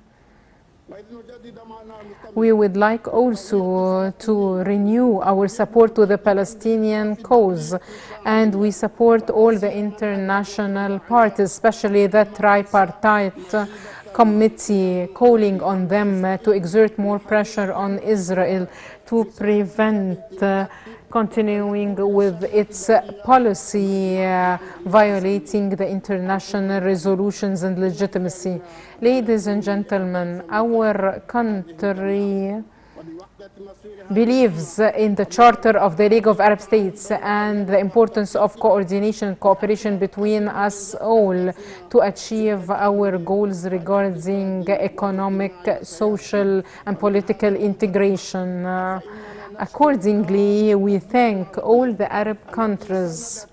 We would like also to renew our support to the Palestinian cause, and we support all the international parties, especially the tripartite committee, calling on them to exert more pressure on Israel to prevent continuing with its policy violating the international resolutions and legitimacy. Ladies and gentlemen, our country believes in the Charter of the League of Arab States and the importance of coordination and cooperation between us all to achieve our goals regarding economic, social, and political integration. Accordingly, we thank all the Arab countries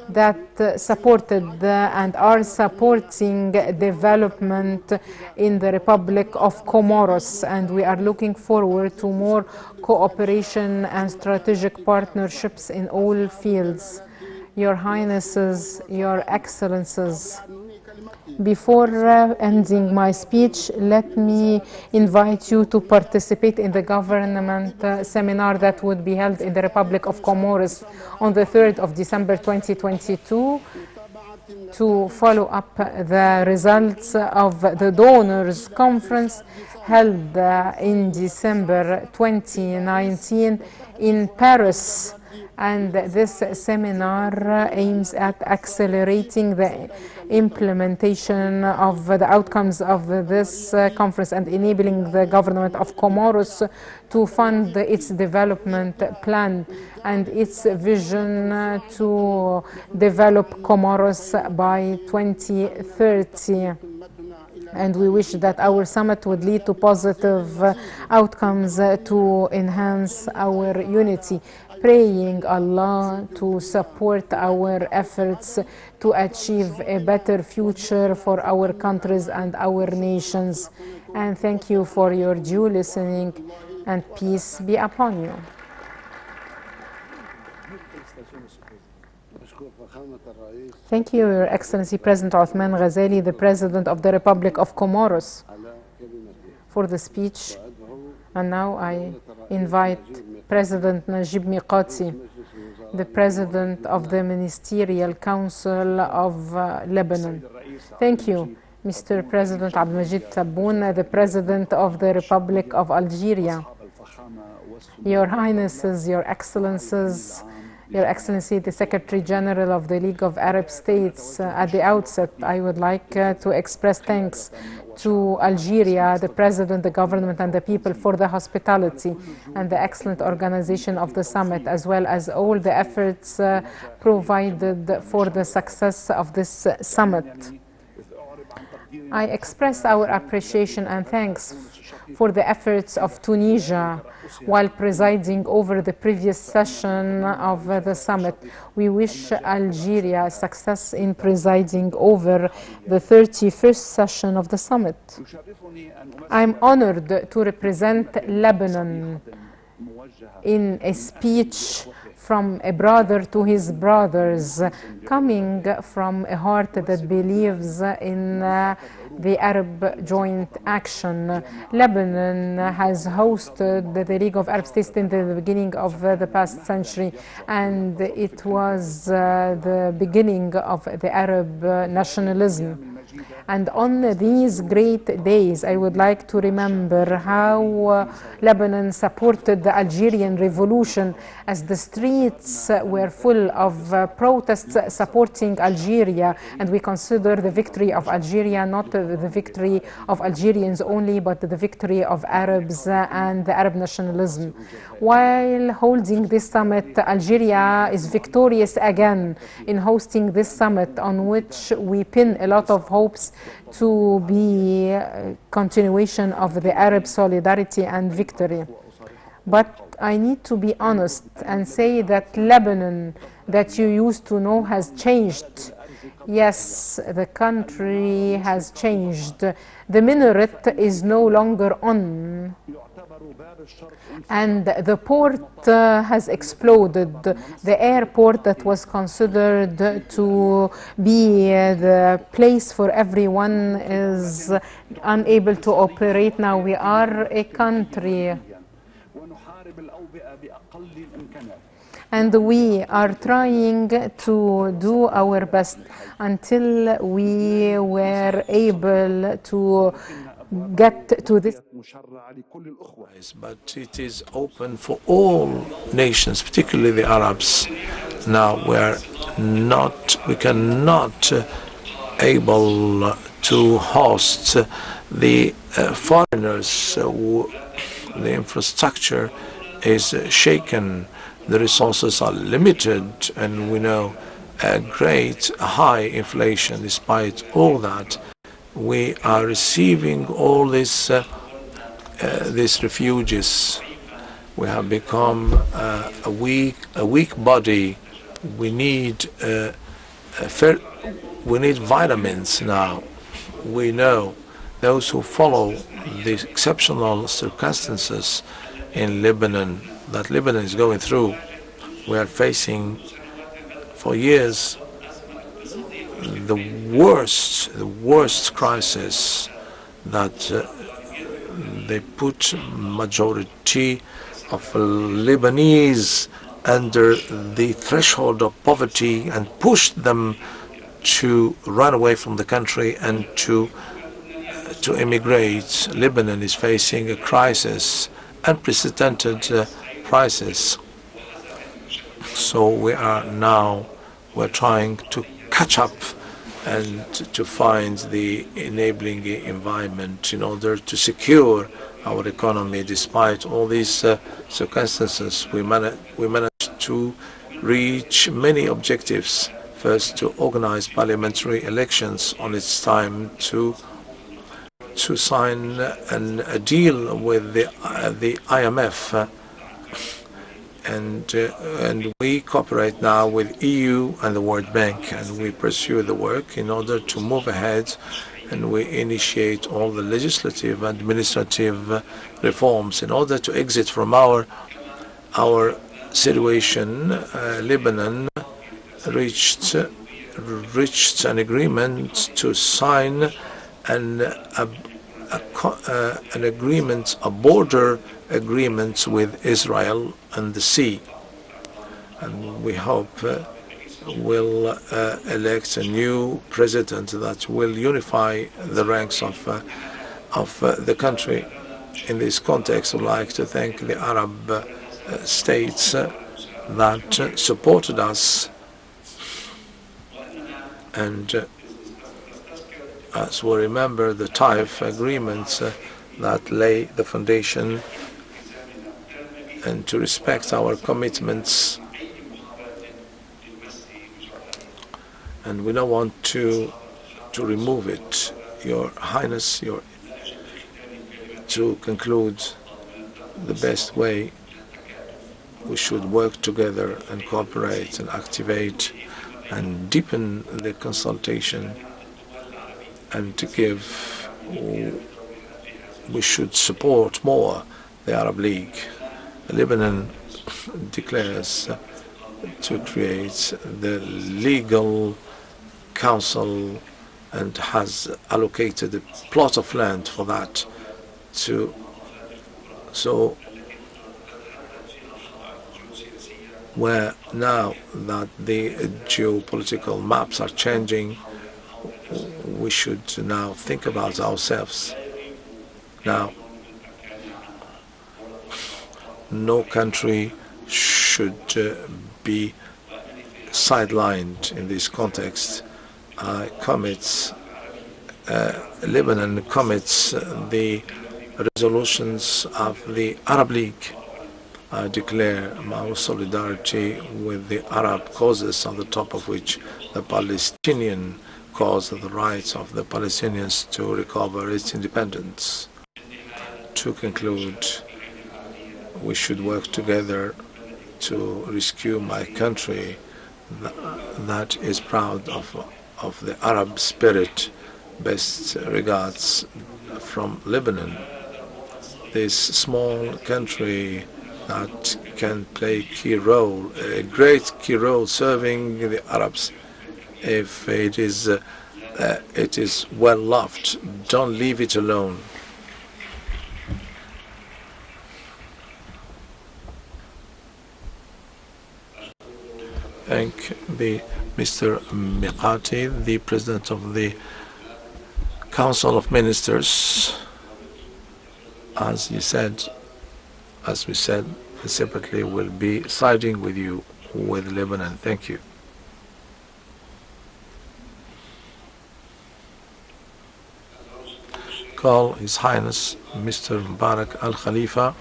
that supported and are supporting development in the Republic of Comoros, and we are looking forward to more cooperation and strategic partnerships in all fields. Your Highnesses, Your Excellencies, before ending my speech, let me invite you to participate in the government seminar that would be held in the Republic of Comoros on the 3rd of December 2022 to follow up the results of the Donors Conference held in December 2019 in Paris. And this seminar aims at accelerating the implementation of the outcomes of this conference and enabling the government of Comoros to fund its development plan and its vision to develop Comoros by 2030. And we wish that our summit would lead to positive outcomes to enhance our unity, praying Allah to support our efforts to achieve a better future for our countries and our nations. And thank you for your due listening, and peace be upon you. Thank you, Your Excellency President Othman Ghazali, the President of the Republic of Comoros, for the speech. And now I invite President Najib Miqati, the President of the Ministerial Council of Lebanon. Thank you, Mr. President Abdelmajid Tebboune, the President of the Republic of Algeria. Your Highnesses, Your Excellencies, Your Excellency, the Secretary General of the League of Arab States, at the outset, I would like to express thanks to Algeria, the President, the government, and the people for the hospitality and the excellent organization of the summit, as well as all the efforts provided for the success of this summit. I express our appreciation and thanks for the efforts of Tunisia while presiding over the previous session of the summit. We wish Algeria success in presiding over the 31st session of the summit. I'm honored to represent Lebanon in a speech from a brother to his brothers, coming from a heart that believes in the Arab joint action. Lebanon has hosted the League of Arab States in the beginning of the past century, and it was the beginning of the Arab nationalism. And on these great days, I would like to remember how Lebanon supported the Algerian revolution, as the streets were full of protests supporting Algeria, and we consider the victory of Algeria not the victory of Algerians only, but the victory of Arabs and the Arab nationalism. While holding this summit, Algeria is victorious again in hosting this summit, on which we pin a lot of hopes to be a continuation of the Arab solidarity and victory. But I need to be honest and say that Lebanon that you used to know has changed. Yes, the country has changed. The minaret is no longer on, and the port has exploded. The airport that was considered to be the place for everyone is unable to operate now. We are a country, and we are trying to do our best until we were able to get to this. But it is open for all nations, particularly the Arabs. Now we cannot able to host the foreigners. The infrastructure is shaken. The resources are limited, and we know a great high inflation. Despite all that, we are receiving all these refugees. We have become a weak body. We need vitamins now. We know those who follow the exceptional circumstances in Lebanon that Lebanon is going through. We are facing for years the worst crisis that they put majority of Lebanese under the threshold of poverty and pushed them to run away from the country and to immigrate. Lebanon is facing a crisis, unprecedented crisis. So we're trying to catch up and to find the enabling environment in order to secure our economy. Despite all these circumstances, we managed to reach many objectives. First, to organize parliamentary elections on its time, to sign a deal with the IMF, and we cooperate now with EU and the World Bank, and we pursue the work in order to move ahead, and we initiate all the legislative and administrative reforms in order to exit from our situation. Lebanon reached an agreement to sign an agreement, a border agreement with Israel and the sea, and we hope will elect a new president that will unify the ranks of the country. In this context, I would like to thank the Arab states that supported us, and as we remember the Taif agreements that lay the foundation, and to respect our commitments, and we don't want to remove it. Your Highness, To conclude, the best way, we should work together and cooperate and activate and deepen the consultation, and to give, we should support more the Arab League. Lebanon declares to create the legal council and has allocated a plot of land for that. So where now that the geopolitical maps are changing, we should now think about ourselves. Now, no country should be sidelined in this context. Lebanon commits the resolutions of the Arab League. I declare my solidarity with the Arab causes, on the top of which the Palestinian cause of the rights of the Palestinians to recover its independence. To conclude, we should work together to rescue my country that is proud of the Arab spirit. Best regards from Lebanon, this small country that can play a great key role serving the Arabs. If it is well loved, don't leave it alone. Thank Mr. Miqati, the President of the Council of Ministers. As we said, separately, will be siding with you, with Lebanon. Thank you. Call His Highness Mr. Mubarak Al Khalifa,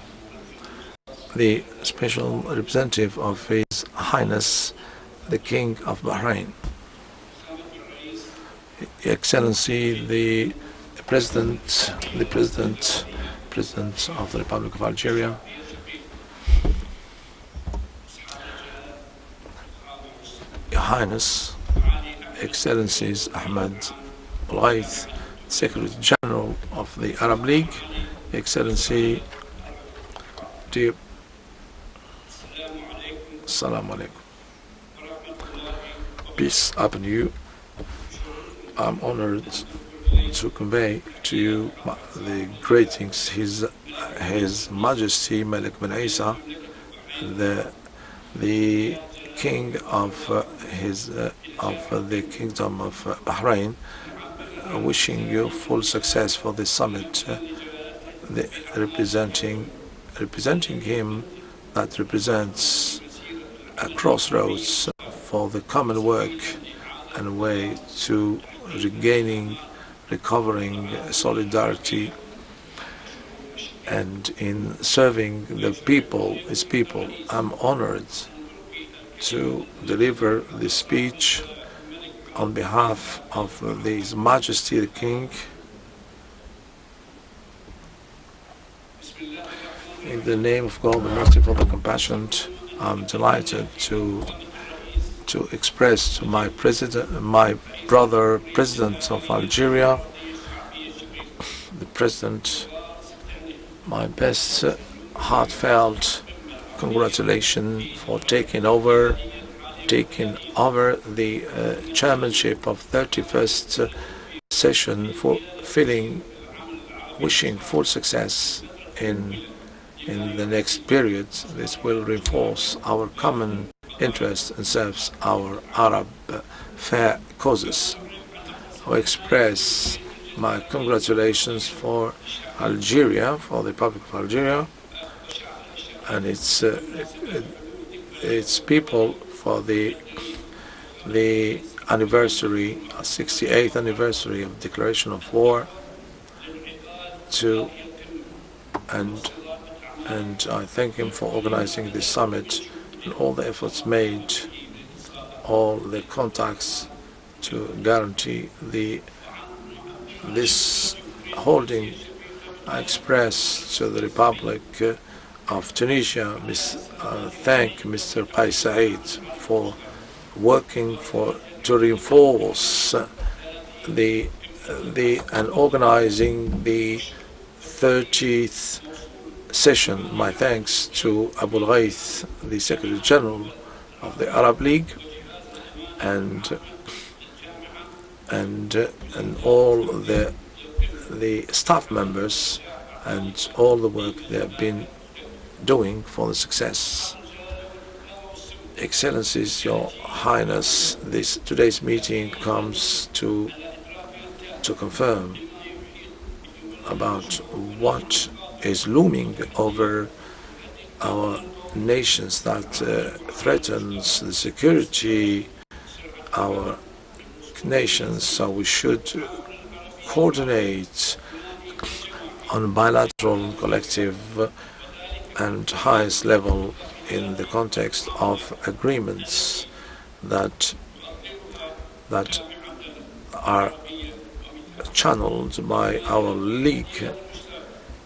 the special representative of His Highness the King of Bahrain. Excellency, the President of the Republic of Algeria, Your Highness, Excellencies Ahmed Al-Ghaith, Secretary General of the Arab League, Excellency, dear Assalamu alaikum. Peace upon you. I'm honored to convey to you the greetings His Majesty Malik bin Isa, the King of the Kingdom of Bahrain, wishing you full success for this summit. Representing him, that represents a crossroads for the common work and way to recovering solidarity, and in serving the people, his people. I'm honored to deliver this speech on behalf of His Majesty the King. In the name of God, the merciful, the compassionate, I'm delighted to express to my brother, President of Algeria, the President, my best heartfelt congratulations for taking over the chairmanship of 31st session, for wishing full success in the next period. This will reinforce our common interest and serves our Arab fair causes. I express my congratulations for Algeria, for the Republic of Algeria, and its people for the anniversary, 68th anniversary of declaration of war. And I thank him for organizing this summit and all the efforts made, all the contacts to guarantee this holding I express to the Republic of Tunisia thank Mr. Qais Said for working to reinforce and organizing the 30th session. My thanks to Abu Ghayth, the Secretary General of the Arab League, and all the staff members and all the work they have been doing for the success. Excellencies, Your Highness, today's meeting comes to confirm about what is looming over our nations that threatens the security our nations. So we should coordinate on bilateral, collective and highest level in the context of agreements that are channeled by our league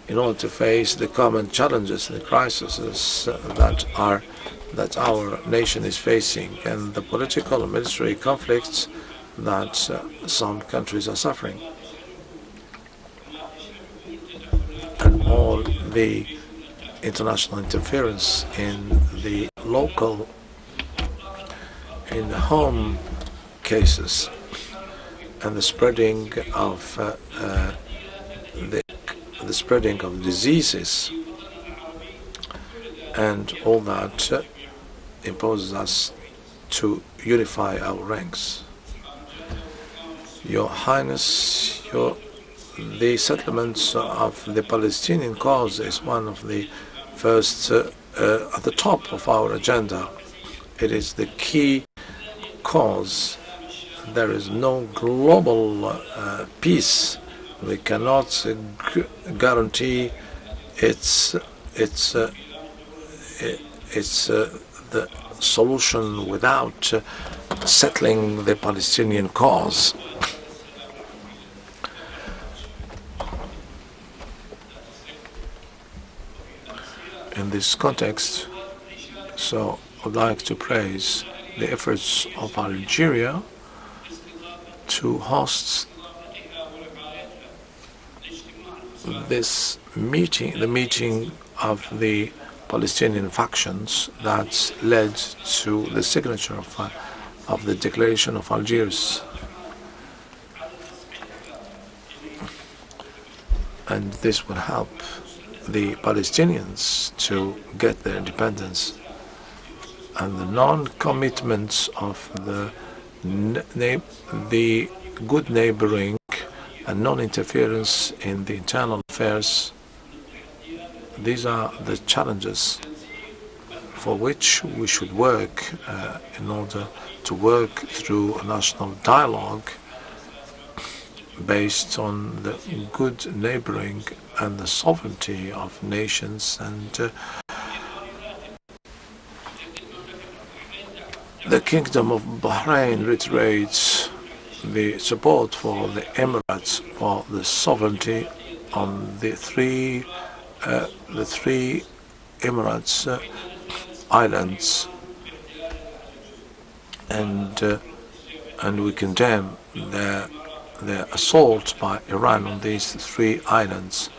in order to face the common challenges and crises that our nation is facing, and the political and military conflicts that some countries are suffering, and all the international interference in the home cases, and the spreading of diseases, and all that imposes us to unify our ranks. Your Highness, the settlements of the Palestinian cause is one of the first at the top of our agenda. It is the key cause. There is no global peace. We cannot guarantee its the solution without settling the Palestinian cause. In this context, so I would like to praise the efforts of Algeria to host this meeting, the meeting of the Palestinian factions that led to the signature of the Declaration of Algiers. And this will help the Palestinians to get their independence, and the non-commitments of the good neighboring and non-interference in the internal affairs. These are the challenges for which we should work in order to work through a national dialogue based on the good neighboring and the sovereignty of nations, and the Kingdom of Bahrain reiterates the support for the Emirates for the sovereignty on the three Emirates islands, and we condemn their assault by Iran on these three islands.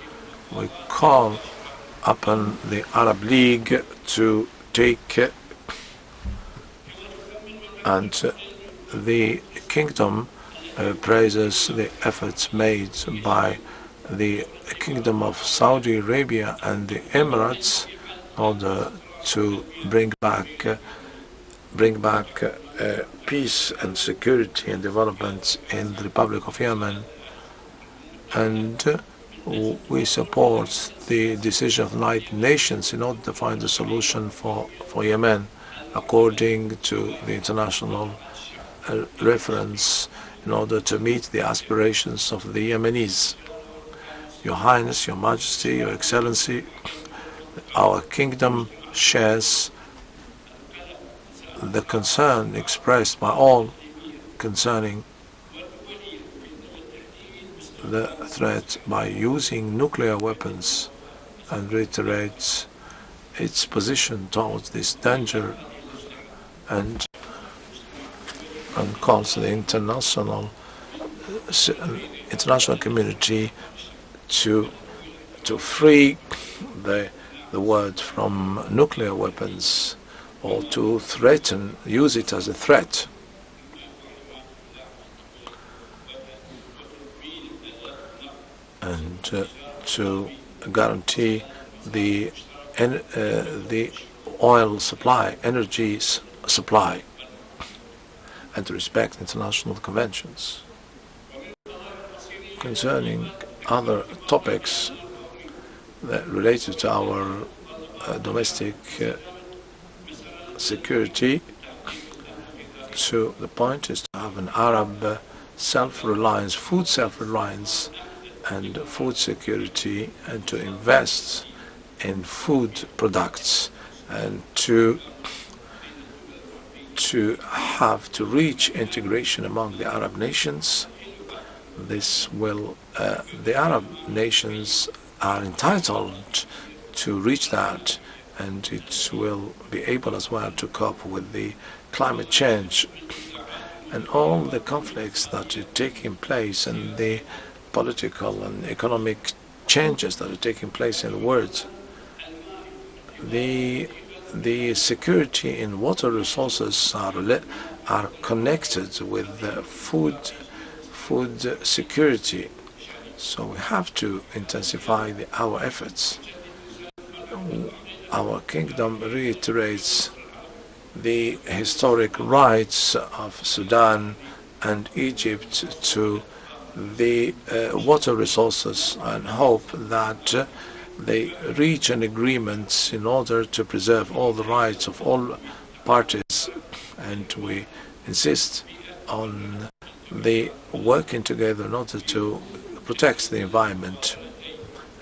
We call upon the Arab League to take and the Kingdom praises the efforts made by the Kingdom of Saudi Arabia and the Emirates in order to bring back peace and security and development in the Republic of Yemen. And we support the decision of the United Nations in order to find a solution for Yemen according to the international reference, in order to meet the aspirations of the Yemenis. Your Highness, Your Majesty, Your Excellency, our kingdom shares the concern expressed by all concerning the threat by using nuclear weapons and reiterates its position towards this danger and calls the international community to free the world from nuclear weapons, or to use it as a threat. And to guarantee the oil supply, energy supply, and to respect international conventions. Concerning other topics that related to our domestic security, the point is to have an Arab self-reliance, food self-reliance and food security, and to invest in food products, and to reach integration among the Arab nations. This will, the Arab nations are entitled to reach that, and it will be able as well to cope with the climate change and all the conflicts that are taking place, and the political and economic changes that are taking place in the world. The security in water resources are connected with food security, so we have to intensify our efforts. Our kingdom reiterates the historic rights of Sudan and Egypt to the water resources, and hope that they reach an agreement in order to preserve all the rights of all parties. And we insist on the working together in order to protect the environment.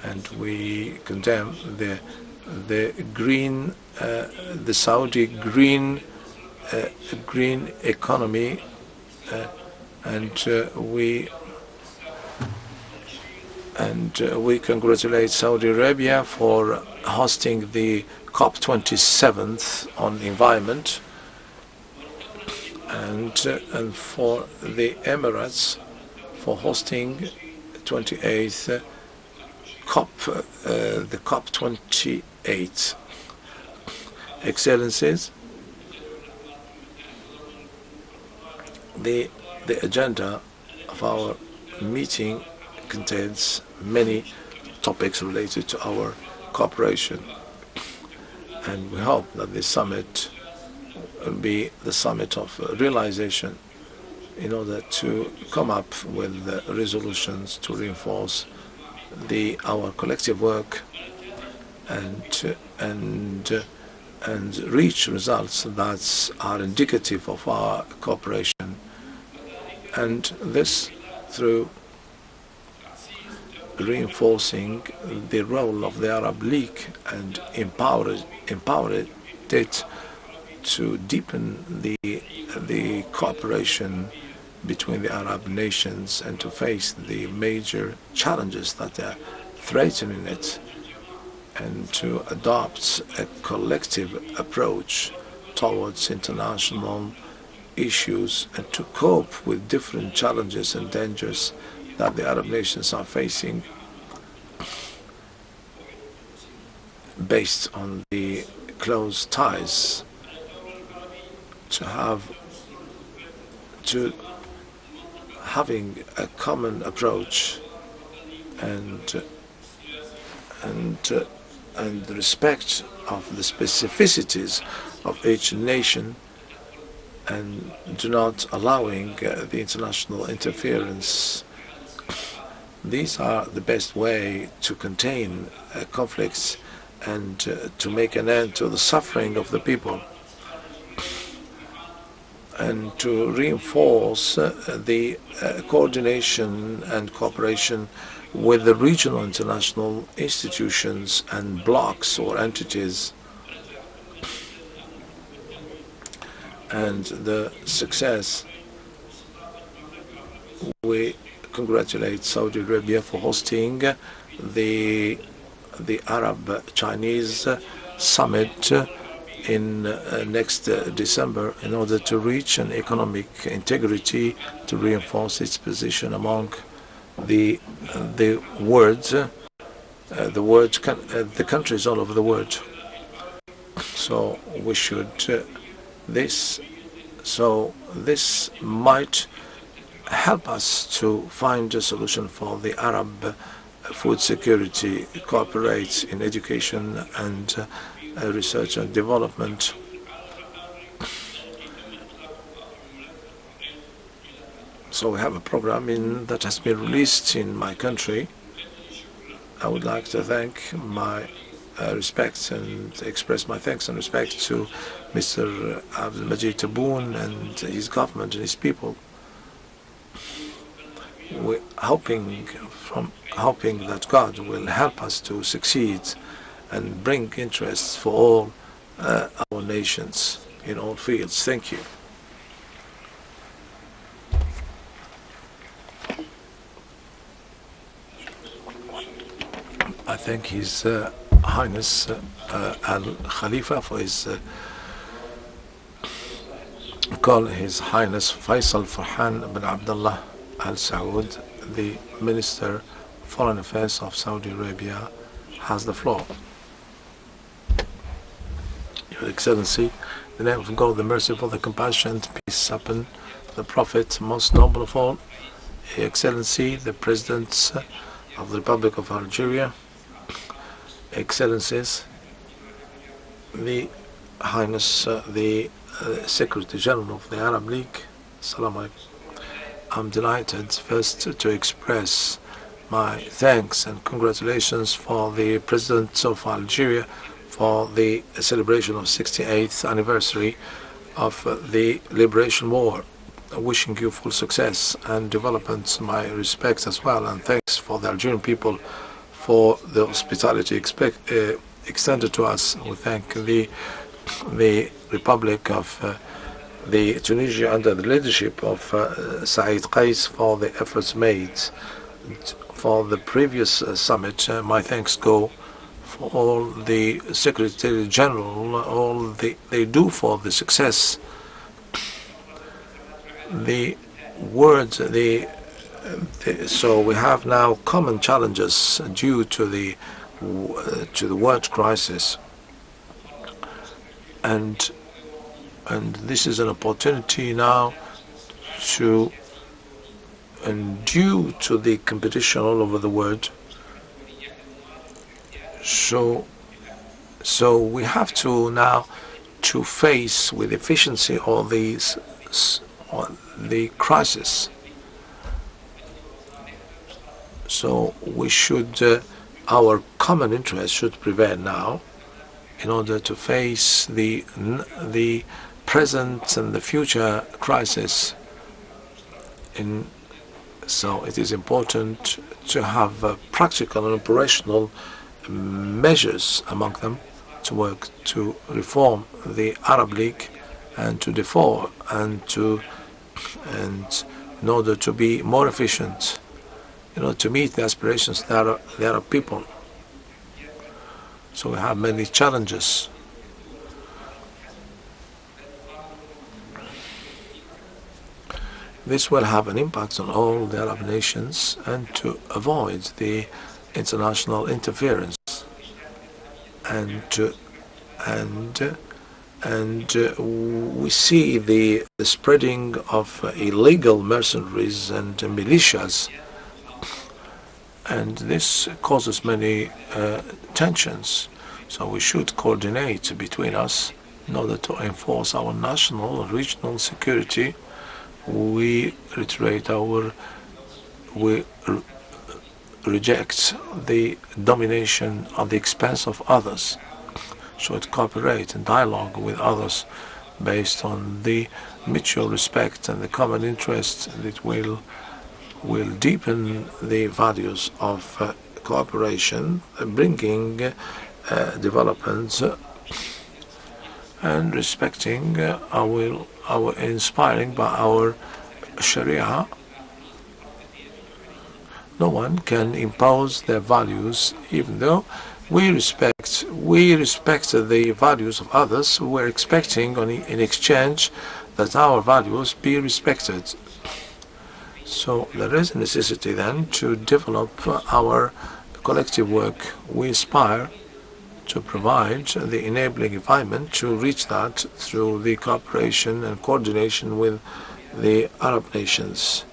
And we condemn the Saudi green economy, and we congratulate Saudi Arabia for hosting the COP27 on environment, and for the Emirates for hosting 28th the COP28. Excellencies, the agenda of our meeting contains many topics related to our cooperation, and we hope that this summit will be the summit of realization in order to come up with resolutions to reinforce our collective work and reach results that are indicative of our cooperation, and this through reinforcing the role of the Arab League and empower it to deepen the cooperation between the Arab nations and to face the major challenges that are threatening it, and to adopt a collective approach towards international issues and to cope with different challenges and dangers that the Arab nations are facing, based on the close ties, having a common approach and respect of the specificities of each nation, and do not allowing the international interference. These are the best way to contain conflicts and to make an end to the suffering of the people, and to reinforce the coordination and cooperation with the regional international institutions and blocks or entities, and the success we congratulate Saudi Arabia for hosting the Arab-Chinese summit in next December in order to reach an economic integrity to reinforce its position among the countries all over the world. So we should this might help us to find a solution for the Arab food security, cooperate in education and research and development. So we have a program that has been released in my country. I would like to thank my respect and express my thanks and respect to Mr. Abdelmajid Tebboune and his government and his people. We're hoping that God will help us to succeed and bring interests for all our nations in all fields. Thank you. I thank His Highness Al Khalifa for his call, His Highness Faisal Farhan bin Abdullah Al Saud, the Minister of Foreign Affairs of Saudi Arabia, has the floor. Your Excellency, in the name of God, the merciful, the compassionate, peace upon the Prophet, most noble of all, Your Excellency, the President of the Republic of Algeria, Excellencies, the Highness, the Secretary General of the Arab League, Assalamu alaikum. I'm delighted first to express my thanks and congratulations for the President of Algeria for the celebration of 68th anniversary of the Liberation War. Wishing you full success and development. My respects as well, and thanks for the Algerian people for the hospitality extended to us. We thank the Republic of the Tunisia under the leadership of Said Qais for the efforts made for the previous summit. My thanks go for all the Secretary General, all they do for the success. So we have now common challenges due to the world crisis, and this is an opportunity now and due to the competition all over the world. So we have to now to face with efficiency all these the crisis. So we should, our common interest should prevail now in order to face the present and the future crisis. So it is important to have practical and operational measures among them to work to reform the Arab League and to in order to be more efficient, to meet the aspirations of the Arab people. So we have many challenges. This will have an impact on all the Arab nations, and to avoid the international interference and we see the spreading of illegal mercenaries and militias, and this causes many tensions. So we should coordinate between us in order to enforce our national and regional security. We reject the domination at the expense of others. Should cooperate and dialogue with others based on the mutual respect and the common interest that will deepen the values of cooperation, bringing development and respecting our inspiring by our Sharia No one can impose their values, even though we respect the values of others. We're expecting in exchange that our values be respected. So there is a necessity then to develop our collective work. We aspire to provide the enabling environment to reach that through the cooperation and coordination with the Arab nations.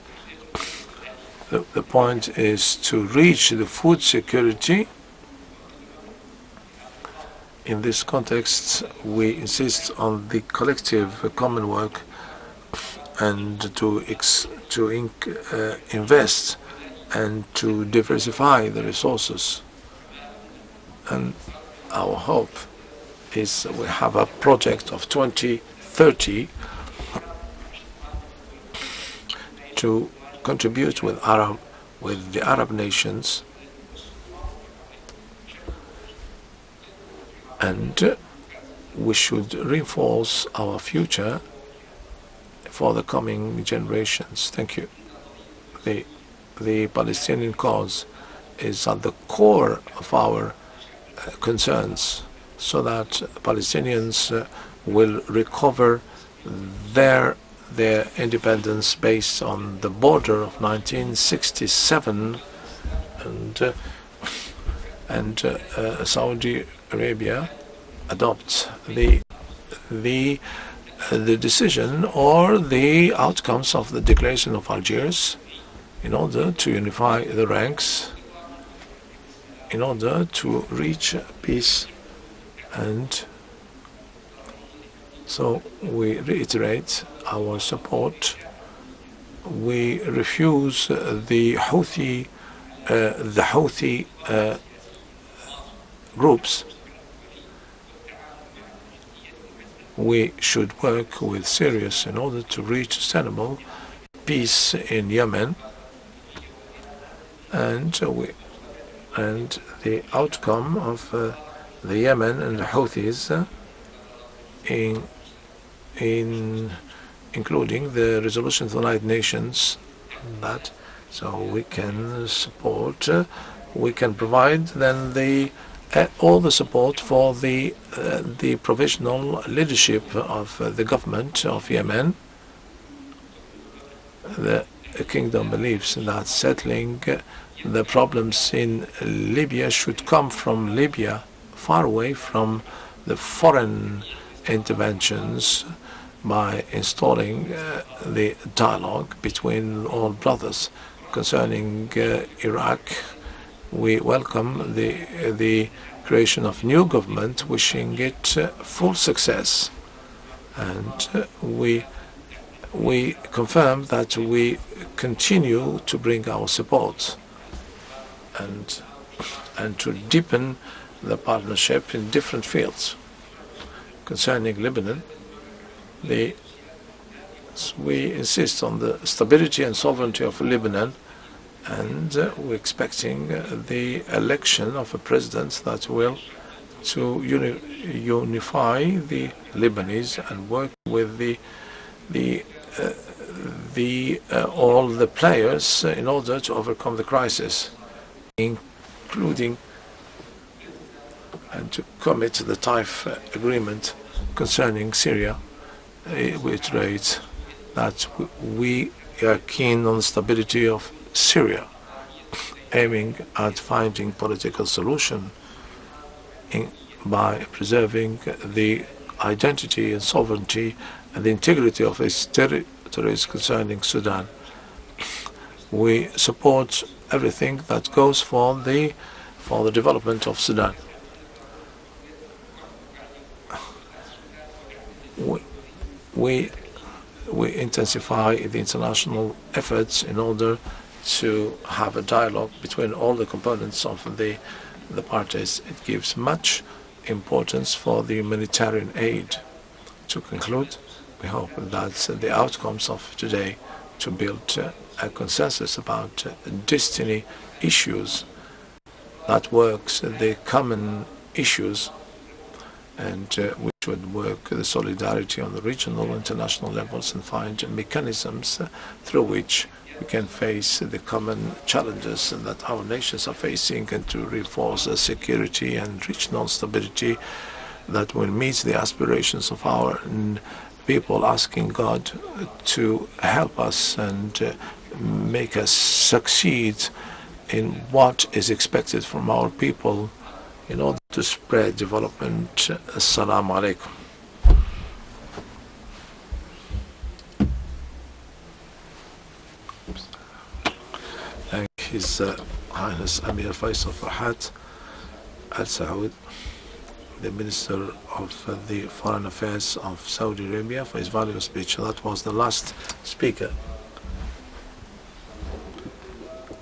The point is to reach the food security. In this context, we insist on the collective common work and to invest and to diversify the resources. And our hope is we have a project of 2030 to contribute with the Arab nations, and we should reinforce our future for the coming generations. Thank you. The Palestinian cause is at the core of our concerns, so that Palestinians will recover their independence based on the border of 1967, and Saudi Arabia adopts the decision or the outcomes of the Declaration of Algiers in order to unify the ranks, in order to reach peace. And so we reiterate our support. We refuse the Houthi groups. We should work with Syria in order to reach sustainable peace in Yemen, and the outcome of the Yemen and the Houthis, including the resolution of the United Nations, that so we can support, we can provide then all the support for the provisional leadership of the government of Yemen. The kingdom believes that settling the problems in Libya should come from Libya, far away from the foreign interventions, by installing the dialogue between all brothers. Concerning Iraq, we welcome the creation of new government, wishing it full success, and we confirm that we continue to bring our support and to deepen the partnership in different fields. Concerning Lebanon, we insist on the stability and sovereignty of Lebanon, and we're expecting the election of a president that will to unify the Lebanese and work with all the players in order to overcome the crisis, including and to commit to the Taif agreement. Concerning Syria, we reiterate that we are keen on the stability of Syria, aiming at finding political solution by preserving the identity and sovereignty and the integrity of its territories. Concerning Sudan, we support everything that goes for the development of Sudan. We intensify the international efforts in order to have a dialogue between all the components of the parties. It gives much importance for the humanitarian aid. To conclude, we hope that the outcomes of today to build a consensus about destiny issues that works the common issues, and we should work the solidarity on the regional and international levels and find mechanisms through which we can face the common challenges that our nations are facing and to reinforce security and regional stability that will meet the aspirations of our people, asking God to help us and make us succeed in what is expected from our people in order to spread development. Assalamu alaikum. Thank His Highness Amir Faisal Farhat Al Saud, the Minister of the Foreign Affairs of Saudi Arabia, for his valuable speech. That was the last speaker.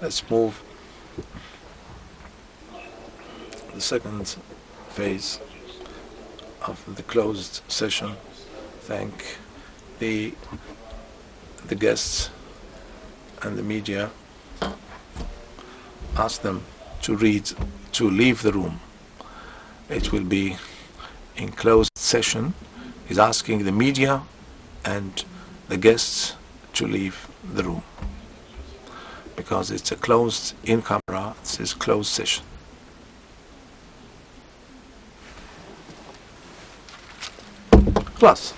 Let's move the second phase of the closed session. Thank the guests and the media. Ask them to leave the room. It will be in closed session. He's asking the media and the guests to leave the room because it's a closed in camera. It's a closed session. Plus.